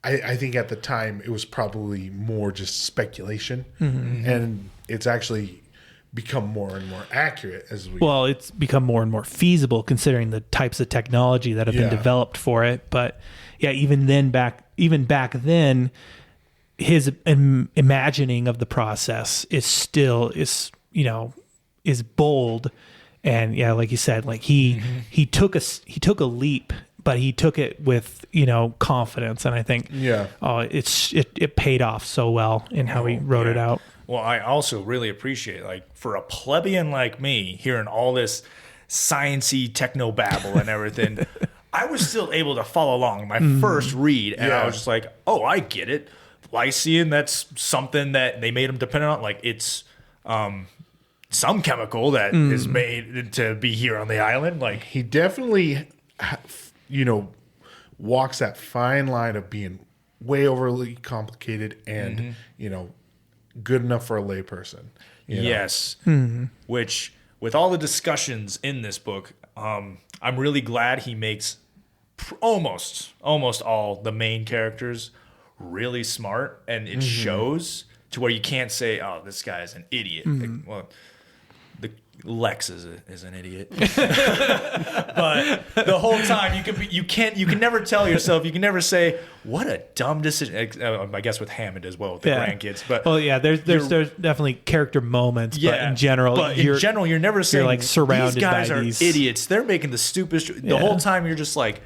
I think at the time it was probably more just speculation, and it's actually become more and more accurate as we. Well, it's become more and more feasible considering the types of technology that have been developed for it. But even back then, his imagining of the process is bold, and like you said, like he took a leap. But he took it with, confidence, and I think, it paid off so well in how he wrote it out. Well, I also really appreciate, like, for a plebeian like me, hearing all this sciencey techno babble and everything, I was still able to follow along my first read, and I was just like, oh, I get it. Lycium, that's something that they made him dependent on. Like, it's some chemical that is made to be here on the island. Like, he definitely. Walks that fine line of being way overly complicated and, good enough for a layperson. Yes. Which, with all the discussions in this book, I'm really glad he makes almost all the main characters really smart, and it shows to where you can't say, oh, this guy is an idiot. Like, well, Lex is an idiot, but the whole time you can never tell yourself, you can never say what a dumb decision. I guess with Hammond as well with the grandkids, but there's definitely character moments, but in general, you're never saying like surrounded these guys by are idiots. They're making the stupidest. The whole time you're just like,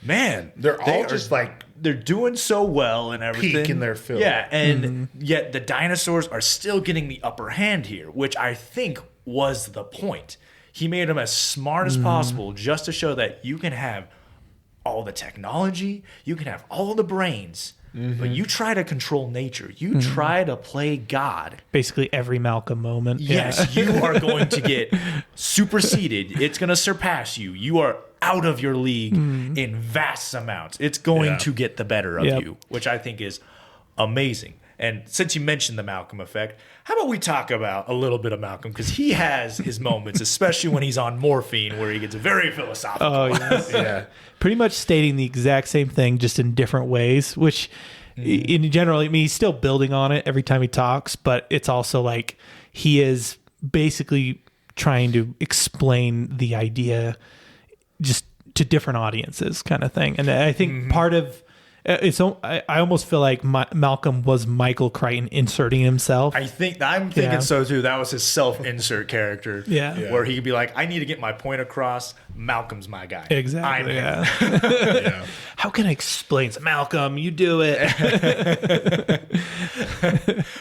man, they're all just like they're doing so well and everything. Peak in their field. Yeah, and yet the dinosaurs are still getting the upper hand here, which I think was the point. He made them as smart as possible just to show that you can have all the technology, you can have all the brains, but you try to control nature. You try to play God. Basically every Malcolm moment. Yes, you are going to get superseded. It's going to surpass you. You are out of your league in vast amounts. It's going to get the better of you, which I think is amazing. And since you mentioned the Malcolm effect, how about we talk about a little bit of Malcolm? Because he has his moments, especially when he's on morphine, where he gets very philosophical. Oh, yes. Yeah. Pretty much stating the exact same thing, just in different ways, which in general, I mean, he's still building on it every time he talks, but it's also like he is basically trying to explain the idea just to different audiences kind of thing. And I think part of I almost feel like Malcolm was Michael Chrichton inserting himself. I'm thinking so too. That was his self-insert character. Yeah. Where he could be like, I need to get my point across. Malcolm's my guy. Exactly. I'm him. Yeah. How can I explain? Malcolm, you do it.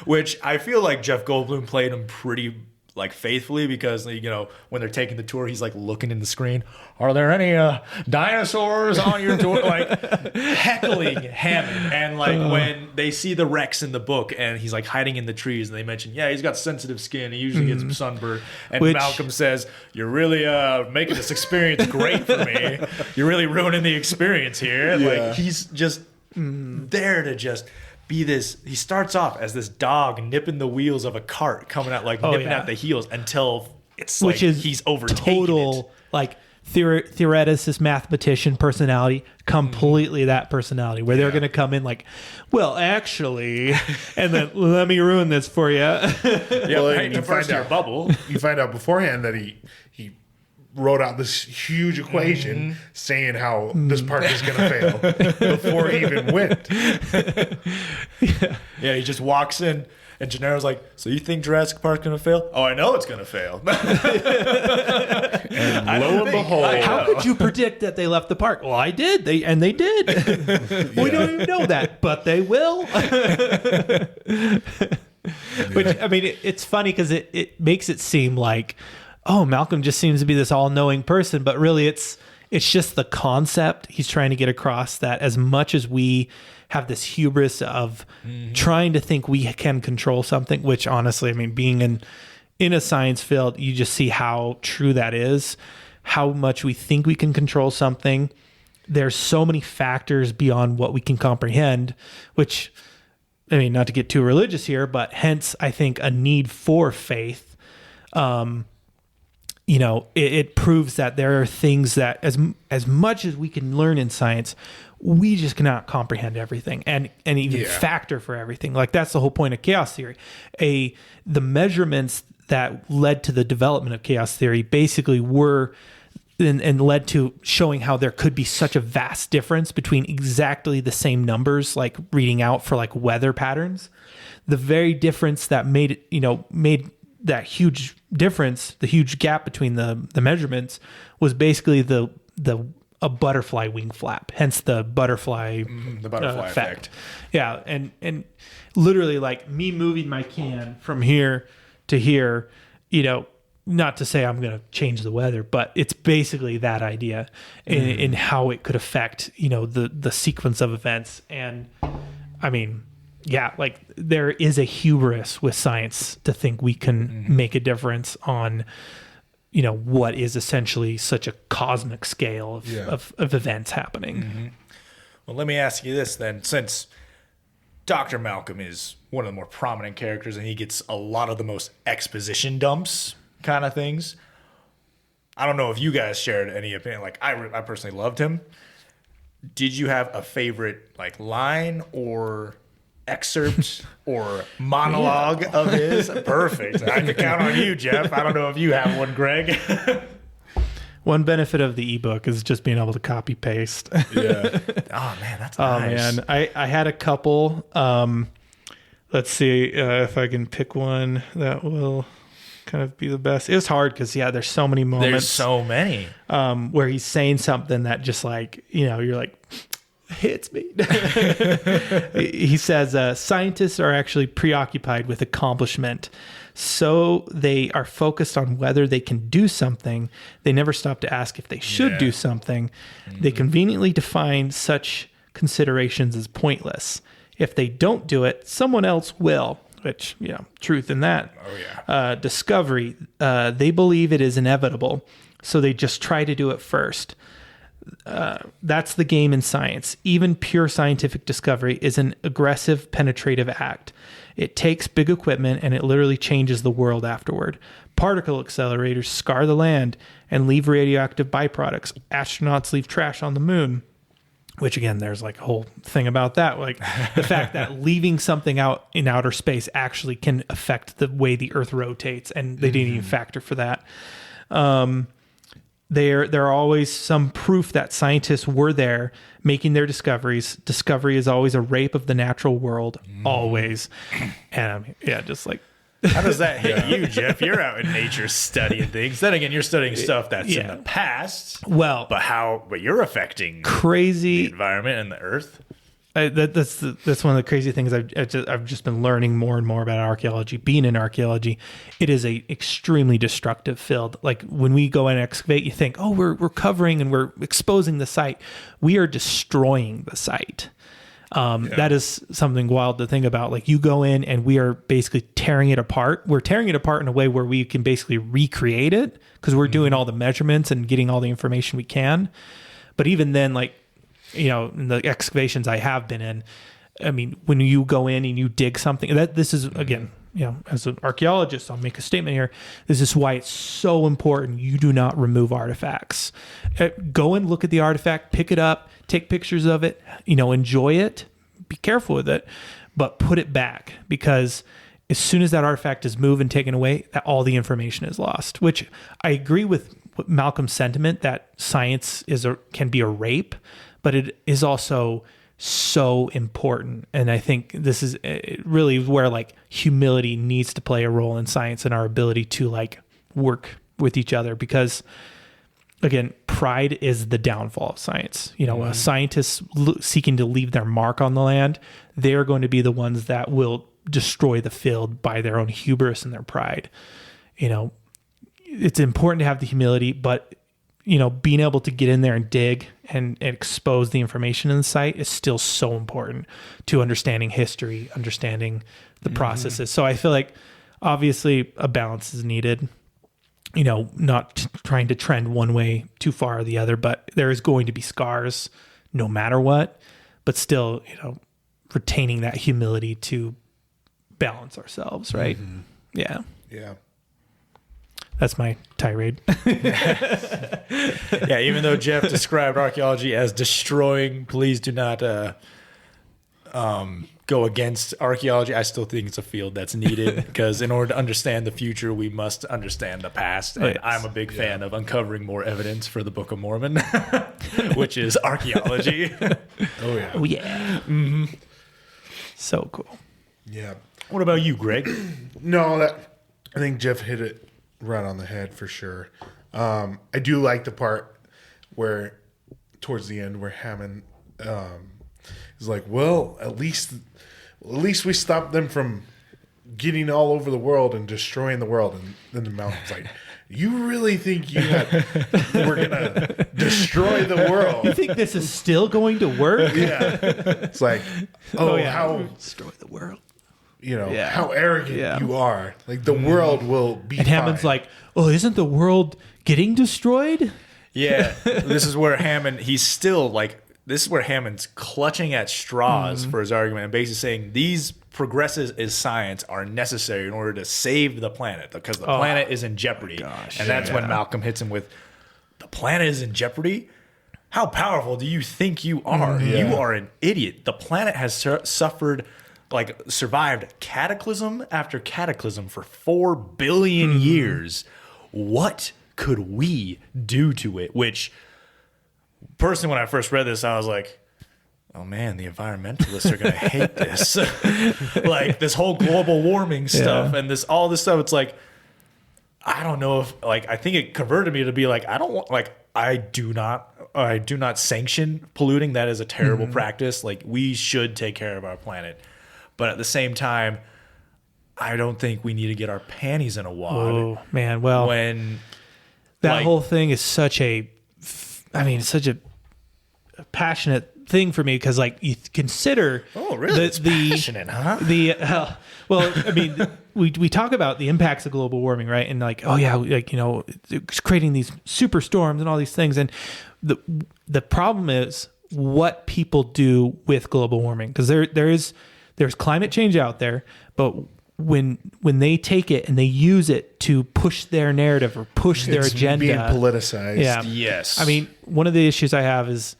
Which I feel like Jeff Goldblum played him pretty like faithfully, because when they're taking the tour, he's like looking in the screen. Are there any dinosaurs on your tour? Like heckling Hammond. And like when they see the Rex in the book and he's like hiding in the trees, and they mention, he's got sensitive skin. He usually gets sunburn. And Malcolm says, "You're really making this experience great for me. You're really ruining the experience here." And like he's just there to just be this. He starts off as this dog nipping the wheels of a cart, coming out like nipping at the heels until it's like he's overtaken it. Like theoreticist mathematician personality, completely that personality, where they're going to come in like, well, actually, and then let me ruin this for you. You find out beforehand that he wrote out this huge equation saying how this park is going to fail before he even went. He just walks in, and Gennaro's like, "So you think Jurassic Park's going to fail?" "Oh, I know it's going to fail." And lo and behold, how could you predict that they left the park? Well, I did. They did. We don't even know that, but they will. Which, I mean, it's funny because it makes it seem like, oh, Malcolm just seems to be this all-knowing person, but really it's just the concept he's trying to get across, that as much as we have this hubris of trying to think we can control something, which honestly, I mean, being in a science field, you just see how true that is, how much we think we can control something. There's so many factors beyond what we can comprehend, which, I mean, not to get too religious here, but hence I think a need for faith. It proves that there are things that as much as we can learn in science, we just cannot comprehend everything and even factor for everything. Like that's the whole point of chaos theory. The measurements that led to the development of chaos theory basically were and led to showing how there could be such a vast difference between exactly the same numbers, like reading out for like weather patterns. The very difference that made that huge difference, the huge gap between the measurements, was basically a butterfly wing flap, hence the butterfly effect. Yeah, and literally like me moving my can from here to here, not to say I'm going to change the weather, but it's basically that idea in how it could affect, the sequence of events. And I mean, like there is a hubris with science to think we can make a difference on, what is essentially such a cosmic scale of events happening. Well, let me ask you this then, since Dr. Malcolm is one of the more prominent characters and he gets a lot of the most exposition dumps kind of things. I don't know if you guys shared any opinion. Like I personally loved him. Did you have a favorite like line or excerpt or monologue of his? Perfect. I can count on you, Jeff. I don't know if you have one, Greg. One benefit of the ebook is just being able to copy paste. Yeah. Oh man, that's nice. Man, I had a couple. Let's see if I can pick one that will kind of be the best. It was hard because there's so many moments. There's so many. Where he's saying something that just like, you're like, hits me. He says scientists are actually preoccupied with accomplishment. So they are focused on whether they can do something. They never stop to ask if they should do something. They conveniently define such considerations as pointless. If they don't do it, someone else will. Which, truth in that. Discovery, they believe it is inevitable, so they just try to do it first. That's the game in science. Even pure scientific discovery is an aggressive, penetrative act. It takes big equipment and it literally changes the world afterward. Particle accelerators scar the land and leave radioactive byproducts. Astronauts leave trash on the moon. Which, again, there's like a whole thing about that. Like the fact that leaving something out in outer space actually can affect the way the Earth rotates. And they didn't even factor for that. There are always some proof that scientists were there making their discoveries. Discovery is always a rape of the natural world. Always. And just like... How does that hit you, Jeff? You're out in nature studying things. Then again, you're studying stuff that's in the past. Well, but you're affecting crazy the environment and the earth. That's one of the crazy things I've just been learning more and more about archaeology. Being in archaeology, it is a extremely destructive field. Like when we go and excavate, you think, oh, we're covering and we're exposing the site. We are destroying the site. That is something wild to think about. Like you go in and we are basically tearing it apart. We're tearing it apart in a way where we can basically recreate it because we're doing all the measurements and getting all the information we can. But even then, like, in the excavations I have been in, I mean, when you go in and you dig something, this is, again, as an archaeologist, I'll make a statement here. This is why it's so important you do not remove artifacts. Go and look at the artifact, pick it up, take pictures of it, enjoy it, be careful with it, but put it back because as soon as that artifact is moved and taken away, all the information is lost, which I agree with Malcolm's sentiment that science can be a rape, but it is also so important. And I think this is really where like humility needs to play a role in science and our ability to like work with each other because again, pride is the downfall of science. Scientists seeking to leave their mark on the land, they're going to be the ones that will destroy the field by their own hubris and their pride. It's important to have the humility, but being able to get in there and dig and expose the information in the site is still so important to understanding history, understanding the processes. So I feel like obviously a balance is needed. Not trying to trend one way too far or the other, but there is going to be scars no matter what, but still, retaining that humility to balance ourselves, right? Yeah. That's my tirade. Yeah, even though Jeff described archaeology as destroying, please do not go against archaeology. I still think it's a field that's needed because in order to understand the future, we must understand the past. And I'm a big fan of uncovering more evidence for the Book of Mormon, which is archaeology. Oh, yeah. Oh, yeah. Mm-hmm. So cool. Yeah. What about you, Greg? No, I think Jeff hit it right on the head for sure. I do like the part where towards the end where Hammond is like, well, at least we stopped them from getting all over the world and destroying the world. And then the mountain's like, you really think we're gonna destroy the world? You think this is still going to work? Yeah. It's like, how destroy the world. How arrogant you are. Like the world will be And Hammond's fine. like, oh, isn't the world getting destroyed? Yeah. This is where Hammond's clutching at straws for his argument and basically saying these progresses in science are necessary in order to save the planet because the planet is in jeopardy. And that's when Malcolm hits him with, the planet is in jeopardy? How powerful do you think you are? You are an idiot. The planet has survived cataclysm after cataclysm for 4 billion years. What could we do to it? Which, personally, when I first read this, I was like, oh man, the environmentalists are going to hate this. Like this whole global warming stuff and all this stuff. It's like, I don't know if, I think it converted me to be like, I do not sanction polluting. That is a terrible practice. Like, we should take care of our planet. But at the same time, I don't think we need to get our panties in a wad. Oh, man. Well, when that whole thing is such a passionate thing for me, because like you consider it's passionate, huh? Well, I mean, we talk about the impacts of global warming, right? And like, oh yeah, like, you know, it's creating these superstorms and all these things. And the problem is what people do with global warming, because there's climate change out there, but when they take it and they use it to push their narrative or push their agenda, being politicized. Yeah. Yes. I mean, one of the issues I have is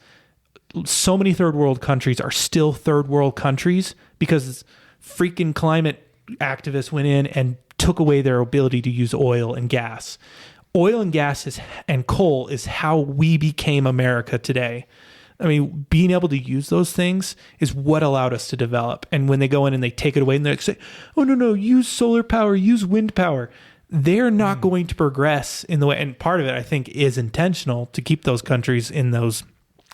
so many third world countries are still third world countries because freaking climate activists went in and took away their ability to use oil and gas. Oil and gas and coal is how we became America today. I mean, being able to use those things is what allowed us to develop. And when they go in and they take it away and they say, oh, no, use solar power, use wind power, they're not going to progress in the way. And part of it, I think, is intentional to keep those countries in those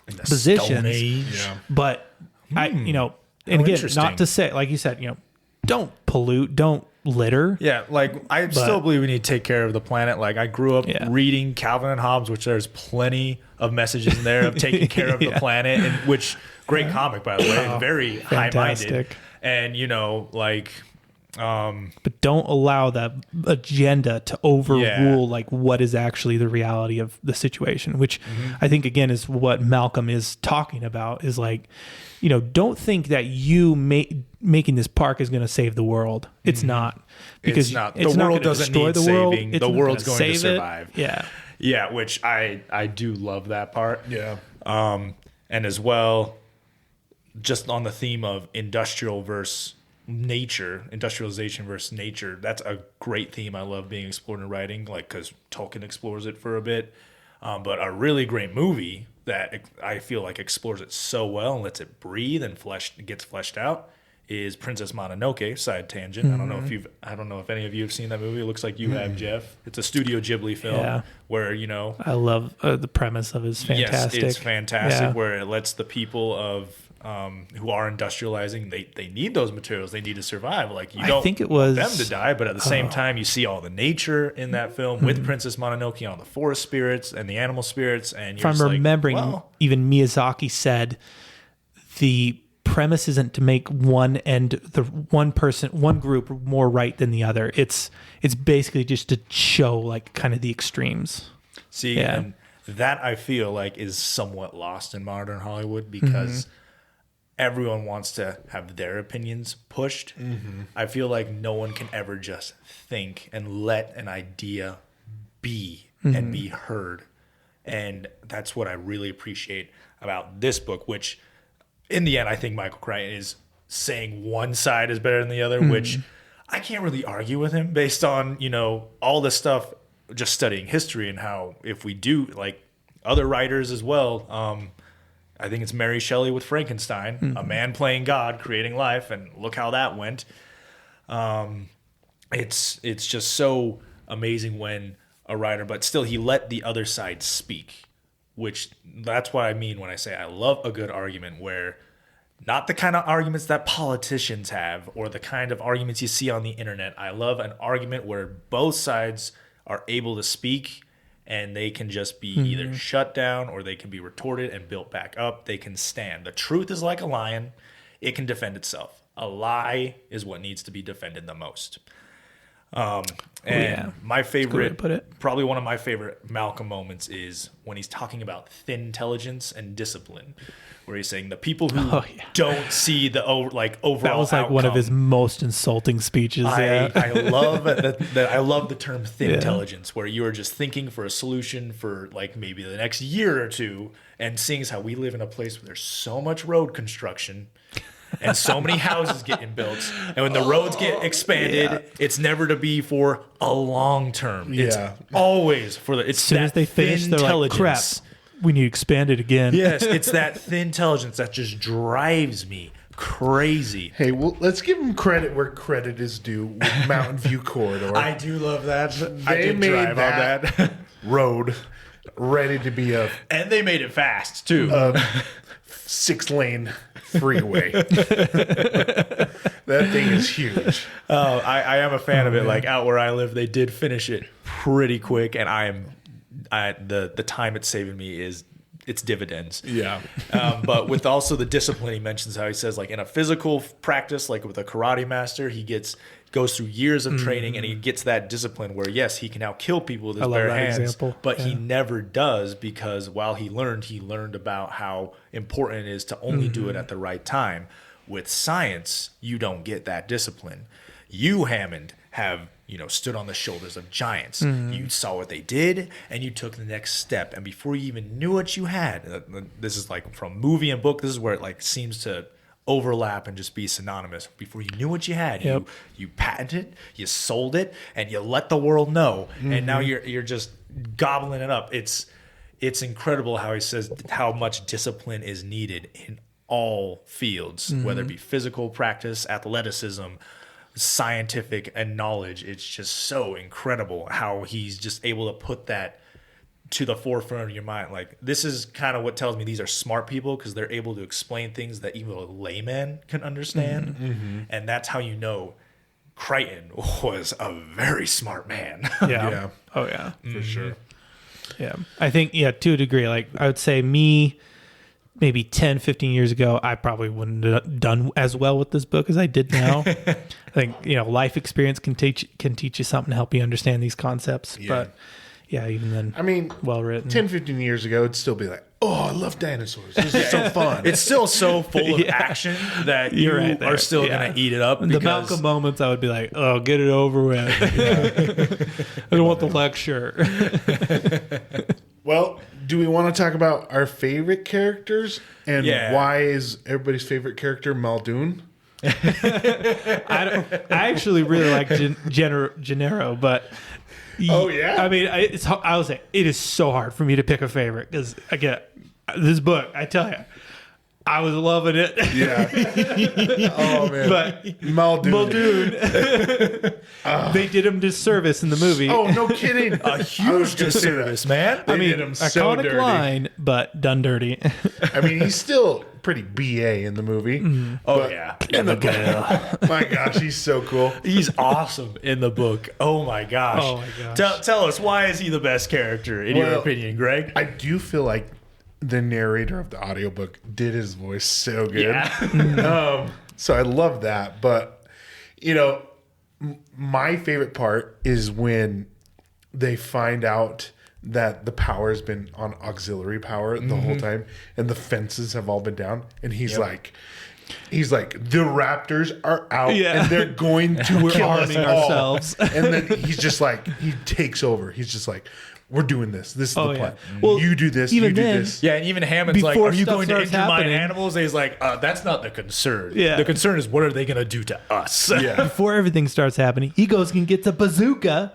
positions. Stone Age. Yeah. But and again, interesting. not to say, like you said, don't pollute, don't litter. Yeah, like I still believe we need to take care of the planet. Like, I grew up reading Calvin and Hobbes, which there's plenty of messages in there of taking care of the planet, and which great comic, by the way, very high-minded. And but don't allow that agenda to overrule like what is actually the reality of the situation, which I think again is what Malcolm is talking about, is like, don't think that you making this park is going to save the world. It's not, because it's not. It's the world not doesn't destroy need the world. saving. It's The not world's gonna going to save it. survive. Yeah, which I do love that part. Yeah. And as well, just on the theme of industrialization versus nature, that's a great theme I love being explored in writing, like, because Tolkien explores it for a bit. But a really great movie that I feel like explores it so well and lets it breathe and gets fleshed out is Princess Mononoke. Side tangent. I don't know if any of you have seen that movie. It looks like you have, Jeff. It's a Studio Ghibli film where, I love the premise of it. Is fantastic. Yes, it's fantastic. Where it lets the people of who are industrializing, they need those materials. They need to survive. Like, you don't want them to die, but at the same time, you see all the nature in that film with Princess Mononoke, all the forest spirits and the animal spirits. And you're if I'm remembering, even Miyazaki said the premise isn't to make one group more right than the other. It's basically just to show like kind of the extremes. And that I feel like is somewhat lost in modern Hollywood because everyone wants to have their opinions pushed. I feel like no one can ever just think and let an idea be and be heard. And that's what I really appreciate about this book, which in the end, I think Michael Chrichton is saying one side is better than the other, which I can't really argue with him based on, all the stuff, just studying history and how if we do, like other writers as well, I think it's Mary Shelley with Frankenstein, a man playing God, creating life, and look how that went. It's just so amazing when a writer, but still he let the other side speak, which that's what I mean when I say I love a good argument, where not the kind of arguments that politicians have or the kind of arguments you see on the internet. I love an argument where both sides are able to speak and they can just be either shut down or they can be retorted and built back up. They can stand. The truth is like a lion. It can defend itself. A lie is what needs to be defended the most. My favorite, probably one of my favorite Malcolm moments is when he's talking about thin intelligence and discipline, where he's saying the people who don't see the overall that was like outcome. One of his most insulting speeches. I love that. I love the term thin intelligence, where you are just thinking for a solution for like maybe the next year or two, and seeing as how we live in a place where there's so much road construction and so many houses getting built, and when the roads get expanded, it's never to be for a long term. It's always for the. It's as soon as they finish, they're like, "Crap, we need to expand it again." Yes, it's that thin intelligence that just drives me crazy. Hey, well, let's give them credit where credit is due with Mountain View Corridor. I do love that. I They did made drive on that road. ready to be a And they made it fast too. 6-lane freeway. That thing is huge. Oh, I am a fan of it. Like out where I live, they did finish it pretty quick, and the time it's saving me is its dividends. Yeah. But with also the discipline, he mentions how he says like in a physical practice, like with a karate master, he goes through years of training and he gets that discipline where yes, he can now kill people with his bare hands, example. but he never does, because while he learned about how important it is to only do it at the right time. With science, you don't get that discipline. You, Hammond, have stood on the shoulders of giants. You saw what they did, and you took the next step. And before you even knew what you had, this is like from movie and book. This is where it like seems to overlap and just be synonymous. Before you knew what you had, you patented, you sold it, and you let the world know. And now you're just gobbling it up. It's incredible how he says how much discipline is needed in all fields, whether it be physical practice, athleticism, scientific, and knowledge. It's just so incredible how he's just able to put that to the forefront of your mind. Like, this is kind of what tells me these are smart people, because they're able to explain things that even a layman can understand. And that's how Chrichton was a very smart man. Yeah. Oh yeah. For sure. Yeah. I think, to a degree, like I would say maybe 10, 15 years ago, I probably wouldn't have done as well with this book as I did now. I think, life experience can teach you something to help you understand these concepts. Yeah. But yeah, even then, I mean, well written. 10, 15 years ago, it'd still be like, oh, I love dinosaurs. This is so fun. It's still so full of action that you are still going to eat it up. The Malcolm moments, I would be like, oh, get it over with. I don't want the lecture. Well, do we want to talk about our favorite characters and Yeah. why is everybody's favorite character Muldoon? I actually really like Gennaro, but Oh, yeah? I mean, I would say it is so hard for me to pick a favorite, because again, this book, I tell you, I was loving it. Yeah. Oh man. But Muldoon. they did him disservice in the movie. Oh, no kidding. A huge disservice, man. They I mean, did him so iconic dirty. line, but done dirty. I mean, he's still pretty BA in the movie. Oh, but yeah. in the book, my gosh, he's so cool. He's awesome in the book. Oh, my gosh. Oh, my gosh. Tell us, why is he the best character, in your Well, opinion, Greg? I do feel like the narrator of the audiobook did his voice so good. Yeah. So I love that. But, my favorite part is when they find out that the power has been on auxiliary power the whole time and the fences have all been down. And he's like, the raptors are out Yeah. and they're going to kill us harming all. ourselves. And then he's just like, he takes over. He's just like, we're doing this. This is the Oh, plan. yeah. Well, you do this. even You do then- this. Yeah, and even Hammond's like, Before are you stuff going to starts injure my happening- animals? And he's like, that's not the concern. Yeah. The concern is, what are they going to do to us? Yeah. Before everything starts happening, he goes and gets a bazooka.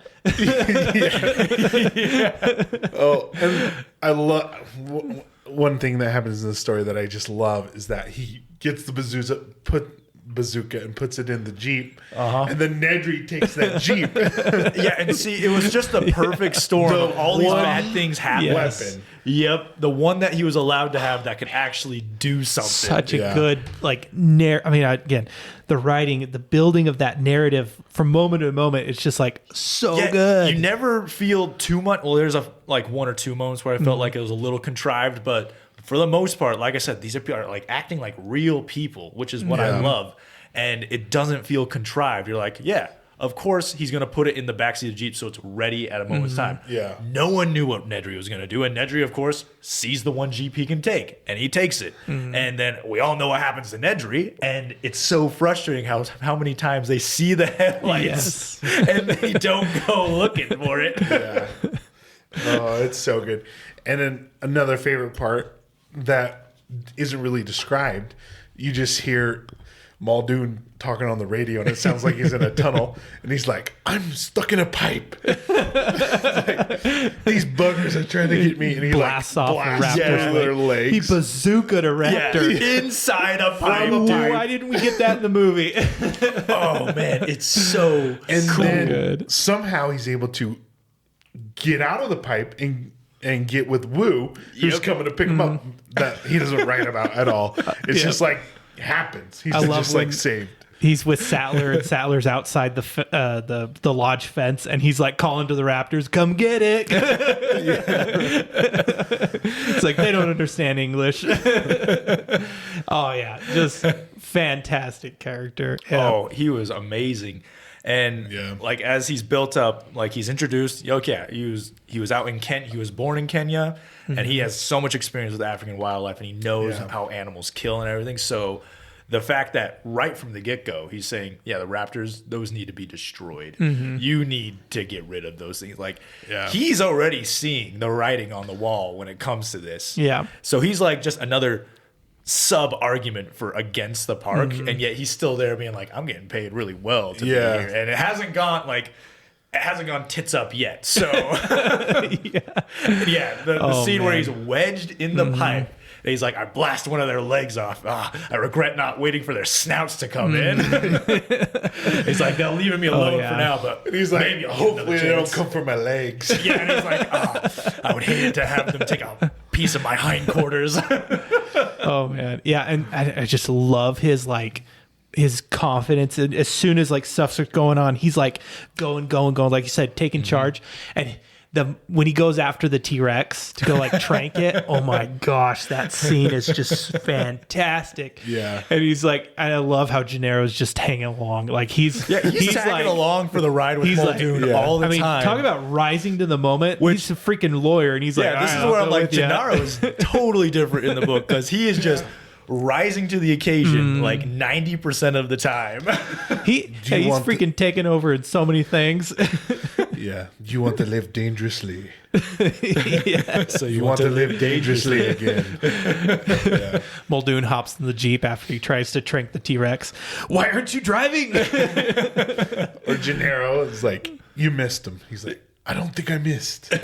Oh, and I love one thing that happens in the story that I just love is that he gets the bazooka and puts it in the Jeep, and then Nedry takes that Jeep Yeah, and see, it was just the perfect storm The of all these one bad things happening. weapon. Yep, the one that he was allowed to have that could actually do something. Such a Yeah. good, again, the writing, the building of that narrative from moment to moment, it's just like so Yeah, good. You never feel too much. Well, there's one or two moments where I felt like it was a little contrived, but for the most part, like I said, these are like acting like real people, which is what I Yeah. love. And it doesn't feel contrived. You're like, yeah, of course he's going to put it in the backseat of the Jeep so it's ready at a moment's time. Yeah. No one knew what Nedry was going to do. And Nedry, of course, sees the one Jeep he can take, and he takes it. And then we all know what happens to Nedry. And it's so frustrating how many times they see the headlights and they don't go looking for it. Yeah. Oh, it's so good. And then another favorite part that isn't really described, you just hear Muldoon talking on the radio, and it sounds like he's in a tunnel, and he's like, I'm stuck in a pipe. Like, these buggers are trying to get me. And he blasts off a raptor's their leg. legs. He bazookaed a raptor. Yeah, inside a pipe. Dude, why didn't we get that in the movie? Oh, man, it's so and cool. then Good. somehow he's able to get out of the pipe and and get with Wu, who's coming to pick him up. That he doesn't write about at all. It's just like happens. He's just like saved. He's with Sattler, and Sattler's outside the lodge fence, and he's like calling to the raptors, "Come get it!" It's like they don't understand English. Oh yeah, just fantastic character. Yeah. Oh, he was amazing. And like as he's built up, like he's introduced. Okay, he was out in Kenya. He was born in Kenya, and he has so much experience with African wildlife, and he knows how animals kill and everything. So the fact that right from the get-go, he's saying, the raptors, those need to be destroyed. You need to get rid of those things. Like, he's already seeing the writing on the wall when it comes to this. Yeah. So he's like just another sub-argument for against the park, and yet he's still there being like, I'm getting paid really well to be here. And it hasn't gone tits up yet. So, the scene where he's wedged in the pipe. He's like, I blast one of their legs off. I regret not waiting for their snouts to come in. He's like, they're leaving me alone for now, but he's like, maybe hopefully they don't come for my legs. And he's like, I would hate to have them take a piece of my hindquarters. Oh man, yeah, and I just love his confidence. And as soon as like stuff's going on, he's like going, like you said, taking charge. And when he goes after the T-Rex to go like trank it, oh my gosh, that scene is just fantastic. Yeah. And he's like, and I love how Gennaro's just hanging along. Like he's tagging like, along for the ride with Muldoon all the time. Talk about rising to the moment. He's a freaking lawyer, and he's like, this is where I'm like, Gennaro is totally different in the book because he is just rising to the occasion like 90% of the time. He's freaking taking over in so many things. Yeah. You want to live dangerously. So you want to live dangerously again. Muldoon hops in the Jeep after he tries to trank the T-Rex. Why aren't you driving? Or Gennaro is like, you missed him. He's like, I don't think I missed. I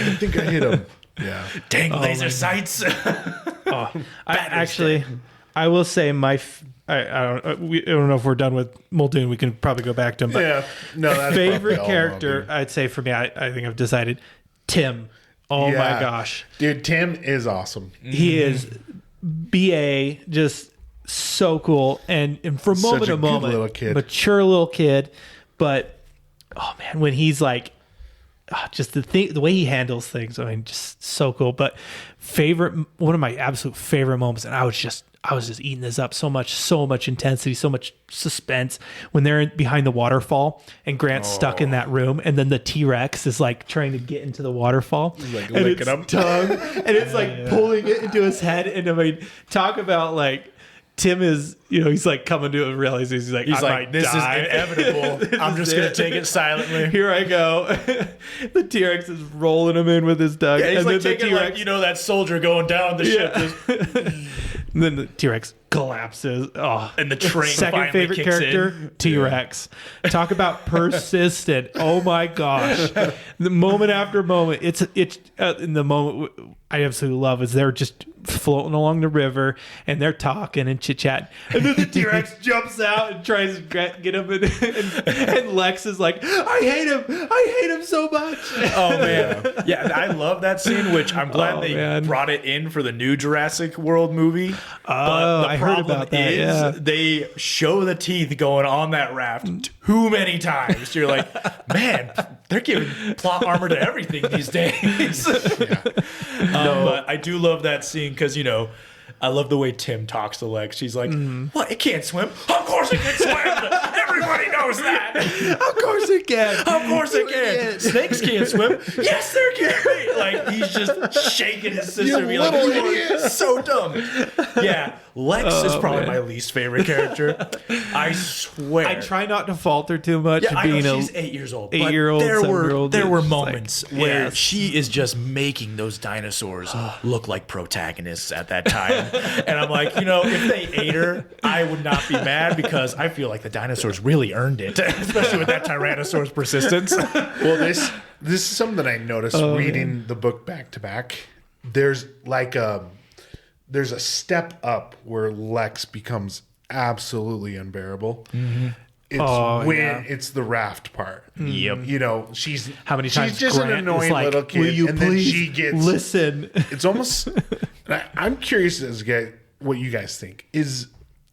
don't think I hit him. Yeah. Dang laser sights. I will say I don't know if we're done with Muldoon. We can probably go back to him. But that's favorite character, I'd say for me, I think I've decided Tim. Oh my gosh, dude, Tim is awesome. He is BA, just so cool, and from moment to moment, mature little kid. But oh man, when he's like, just the way he handles things, I mean, just so cool. But one of my absolute favorite moments, and I was just eating this up so much intensity, so much suspense when they're behind the waterfall and Grant's stuck in that room, and then the T-Rex is like trying to get into the waterfall, like licking him, tongue, and it's like pulling it into his head. And I mean, talk about like. Tim is, he's like coming to realize he's like, this is inevitable. I'm just going to take it silently. Here I go. The T-Rex is rolling him in with his tongue. Yeah, he's and like then taking that soldier going down the ship. And then the T-Rex collapses. Oh, and the train second favorite kicks character, in. T-Rex. Talk about persistent. Oh my gosh. The moment after moment, it's in the moment I absolutely love is they're just floating along the river and they're talking and chit-chatting. And then the T-Rex jumps out and tries to get him. And Lex is like, I hate him so much. Oh, man. Yeah, I love that scene, which I'm glad they brought it in for the new Jurassic World movie. But I heard about that. They show the teeth going on that raft too many times. You're like, man, they're giving plot armor to everything these days. But I do love that scene because, I love the way Tim talks to Lex. She's like, what? It can't swim? Of course it can swim. Everybody knows that. Of course it can. Of course it can. Snakes can't swim. Yes, they can. Like, he's just shaking his sister. You little idiot. So dumb. Yeah. Lex is probably my least favorite character. I swear. I try not to falter too much. Yeah, I know she's 8 years old. 8-year-old, 7-year-old. There were moments where she is just making those dinosaurs look like protagonists at that time. And I'm like, if they ate her, I would not be mad because I feel like the dinosaurs really earned it, especially with that Tyrannosaurus persistence. Well, this is something I noticed reading the book back to back. There's a step up where Lex becomes absolutely unbearable. it's the raft part. Yep. You know, she's How many times just Grant an annoying is like, little kid, will you and please then she gets listen? It's almost. I'm curious as to what you guys think. Is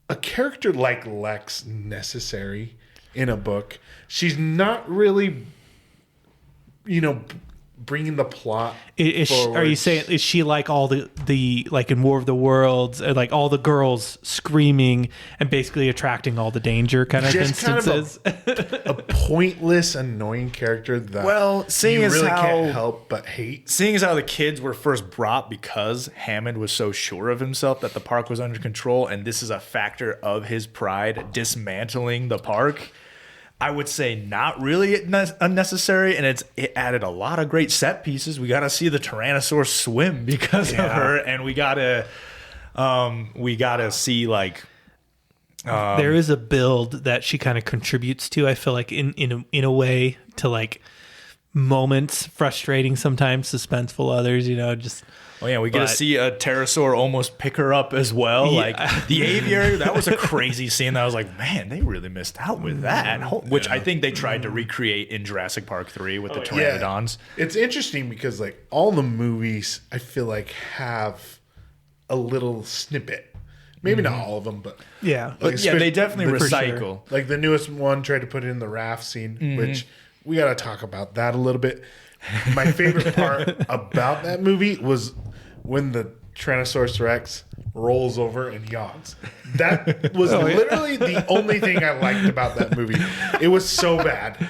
a character like Lex necessary in a book? She's not really, bringing the plot forward. Are you saying, is she like all the like in War of the Worlds, like all the girls screaming and basically attracting all the danger kind of just instances? kind of a pointless, annoying character that seeing you as really how can't help but hate. Seeing as how the kids were first brought because Hammond was so sure of himself that the park was under control, and this is a factor of his pride dismantling the park, I would say not really unnecessary, and it added a lot of great set pieces. We got to see the Tyrannosaurus swim because of her, and we gotta see like there is a build that she kind of contributes to. I feel like in a way to like moments, frustrating sometimes, suspenseful others. Just. Oh yeah, we get to see a pterosaur almost pick her up as well. Yeah. Like the aviary, that was a crazy scene. That I was like, man, they really missed out with that. Which I think they tried to recreate in Jurassic Park 3 with the pteranodons. Yeah. It's interesting because like all the movies, I feel like have a little snippet. Maybe not all of them, but Yeah. like, They definitely for recycle. sure. Like the newest one tried to put it in the raft scene, which we got to talk about that a little bit. My favorite part about that movie was when the Tyrannosaurus Rex rolls over and yawns. That was literally the only thing I liked about that movie. It was so bad.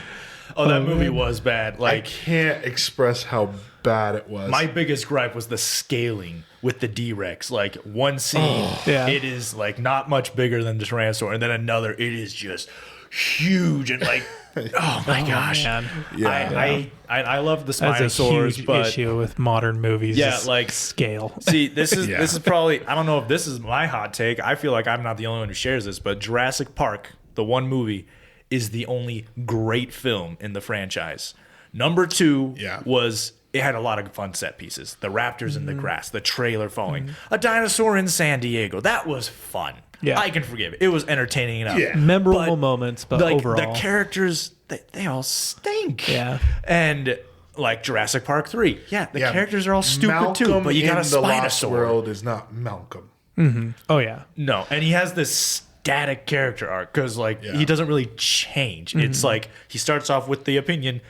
Oh, that movie was bad. I Like can't express how bad it was. my biggest gripe was the scaling with the D-Rex. Like one scene, it is like not much bigger than the Tyrannosaur, and then another, it is just huge and like, oh my gosh. Man. I love the That's a Spinosaurs, huge but issue with modern movies. Yeah, is like- scale. see, this is probably, I don't know if this is my hot take. I feel like I'm not the only one who shares this, but Jurassic Park, the one movie, is the only great film in the franchise. Number 2 was, it had a lot of fun set pieces. The raptors in the grass, the trailer falling, a dinosaur in San Diego. That was fun. Yeah. I can forgive it. It was entertaining enough. Yeah. Memorable moments, but like, overall. the characters, they all stink. Yeah. And like Jurassic Park 3. Yeah, the Yeah. characters are all stupid too, Malcolm but you got a in the Lost Spinosaur. World is not Malcolm. Oh, yeah. No, and he has this static character arc because he doesn't really change. It's like he starts off with the opinion,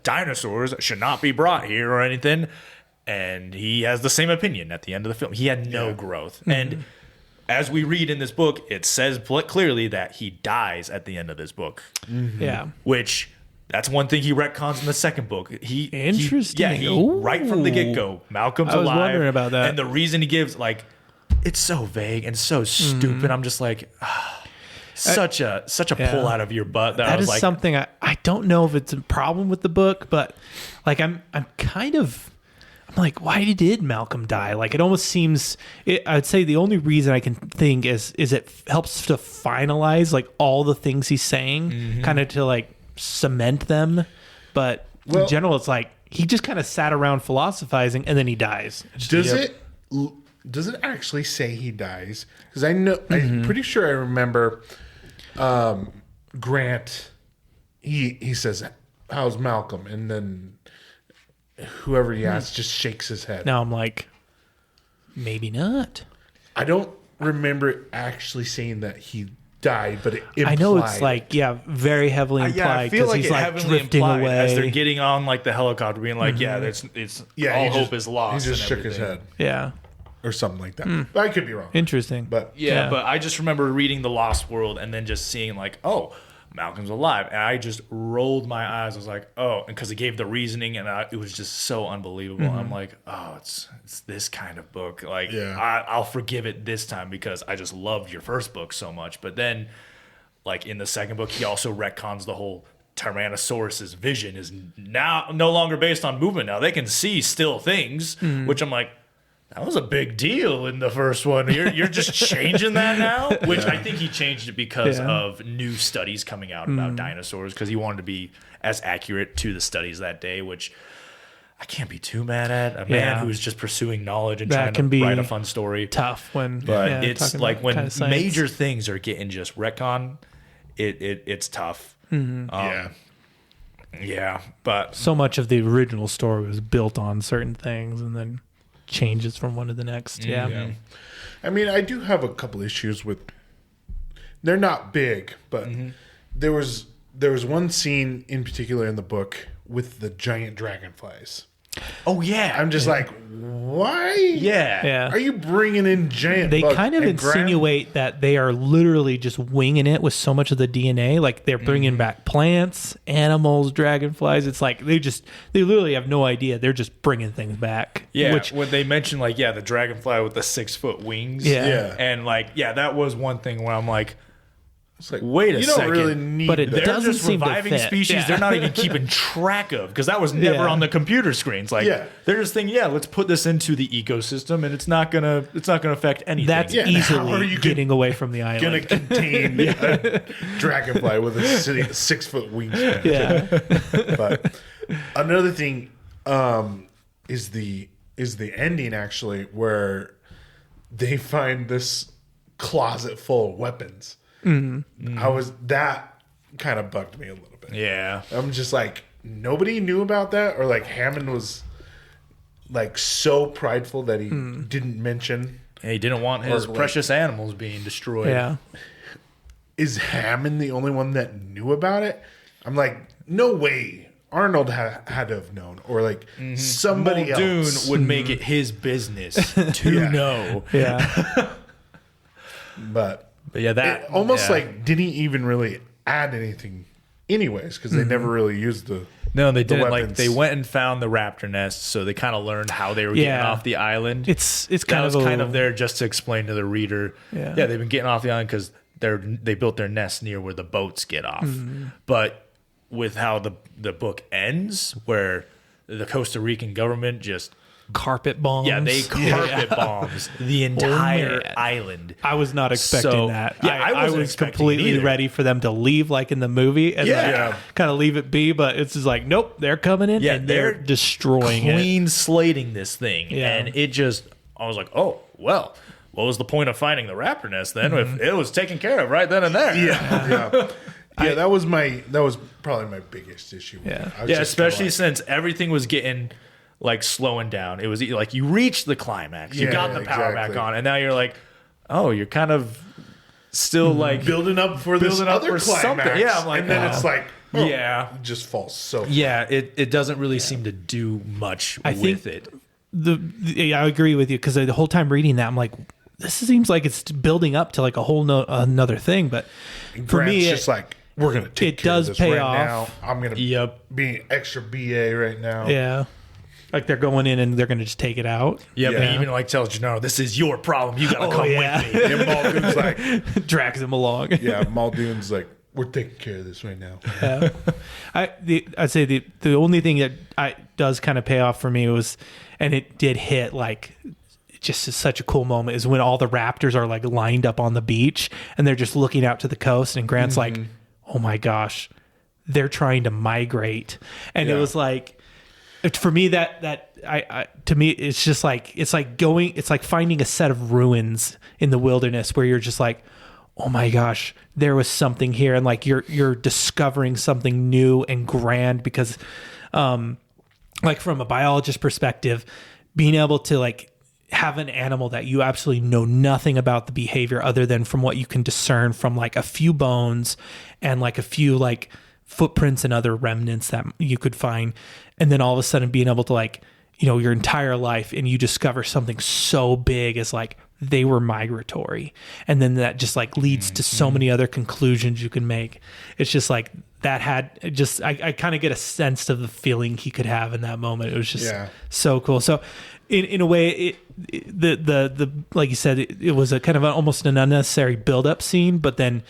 dinosaurs should not be brought here or anything, and he has the same opinion at the end of the film. He had no growth. And as we read in this book, it says clearly that he dies at the end of this book. Yeah. Which that's one thing he retcons in the second book. Interesting. He right from the Ooh. get-go, Malcolm's I was alive. wondering about that. And the reason he gives, like, it's so vague and so stupid. I'm just like, such a pull out of your butt. That I That was is like, something I don't know if it's a problem with the book, but like I'm like, why did Malcolm die? Like it almost seems. I'd say the only reason I can think is it helps to finalize like all the things he's saying, kind of to like cement them. But in general, it's like he just kind of sat around philosophizing and then he dies. Does it actually say he dies? Because I know I'm pretty sure I remember Grant. He says, "How's Malcolm?" And then whoever he asks just shakes his head. Now I'm like, maybe not. I don't remember it actually saying that he died, but it implied. I know it's like very heavily I implied feel because like he's it like heavily drifting implied away as they're getting on like the helicopter, being like, it's he all just- hope is lost. He just and shook his everything. head Yeah, or something like that. But I could be wrong. interesting. But Yeah, but I just remember reading The Lost World and then just seeing like, oh, Malcolm's alive. And I just rolled my eyes. I was like, oh, because it gave the reasoning and it was just so unbelievable. I'm like, oh, it's this kind of book. Like, I'll forgive it this time because I just loved your first book so much. But then, like in the second book, he also retcons the whole Tyrannosaurus's vision is now no longer based on movement. Now they can see still things, which I'm like, that was a big deal in the first one. You're just changing that now? Which I think he changed it because of new studies coming out about dinosaurs because he wanted to be as accurate to the studies that day, which I can't be too mad at. A man who's just pursuing knowledge and That trying can to be write a fun story. tough when But it's talking like about when kind of science. major things are getting just retcon, it's tough. Yeah. But So much of the original story was built on certain things and then changes from one to the next. Yeah. I mean, I do have a couple issues with. They're not big, but there was one scene in particular in the book with the giant dragonflies. oh yeah, I'm just like, why? Yeah. Are you bringing in giant? They bugs? kind of And Grant- insinuate that they are literally just winging it with so much of the DNA. Like they're bringing back plants, animals, dragonflies. It's like they literally have no idea. They're just bringing things back. Yeah, Which, when they mentioned the dragonfly with the 6-foot wings. Yeah. And that was one thing where I'm like, It's like, wait a you second. don't really need. But it that. They're doesn't just seem to reviving fit. species Yeah. they're not even keeping track of, because that was never Yeah. on the computer screens. They're just thinking, let's put this into the ecosystem, and it's not gonna affect anything. that's Yeah, and how are easily you getting away from the Gonna island. contain a dragonfly with a 6-foot wingspan. Yeah. But another thing is the ending actually, where they find this closet full of weapons. That kind of bugged me a little bit. Yeah. I'm just like, nobody knew about that, or like Hammond was like so prideful that he didn't mention. He didn't want his Or, precious animals being destroyed. Yeah. Is Hammond the only one that knew about it? I'm like, no way. Arnold had to have known, or like somebody Muldoon else. would make it his business to Yeah. know. Yeah. But yeah, that it almost yeah. like didn't even really add anything, anyways, because they never really used the. No, they didn't. Like weapons. they went and found the raptor nest, so they kind of learned how they were getting Yeah. off the island. It's that kind was of kind of there just to explain to the reader. Yeah. They've been getting off the island because they built their nest near where the boats get off. But with how the book ends, where the Costa Rican government just carpet bombs. they carpet bombs the entire man. island. I was not expecting So, that. yeah, I wasn't was expecting it completely either. ready for them to leave, like in the movie, and Yeah. kind of leave it be. But it's just like, nope, they're coming in, Yeah, and they're they're destroying it. Clean slating this thing, Yeah. and it just I was like, oh well. What was the point of finding the raptor nest then? If it was taken care of right then and there. Yeah, that was probably my biggest issue. With Yeah. it. I was Yeah, just especially kinda since everything was getting like slowing down. It was like you reached the climax, you Yeah, got the power exactly. back on, and now you're like, oh, you're kind of still like building up for this Building up other for something. climax. Yeah, I'm like, and then oh. it's like, oh, Yeah. it just falls so. yeah, it doesn't really seem to do much I think with it. I agree with you, because the whole time reading that, I'm like, this seems like it's building up to like a whole another thing. But for Grant's me, just like, we're gonna take it care does of this pay right off. now. I'm gonna Yep. be extra BA right now. yeah, like they're going in and they're going to just take it out. Yeah, but Yeah. he even like tells Gennaro, this is your problem. You gotta Oh, come yeah. with me. And Muldoon's like, Drags him along. yeah, Muldoon's like, we're taking care of this right now. I'd say the only thing that does kind of pay off for me was, and it did hit like just such a cool moment, is when all the raptors are like lined up on the beach and they're just looking out to the coast, and Grant's like, oh my gosh, they're trying to migrate. And it Yeah. was like, for me, to me, it's just like, it's like finding a set of ruins in the wilderness where you're just like, oh my gosh, there was something here. And like, you're discovering something new and grand, because, like from a biologist perspective, being able to like have an animal that you absolutely know nothing about the behavior other than from what you can discern from like a few bones and like a few like footprints and other remnants that you could find. And then all of a sudden being able to like, your entire life, and you discover something so big as like they were migratory. And then that just like leads to so many other conclusions you can make. It's just like that had just, I kind of get a sense of the feeling he could have in that moment. It was just so cool. So in a way, the like you said, it was a kind of almost an unnecessary build-up scene, but then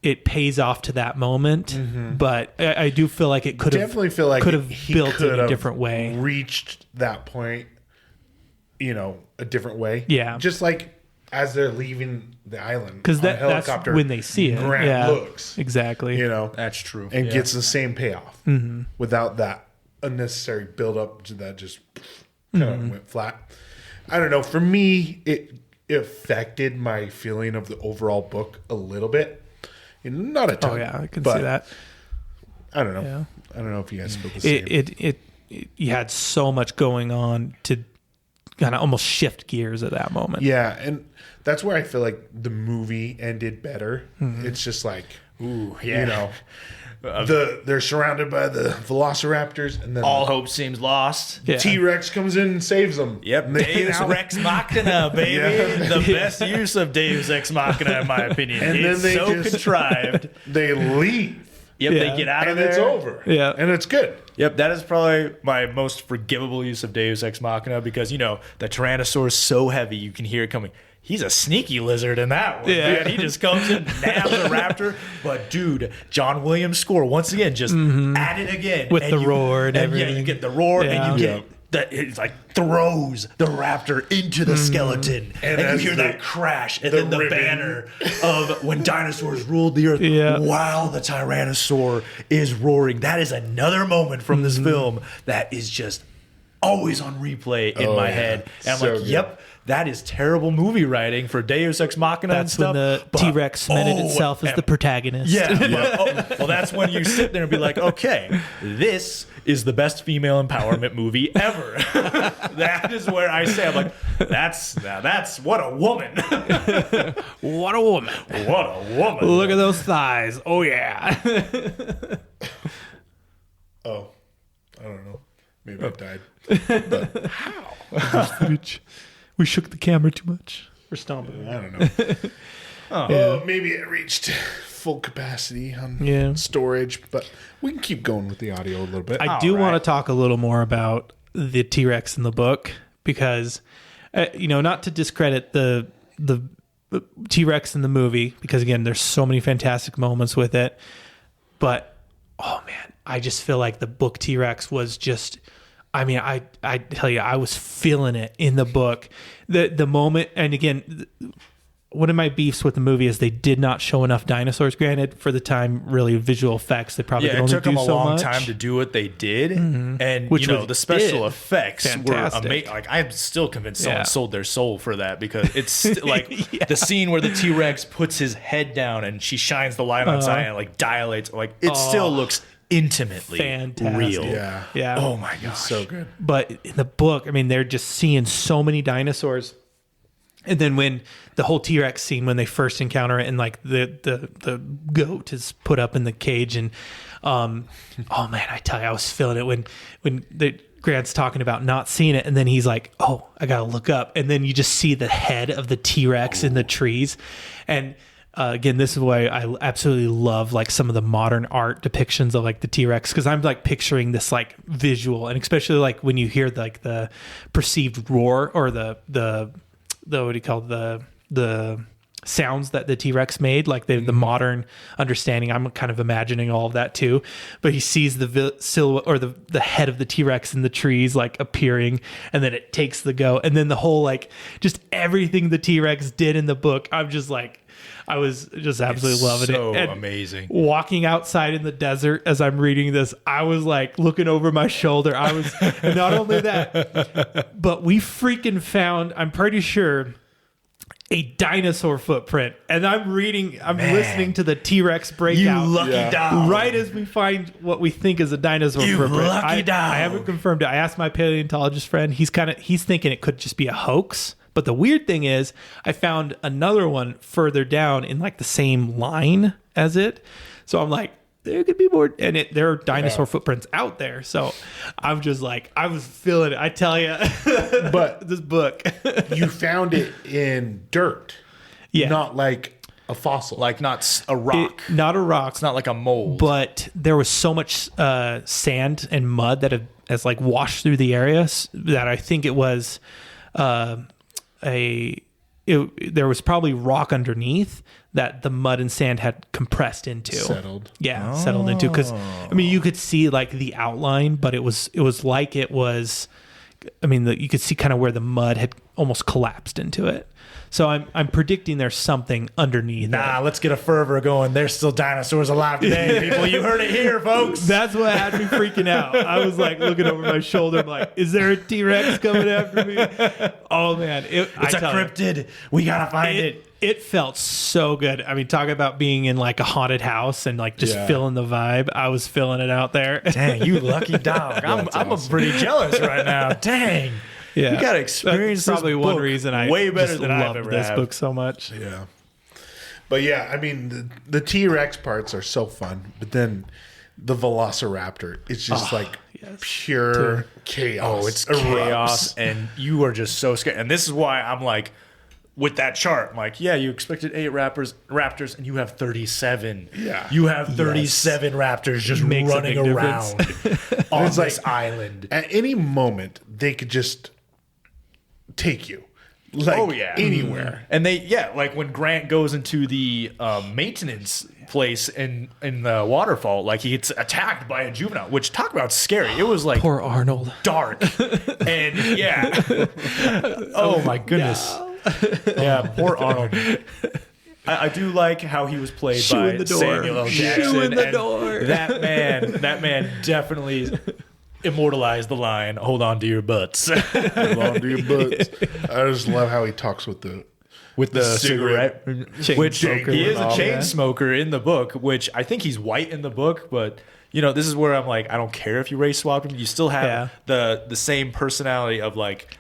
it pays off to that moment. But I do feel like it could have Definitely feel like could have he built could it in a have different way. reached that point, a different way. Yeah. Just like as they're leaving the island, Because on a that's helicopter, when they see it. Grant yeah, looks, exactly. That's true. and gets the same payoff without that unnecessary build up that just kind of went flat. I don't know. For me, it affected my feeling of the overall book a little bit, Not a ton. Oh yeah, I can but see that. I don't know. Yeah. I don't know if you guys feel the same. It you had so much going on to kind of almost shift gears at that moment. Yeah, and that's where I feel like the movie ended better. It's just like, Ooh, yeah. you know, they're surrounded by the Velociraptors, and then All hope seems lost. Yeah. T-Rex comes in and saves them. Yep, And they get Deus out. Rex Machina, baby. Yeah. The best use of Deus Ex Machina, in my opinion. And then It's they so just- contrived. They leave, Yep, Yeah. they get out of and there. it's over. Yeah. and it's good. Yep, that is probably my most forgivable use of Deus Ex Machina because, you know, the Tyrannosaurus is so heavy, you can hear it coming. He's a sneaky lizard in that one. Yeah. Man. He just comes in, nabs a raptor. But, dude, John Williams' score, once again, just at it again. With the roar and Yeah, everything. you get the roar Yeah. and you get... It's like throws the raptor into the skeleton, and you as hear the- that crash, and the then the ribbon. banner of when dinosaurs ruled the earth Yeah. while the Tyrannosaur is roaring. That is another moment from this film that is just always on replay in my yeah. head. And I'm So like, good. yep, that is terrible movie writing for Deus Ex Machina and That's stuff. when the but- T-Rex cemented itself as and- the protagonist. yeah. Well, that's when you sit there and be like, okay, this is the best female empowerment movie ever. That is where I say, I'm like, that's what a woman. What a woman. What a woman. Look at those thighs. Oh, yeah. Oh, I don't know. Maybe I died. We shook the camera too much. We're stomping. I don't know. Oh, maybe it reached full capacity on Yeah. storage, but we can keep going with the audio a little bit. I do want to talk a little more about the T-Rex in the book because, not to discredit the T-Rex in the movie, because again, there's so many fantastic moments with it. But, oh man, I just feel like the book T-Rex was just, I tell you, I was feeling it in the book. The moment, and again, one of my beefs with the movie is they did not show enough dinosaurs. Granted, for the time, really visual effects, they probably could Yeah, it only took do them a so long much. time to do what they did, and Which the special did. effects Fantastic. were amazing. Like I'm still convinced Yeah. someone sold their soul for that because it's like the scene where the T-Rex puts his head down and she shines the light on side and like dilates. Like it still looks intimately Fantastic. real. Yeah. Yeah. Oh my gosh. So good. But in the book, they're just seeing so many dinosaurs. And then when the whole T-Rex scene, when they first encounter it and like the goat is put up in the cage and, oh man, I tell you, I was feeling it when the Grant's talking about not seeing it. And then he's like, oh, I got to look up. And then you just see the head of the T-Rex in the trees. And, again, this is why I absolutely love like some of the modern art depictions of like the T-Rex, because I'm like picturing this like visual, and especially like when you hear like the perceived roar or the what do you call the sounds that the T-Rex made, like the modern understanding. I'm kind of imagining all of that too. But he sees the silhouette or the head of the T-Rex in the trees like appearing, and then it takes the go, and then the whole like just everything the T-Rex did in the book. I'm just like, I was just absolutely loving so it. And amazing. walking outside in the desert as I'm reading this, I was like looking over my shoulder. I was not only that, but we freaking found, I'm pretty sure, a dinosaur footprint. And I'm listening to the T-Rex breakout. You lucky dog. Right as we find what we think is a dinosaur You footprint. lucky dog. I haven't confirmed it. I asked my paleontologist friend. He's thinking it could just be a hoax. But the weird thing is, I found another one further down in like the same line as it. So I'm like, there could be more, and there are dinosaur footprints out there. So I'm just like, I was feeling it. I tell you, But this book, you found it in dirt, yeah, not like a fossil. Like not a rock. not a rock, It's not like a mold. but there was so much sand and mud that has like washed through the area that I think it was there was probably rock underneath that the mud and sand had compressed into. Settled. Yeah, settled into. Because you could see like the outline, but it was like it was. You could see kind of where the mud had almost collapsed into it. So I'm predicting there's something underneath. Nah, let's get a fervor going. There's still dinosaurs alive today, people. You heard it here, folks. That's what had me freaking out. I was like looking over my shoulder. I'm like, is there a T-Rex coming after me? Oh man, It's a cryptid. We gotta find it. It felt so good. I mean, talk about being in like a haunted house and like just feeling the vibe. I was feeling it out there. Dang, you lucky dog. I'm pretty jealous right now. Dang. Yeah, you got to experience That's probably this one book reason I way better just than I've loved ever this have. book so much. Yeah. But yeah, I mean, the T-Rex parts are so fun, but then the Velociraptor, it's just pure chaos. Oh, it's erupts. chaos, and you are just so scared. And this is why I'm like, with that chart, I'm like, yeah, you expected 8 raptors, and you have 37. Yeah. You have 37 raptors just Makes a running big around on It's this like- island. At any moment, they could just take you. Like, Oh yeah, anywhere. And like when Grant goes into the maintenance place in the waterfall, like he gets attacked by a juvenile. Which, talk about scary. It was like Poor Arnold. dark, and oh my goodness, yeah, poor Arnold. I do like how he was played Shoe by in the door. Samuel L. Shoe Jackson. in the and door. That man definitely immortalized the line, "Hold on to your butts." Hold on to your butts. I just love how he talks with the cigarette, Chain which smoker he and is a all chain that. smoker in the book, which I think he's white in the book, but this is where I'm like, I don't care if you race swap him, you still have the same personality of like,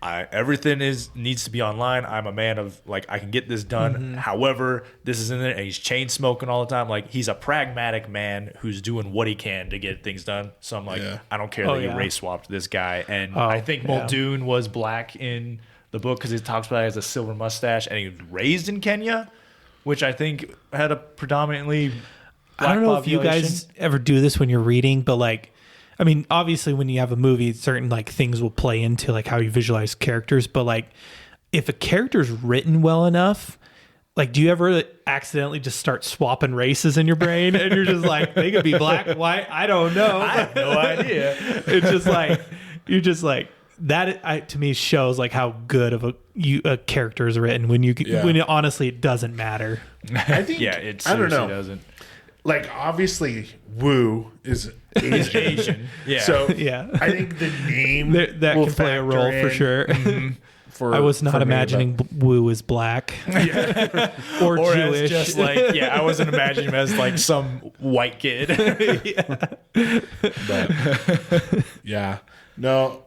everything needs to be online. I'm a man of like, I can get this done. However, this is in there, and he's chain smoking all the time. Like, he's a pragmatic man who's doing what he can to get things done. So I'm like, I don't care that you race swapped this guy. And I think Muldoon was black in the book because he talks about it as a silver mustache, and he was raised in Kenya, which I think had a predominantly black I don't know if you population. guys ever do this when you're reading, but like, I mean, obviously when you have a movie, certain like things will play into like how you visualize characters, but like if a character's written well enough, like, do you ever accidentally just start swapping races in your brain and you're just like, they could be black, white, I don't know. I have no idea. It's just like, you're just like, that to me shows like how good of a character is written when honestly it doesn't matter. I think, It I don't seriously know. doesn't. Like, obviously, Wu is Asian. Yeah. So, Yeah. I think the name That will can play a factor role for in sure. for- I was not for me, imagining Wu as black or Or Jewish. as just like, I wasn't imagining him as like some white kid. but yeah. No,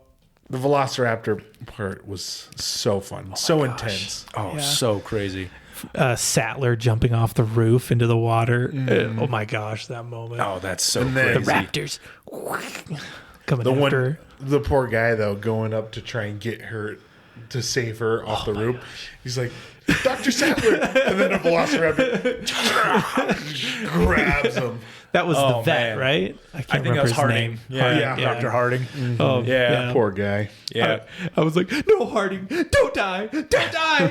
the Velociraptor part was so fun, so intense. Oh, so crazy. Sattler jumping off the roof into the water. Oh my gosh, that moment. Oh, that's so And then- the crazy. raptors coming The after. the poor guy though going up to try and get her to save her off the roof. He's like, Dr. Sattler, and then a Velociraptor grabs him. That was the vet, man. right? I I can't think remember that was his Harding. name. Yeah, Yeah. Dr. Harding. Oh, Yeah. Poor guy. Yeah. I was like, no, Harding, don't die, don't die.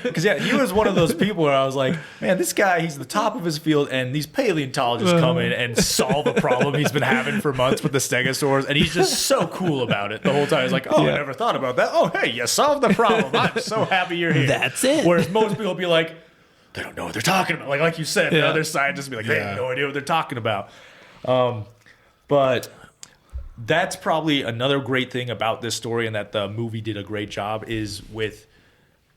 Because, he was one of those people where I was like, man, this guy, he's the top of his field, and these paleontologists come in and solve a problem he's been having for months with the stegosaurs, and he's just so cool about it the whole time. He's like, I never thought about that. Oh, hey, you solved the problem. I'm so happy you're here. That's it. Whereas most people will be like, they don't know what they're talking about. Like you said, the Yeah. other scientists will be like, they have no idea what they're talking about. But that's probably another great thing about this story, and that the movie did a great job, is with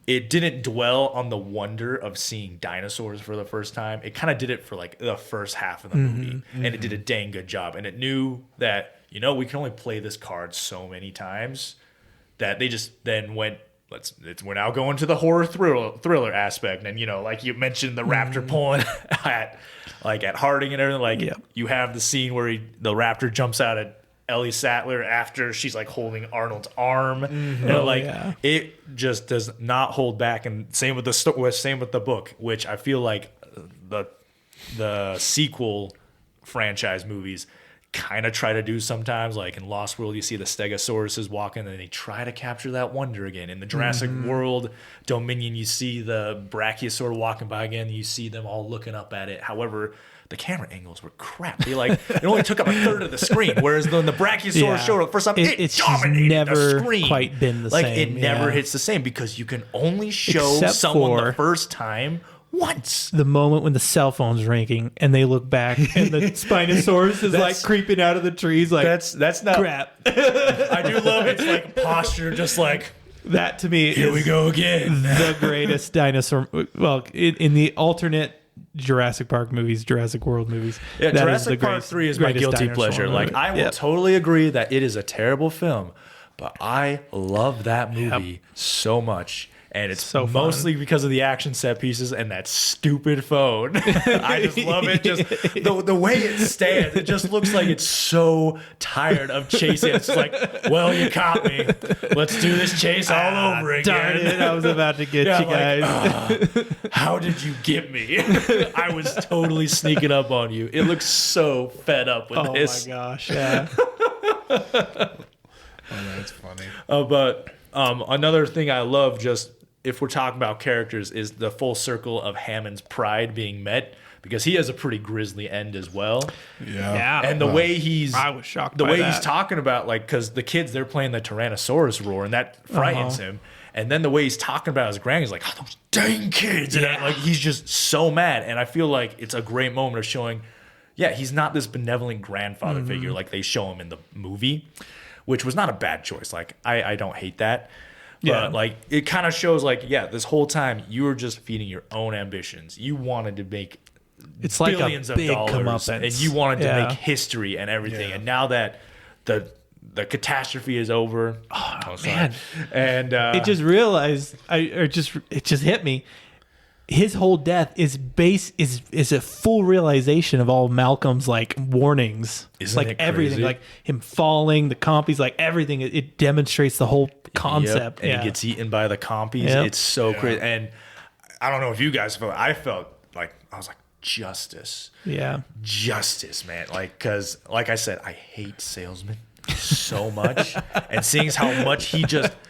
it didn't dwell on the wonder of seeing dinosaurs for the first time. It kind of did it for like the first half of the movie, and it did a dang good job. And it knew that, we can only play this card so many times, that they just then went, we're now going to the horror thriller aspect. And, like you mentioned, the raptor pulling at Harding and everything. Like, you have the scene where the raptor jumps out at Ellie Sattler after she's like holding Arnold's arm. And it just does not hold back. And same with the book, which I feel like the sequel franchise movies kind of try to do sometimes. Like in Lost World, you see the Stegosauruses walking, and they try to capture that wonder again. In the Jurassic World Dominion, you see the Brachiosaur walking by again. You see them all looking up at it. However, the camera angles were crap. It only took up a third of the screen, whereas when the Brachiosaurus showed up for some, it's dominated never the screen. Quite been the same. It never hits the same because you can only show Except someone for the first time once. The moment when the cell phone's ringing and they look back and the Spinosaurus is like creeping out of the trees, like that's not crap. I do love its like posture, just like that to me. Here we go again. The greatest dinosaur. Well, in the alternate Jurassic Park movies, Jurassic World movies. Yeah, that Jurassic Park 3 is my guilty pleasure. Like, I will totally agree that it is a terrible film, but I love that movie so much. And it's so mostly because of the action set pieces and that stupid phone. I just love it. Just the way it stands, it just looks like it's so tired of chasing. It's like, well, you caught me. Let's do this chase all over again. Darn it, I was about to get you guys. How did you get me? I was totally sneaking up on you. It looks so fed up with this. Oh my gosh, yeah. Oh, that's funny. But another thing I love, just if we're talking about characters, is the full circle of Hammond's pride being met, because he has a pretty grisly end as well. Yeah. And the way he's, I was shocked. The by way that. he's talking about, like, because the kids, they're playing the Tyrannosaurus roar, and that frightens him. And then the way he's talking about his grand, he's like, "Oh, those dang kids!" And like, he's just so mad. And I feel like it's a great moment of showing, he's not this benevolent grandfather figure like they show him in the movie, which was not a bad choice. Like, I don't hate that. But like, it kind of shows like, this whole time you were just feeding your own ambitions. You wanted to make billions of dollars, and you wanted to make history and everything. And now that the catastrophe is over, man, and it just realized, it just hit me. His whole death is a full realization of all Malcolm's like warnings. Isn't like it everything, crazy? like him falling, the compies, like everything. It demonstrates the whole concept. And he gets eaten by the compies. It's so crazy. And I don't know if you guys felt. I felt like I was like, justice. Yeah, justice, man. Like, because like I said, I hate salesmen so much, and seeing how much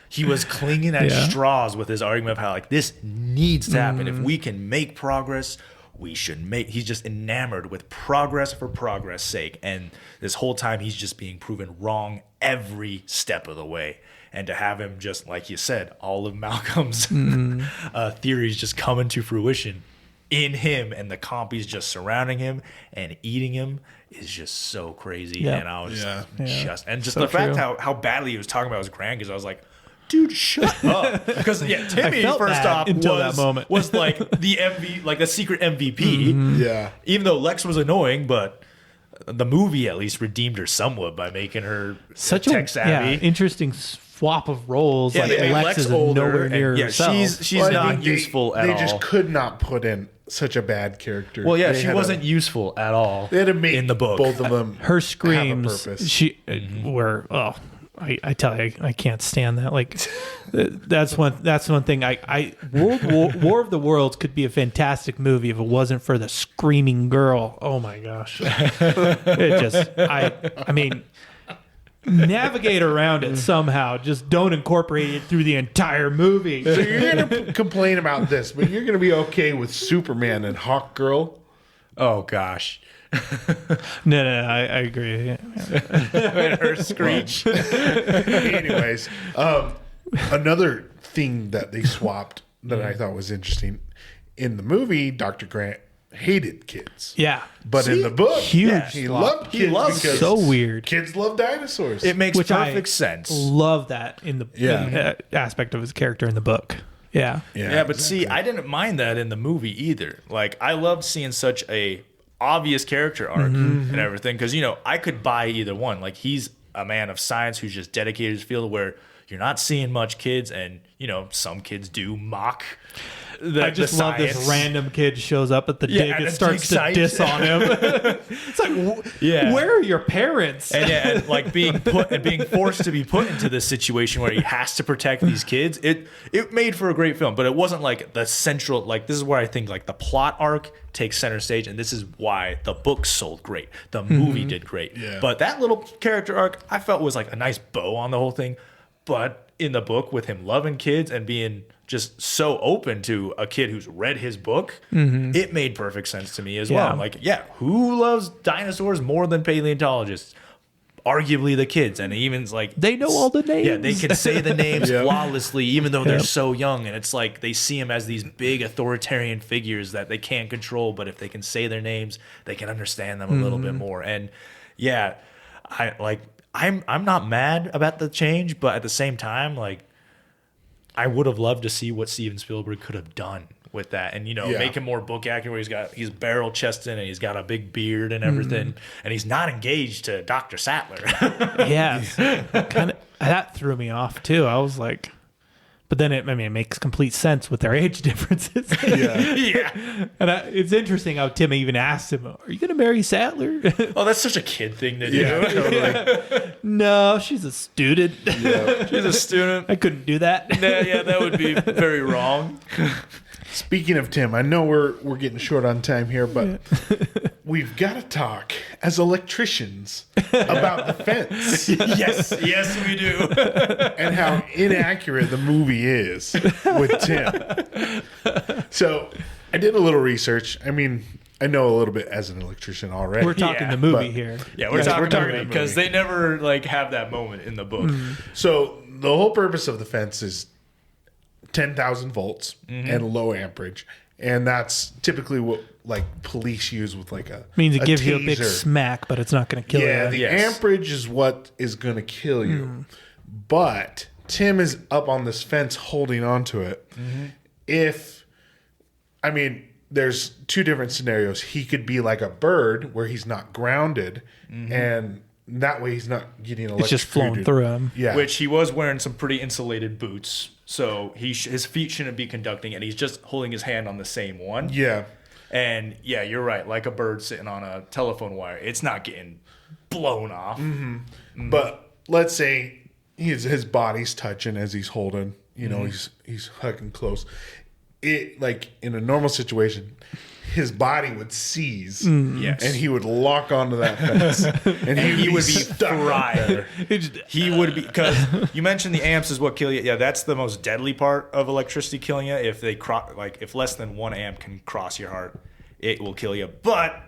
he was clinging at straws with his argument of how like this needs to happen. If we can make progress, we should make. He's just enamored with progress for progress' sake, and this whole time he's just being proven wrong every step of the way. And to have him just, like you said, all of Malcolm's theories just coming to fruition in him, and the compies just surrounding him and eating him is just so crazy. Yeah. And I was just So the fact true. how badly he was talking about his grand, because I was like, dude, shut up. Because Timmy felt first bad off until that moment. was like the secret MVP. Yeah. Even though Lex was annoying, but the movie at least redeemed her somewhat by making her such tech savvy. interesting swap of roles. Yeah, like they made Lex is older, nowhere near and, herself. she's Well, I not think useful at they all. just could not put in such a bad character. Well, They she had wasn't useful at all. They had to make in the book. both of them Her have a screams, purpose. she were I tell you, I can't stand that. Like, that's one thing. War of the Worlds could be a fantastic movie if it wasn't for the screaming girl. Oh my gosh, it just I mean, navigate around it somehow. Just don't incorporate it through the entire movie. So you're gonna complain about this, but you're gonna be okay with Superman and Hawk Girl. Oh gosh. No, I agree. Her screech. Anyways, another thing that they swapped that I thought was interesting in the movie, Dr. Grant hated kids. Yeah, But in the book, huge he swap. loved kids because so weird. kids love dinosaurs. It makes Which perfect sense. Love that in the aspect of his character in the book. Yeah. Yeah, but see, I didn't mind that in the movie either. Like, I loved seeing such a obvious character arc and everything, because I could buy either one. Like, he's a man of science who's just dedicated to his field, where you're not seeing much kids, and some kids do mock I just love science. this random kid shows up at the dig and and it starts to takes diss on him. It's like, where are your parents? And like being forced to be put into this situation where he has to protect these kids. It made for a great film, but it wasn't like the central. Like, this is where I think like the plot arc takes center stage, and this is why the book sold great. The movie did great, Yeah. but that little character arc I felt was like a nice bow on the whole thing. But in the book, with him loving kids and being just so open to a kid who's read his book, it made perfect sense to me as well. Like, who loves dinosaurs more than paleontologists? Arguably the kids. And even's like, They know all the names. yeah, they can say the names flawlessly, even though they're so young. And it's like they see them as these big authoritarian figures that they can't control. But if they can say their names, they can understand them a little bit more. And I'm not mad about the change, but at the same time, like, I would have loved to see what Steven Spielberg could have done with that, and make him more book accurate. He's barrel chested and he's got a big beard and everything, and he's not engaged to Dr. Sattler. Kind of that threw me off too. I was like, but then it makes complete sense with their age differences. And it's interesting how Tim even asked him, "Are you going to marry Sattler?" Oh, that's such a kid thing to do. Totally. No, she's a student. She's a student. I couldn't do that. Yeah, that would be very wrong. Speaking of Tim, I know we're getting short on time here, but we've got to talk as electricians about the fence Yes, we do. and how inaccurate the movie is with Tim. So I did a little research. I mean, I know a little bit as an electrician already. We're talking the movie here. Yeah, we're talking the because they never have that moment in the book. So the whole purpose of the fence is 10,000 volts and low amperage, and that's typically what police use with Means it gives taser. you a big smack, but it's not going to kill you. Yeah, the amperage is what is going to kill you. But Tim is up on this fence holding onto it. There's two different scenarios. He could be like a bird where he's not grounded, and that way he's not getting electrocuted. It's just flowing through him. Yeah. Which he was wearing some pretty insulated boots, so his feet shouldn't be conducting, and he's just holding his hand on the same one. Yeah. And you're right, like a bird sitting on a telephone wire, it's not getting blown off. But let's say his body's touching as he's holding. He's hugging close. It in a normal situation, his body would seize, Yes. and he would lock onto that fence, and he would be fried. He would be, because you mentioned the amps is what kill you. Yeah, that's the most deadly part of electricity killing you. If if less than 1 amp can cross your heart, it will kill you. But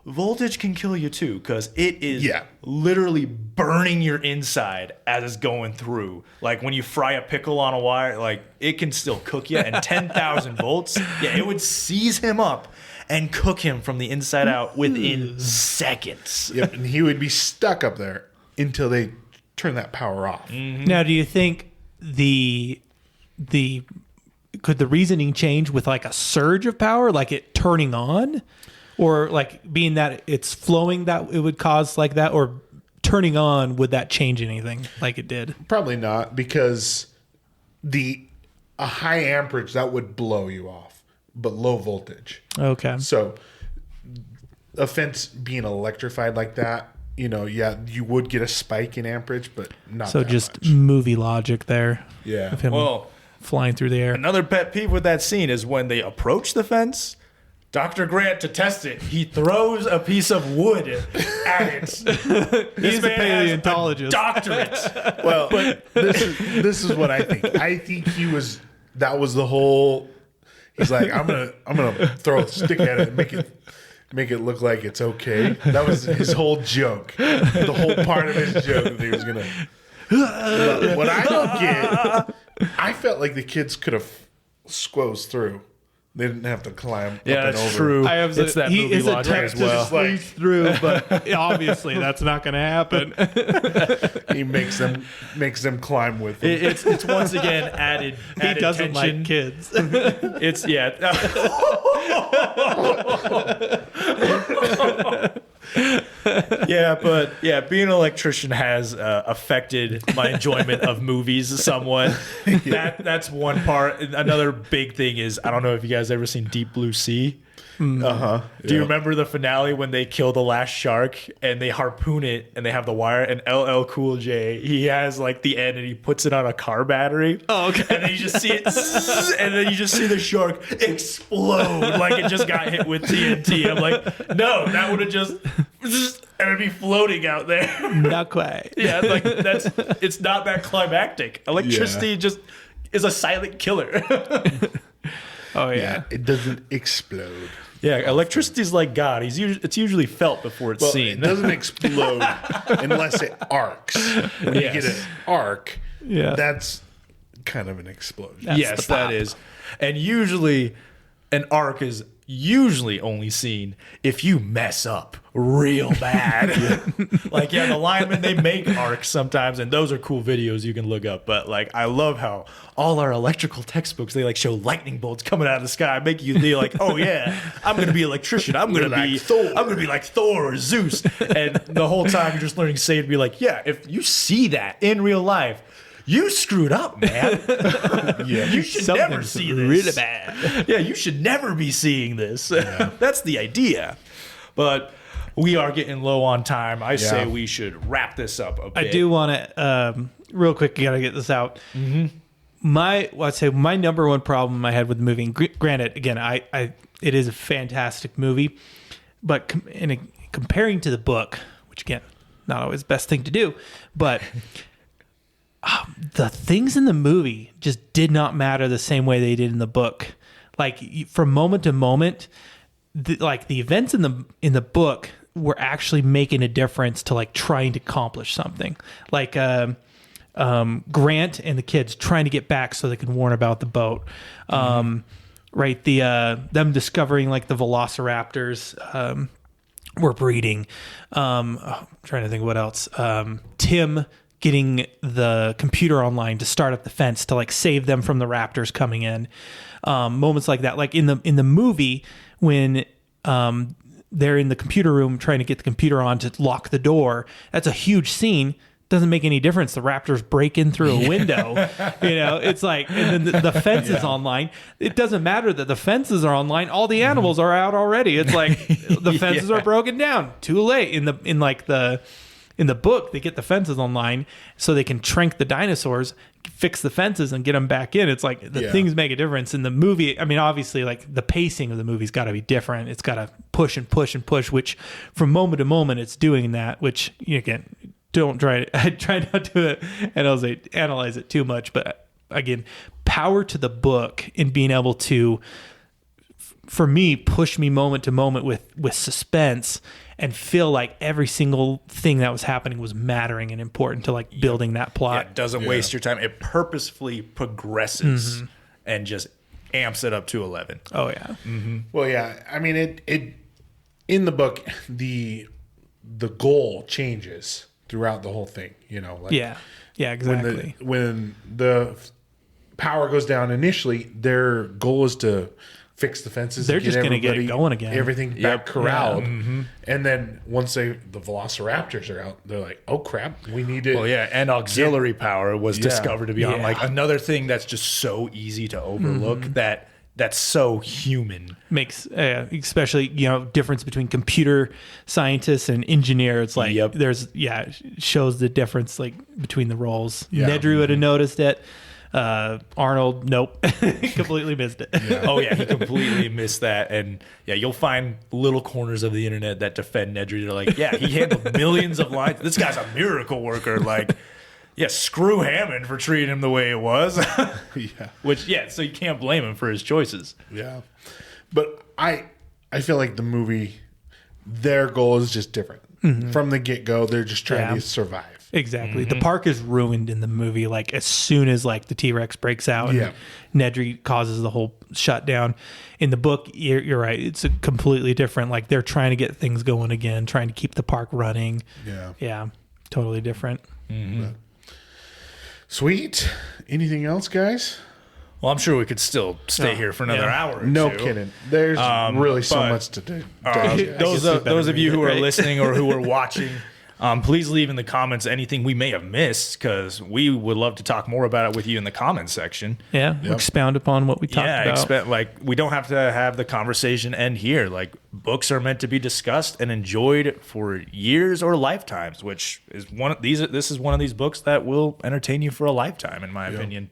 voltage can kill you too, because it is literally burning your inside as it's going through. Like when you fry a pickle on a wire, it can still cook you. And 10,000 volts, it would seize him up and cook him from the inside out within seconds. Yep, and he would be stuck up there until they turn that power off. Now, do you think could the reasoning change with a surge of power, like it turning on? Or being that it's flowing, that it would cause that, or turning on, would that change anything like it did? Probably not, because a high amperage that would blow you off, but low voltage. Okay. So a fence being electrified like that, you would get a spike in amperage, but not So that just much. movie logic there. Yeah. Of him flying through the air. Another pet peeve with that scene is when they approach the fence, Dr. Grant, to test it, he throws a piece of wood at it. He's a paleontologist. Doctorate. Well, but this is what I think. I think that was the whole. He's like, I'm gonna throw a stick at it and make it look like it's okay. That was his whole joke. The whole part of his joke that he was gonna. What I don't get, I felt like the kids could have squoze through. They didn't have to climb up and over. That's true. It's that movie logic as well. Squeeze through, but obviously that's not going to happen. He makes them climb with him. It's once again added He doesn't tension. like kids. It's being an electrician has affected my enjoyment of movies somewhat. That's one part. Another big thing is, I don't know if you guys ever seen Deep Blue Sea. Uh-huh. Do you remember the finale when they kill the last shark and they harpoon it and they have the wire, and LL Cool J, he has like the end and he puts it on a car battery. Oh, okay. And then you just see it and then you just see the shark explode like it just got hit with TNT. I'm like, no, that would have just and it'd be floating out there. Not quite. Yeah, like it's not that climactic. Electricity just is a silent killer. Oh yeah. It doesn't explode. Yeah, electricity's like God. It's usually felt before it's Well, seen. it doesn't explode unless it arcs. When you get an arc, that's kind of an explosion. That's Yes, the pop. that is. And usually an arc is usually only seen if you mess up real bad. Like, the linemen, they make arcs sometimes, and those are cool videos you can look up. But like, I love how all our electrical textbooks, they like show lightning bolts coming out of the sky, make you feel like, oh yeah, I'm gonna be an electrician. I'm gonna be Thor. I'm gonna be like Thor or Zeus. And the whole time you're just learning Say to be like, yeah, if you see that in real life, you screwed up, man. You should never see this. Really bad. Yeah, you should never be seeing this. That's the idea. But we are getting low on time. I say we should wrap this up a bit. I do want to, real quick, gotta get this out. Mm-hmm. I'd say my number one problem I had with the movie, and granted, again, it is a fantastic movie, but comparing to the book, which again, not always the best thing to do, but the things in the movie just did not matter the same way they did in the book. Like, from moment to moment, the events in the book were actually making a difference to like trying to accomplish something. Like Grant and the kids trying to get back so they can warn about the boat. Right, them discovering like the Velociraptors were breeding. I'm trying to think of what else. Tim getting the computer online to start up the fence to like save them from the raptors coming in. Moments like that, like in the movie when they're in the computer room trying to get the computer on to lock the door. That's a huge scene. Doesn't make any difference. The raptors break in through a window. It's like, and then the fence is online. It doesn't matter that the fences are online. All the animals are out already. It's like the fences are broken down. Too late. In the book, they get the fences online so they can trank the dinosaurs, fix the fences, and get them back in. It's like things make a difference. In the movie, I mean, obviously, like the pacing of the movie's got to be different. It's got to push and push and push, which from moment to moment, it's doing that, which, again, I try not to analyze it too much. But again, power to the book in being able to, for me, push me moment to moment with suspense and feel like every single thing that was happening was mattering and important to like building that plot. It doesn't waste your time. It purposefully progresses and just amps it up to 11. Oh yeah. Mm-hmm. Well, yeah. I mean, it in the book, the goal changes throughout the whole thing. Like yeah, exactly. When the power goes down initially, their goal is to fix the fences. They're just going to get it going again. Everything back corralled. Yeah. Mm-hmm. And then once the Velociraptors are out, they're like, oh crap, we need to. Well, yeah, and auxiliary power was discovered to be on like another thing that's just so easy to overlook that's so human. Makes especially difference between computer scientists and engineer. It's like shows the difference like between the roles. Yeah. Nedry would have noticed it. Arnold, nope, completely missed it. Yeah. Oh yeah, he completely missed that. And you'll find little corners of the internet that defend Nedry. They're like, he handled millions of lines. This guy's a miracle worker. Like, screw Hammond for treating him the way it was. Which so you can't blame him for his choices. Yeah, but I feel like the movie, their goal is just different from the get go. They're just trying to survive. Exactly. Mm-hmm. The park is ruined in the movie. Like as soon as like the T-Rex breaks out, and Nedry causes the whole shutdown. In the book, you're right. It's a completely different. Like they're trying to get things going again, trying to keep the park running. Yeah. Totally different. Mm-hmm. Sweet. Anything else, guys? Well, I'm sure we could still stay here for another hour or two. No kidding. There's really so much to do. Those of you who are listening or who are watching, Please leave in the comments anything we may have missed, because we would love to talk more about it with you in the comments section. Yeah, expound upon what we talked about. We don't have to have the conversation end here. Like, books are meant to be discussed and enjoyed for years or lifetimes, which is this is one of these books that will entertain you for a lifetime, in my opinion.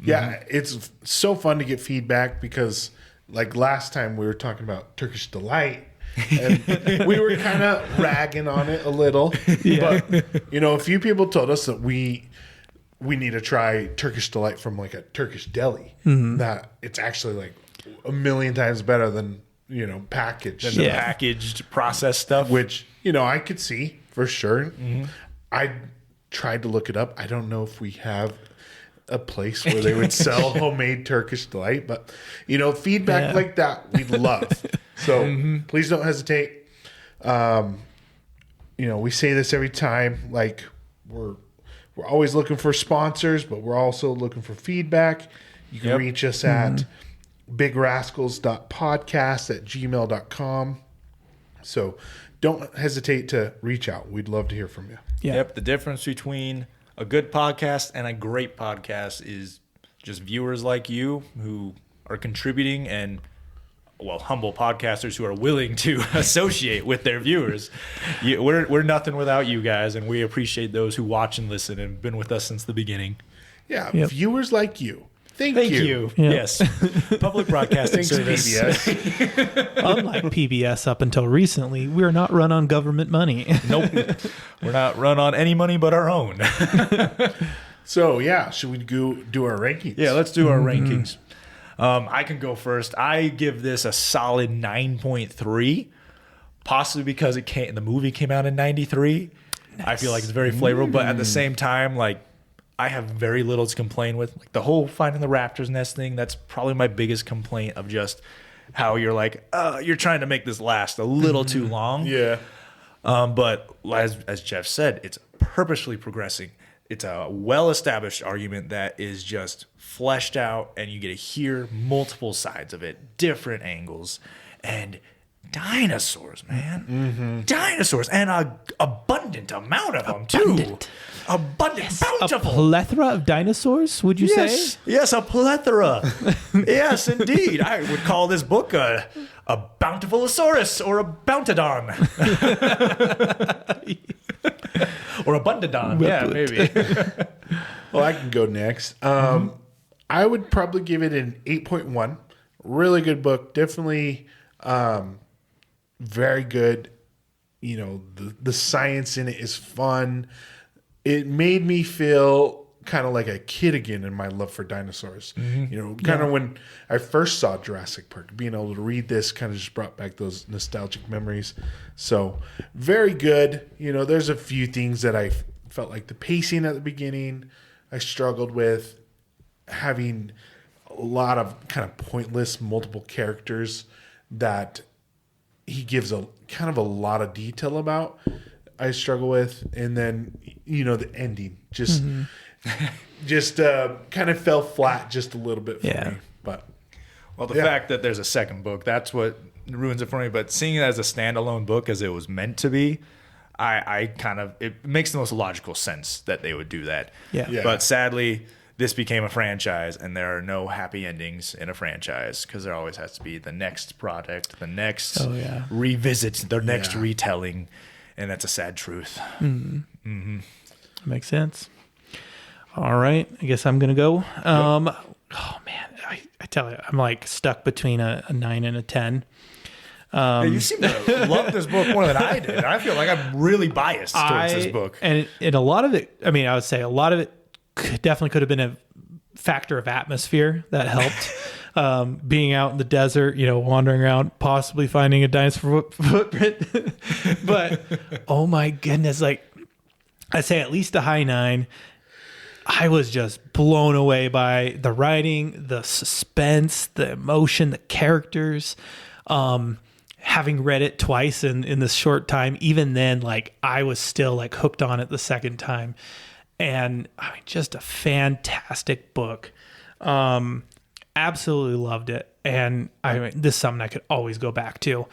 Yeah, it's so fun to get feedback because, like, last time we were talking about Turkish Delight, and we were kind of ragging on it a little. Yeah. But, a few people told us that we need to try Turkish Delight from, like, a Turkish deli. Mm-hmm. That it's actually, like, a million times better than, packaged. Than the packaged, processed stuff. Which, I could see for sure. Mm-hmm. I tried to look it up. I don't know if we have a place where they would sell homemade Turkish Delight, but feedback like that we'd love. So please don't hesitate. We say this every time, like we're always looking for sponsors, but we're also looking for feedback. You can reach us at bigrascals.podcast@gmail.com. So don't hesitate to reach out. We'd love to hear from you. Yep. The difference between a good podcast and a great podcast is just viewers like you who are contributing and, humble podcasters who are willing to associate with their viewers. We're nothing without you guys, and we appreciate those who watch and listen and have been with us since the beginning. Yeah, viewers like you. Thank you. Yep. Yes. Public broadcasting service. PBS. Unlike PBS up until recently, we're not run on government money. Nope. We're not run on any money but our own. So, should we do our rankings? Yeah, let's do our rankings. I can go first. I give this a solid 9.3, possibly because the movie came out in 93. Nice. I feel like it's very flavorful, but at the same time, like, I have very little to complain with. Like, the whole finding the raptor's nest thing, that's probably my biggest complaint of just how you're like, you're trying to make this last a little too long. Yeah. But as Jeff said, it's purposefully progressing. It's a well-established argument that is just fleshed out, and you get to hear multiple sides of it, different angles, and dinosaurs, man. Mm-hmm. Dinosaurs, and an abundant amount of them, too. Abundant, bountiful. A plethora of dinosaurs, would you say? Yes, a plethora. Yes, indeed. I would call this book a bountifulosaurus or a bountodon. Or a bundadon. Yeah, maybe. Well, I can go next. I would probably give it an 8.1. Really good book. Definitely very good. The science in it is fun. It made me feel kind of like a kid again in my love for dinosaurs. Kind of when I first saw Jurassic Park, being able to read this kind of just brought back those nostalgic memories. So very good. There's a few things that I felt like the pacing at the beginning I struggled with, having a lot of kind of pointless multiple characters that he gives a kind of a lot of detail about. I struggle with, and then the ending just kind of fell flat just a little bit for me. But the fact that there's a second book, that's what ruins it for me. But seeing it as a standalone book as it was meant to be, it makes the most logical sense that they would do that. Yeah. But sadly, this became a franchise, and there are no happy endings in a franchise because there always has to be the next product, the next revisit, the next retelling. And that's a sad truth. Makes sense. All right. I guess I'm going to go. Oh, man. I tell you, I'm like stuck between a 9 and a 10. You seem to love this book more than I did. I feel like I'm really biased towards this book. And a lot of it, I would say a lot of it definitely could have been a factor of atmosphere that helped. Being out in the desert, wandering around, possibly finding a dinosaur footprint. But, oh my goodness, like, I'd say at least a high 9. I was just blown away by the writing, the suspense, the emotion, the characters. Having read it twice in this short time, even then, like, I was still like hooked on it the second time. And just a fantastic book. Absolutely loved it. And this is something I could always go back to.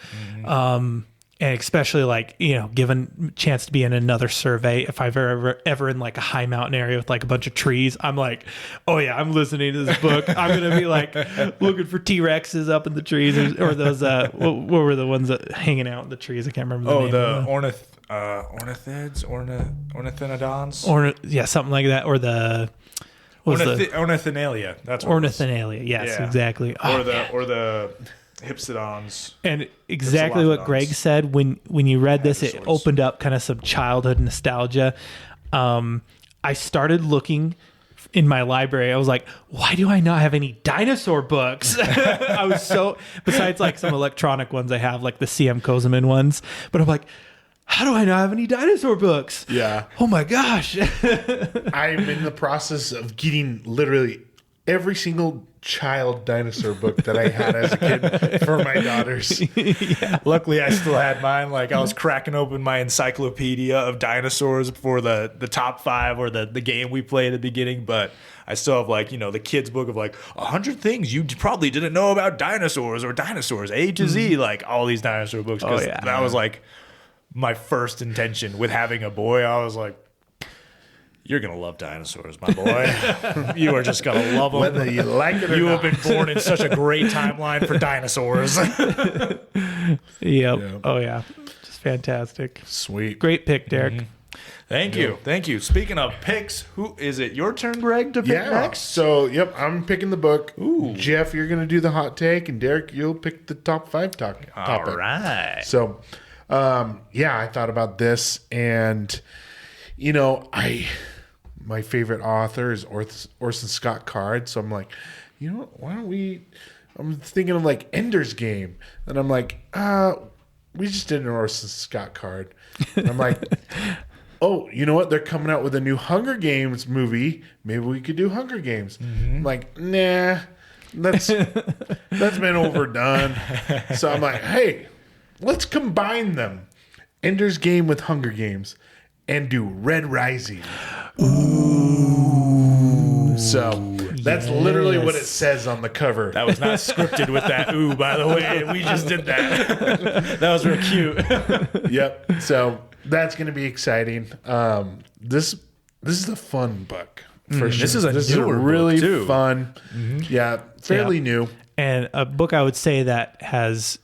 And And especially like, given a chance to be in another survey, if I've ever in like a high mountain area with like a bunch of trees, I'm like, oh yeah, I'm listening to this book. I'm going to be like looking for T-Rexes up in the trees or those, what were the ones that hanging out in the trees? I can't remember the name. Ornithids, ornithinodons? Yeah, something like that. Or the... Ornithinalia. That's what Ornithinalia. Yes, exactly. Or the Hypsodons. And exactly what Greg said when you read this, it opened up kind of some childhood nostalgia. I started looking in my library. I was like, why do I not have any dinosaur books? I was so, besides like some electronic ones I have, like the C.M. Kozeman ones, but I'm like, how do I not have any dinosaur books? Yeah. Oh my gosh. I'm in the process of getting literally every single child dinosaur book that I had as a kid for my daughters. Luckily, I still had mine. Like, I was cracking open my encyclopedia of dinosaurs for the top 5 or the game we played at the beginning, but I still have, like, the kids' book of, like, 100 things you probably didn't know about dinosaurs or dinosaurs, A to Z, like, all these dinosaur books. Because that was, like, my first intention with having a boy. I was like, you're going to love dinosaurs, my boy. You are just going to love them. Whether you like it or you not. have been born in such a great timeline for dinosaurs. Yep. Oh, yeah. Just fantastic. Sweet. Great pick, Derek. Thank you. Thank you. Speaking of picks, who is it? Your turn, Greg, to pick next? So, I'm picking the book. Ooh. Jeff, you're going to do the hot take, and Derek, you'll pick the top 5 topic. All right. So, I thought about this, and, my favorite author is Orson Scott Card. So I'm like, why don't I'm thinking of like Ender's Game. And I'm like, we just did an Orson Scott Card. And I'm like, oh, you know what? They're coming out with a new Hunger Games movie. Maybe we could do Hunger Games. I'm like, nah, that's been overdone. So I'm like, hey, let's combine them. Ender's Game with Hunger Games and do Red Rising. Ooh. So that's literally what it says on the cover. That was not scripted with that ooh, by the way. We just did that. That was real cute. Yep. So that's going to be exciting. This is a fun book. For sure. This is a newer really book too. Fun. Yeah, fairly new. And a book I would say that has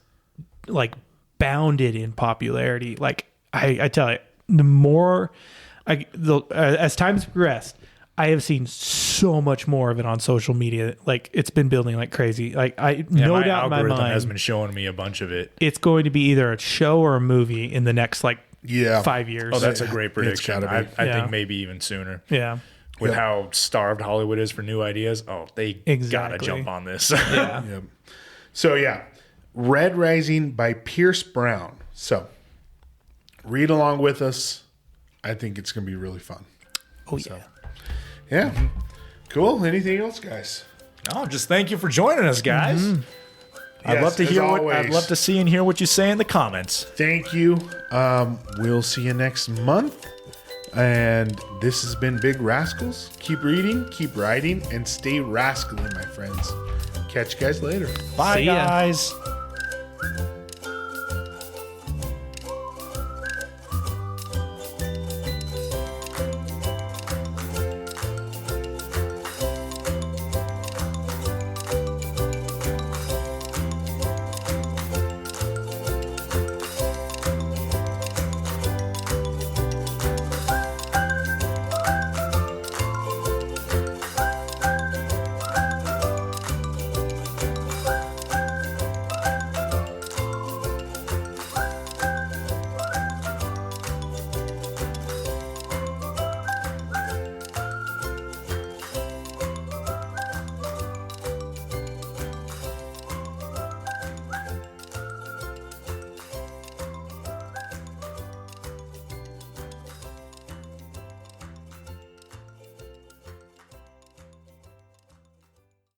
like bounded in popularity. Like I tell you, the more as time's progressed, I have seen so much more of it on social media. Like it's been building like crazy. Like no doubt in my mind has been showing me a bunch of it. It's going to be either a show or a movie in the next 5 years. Oh, that's a great prediction. I think maybe even sooner. Yeah. With how starved Hollywood is for new ideas, they gotta jump on this. Yeah. Yep. So Red Rising by Pierce Brown. So read along with us. I think it's going to be really fun. Oh, yeah. Yeah. Cool. Anything else, guys? No, just thank you for joining us, guys. I'd love to hear I'd love to see and hear what you say in the comments. Thank you. We'll see you next month. And this has been Big Rascals. Keep reading, keep writing, and stay rascally, my friends. Catch you guys later. Bye, guys.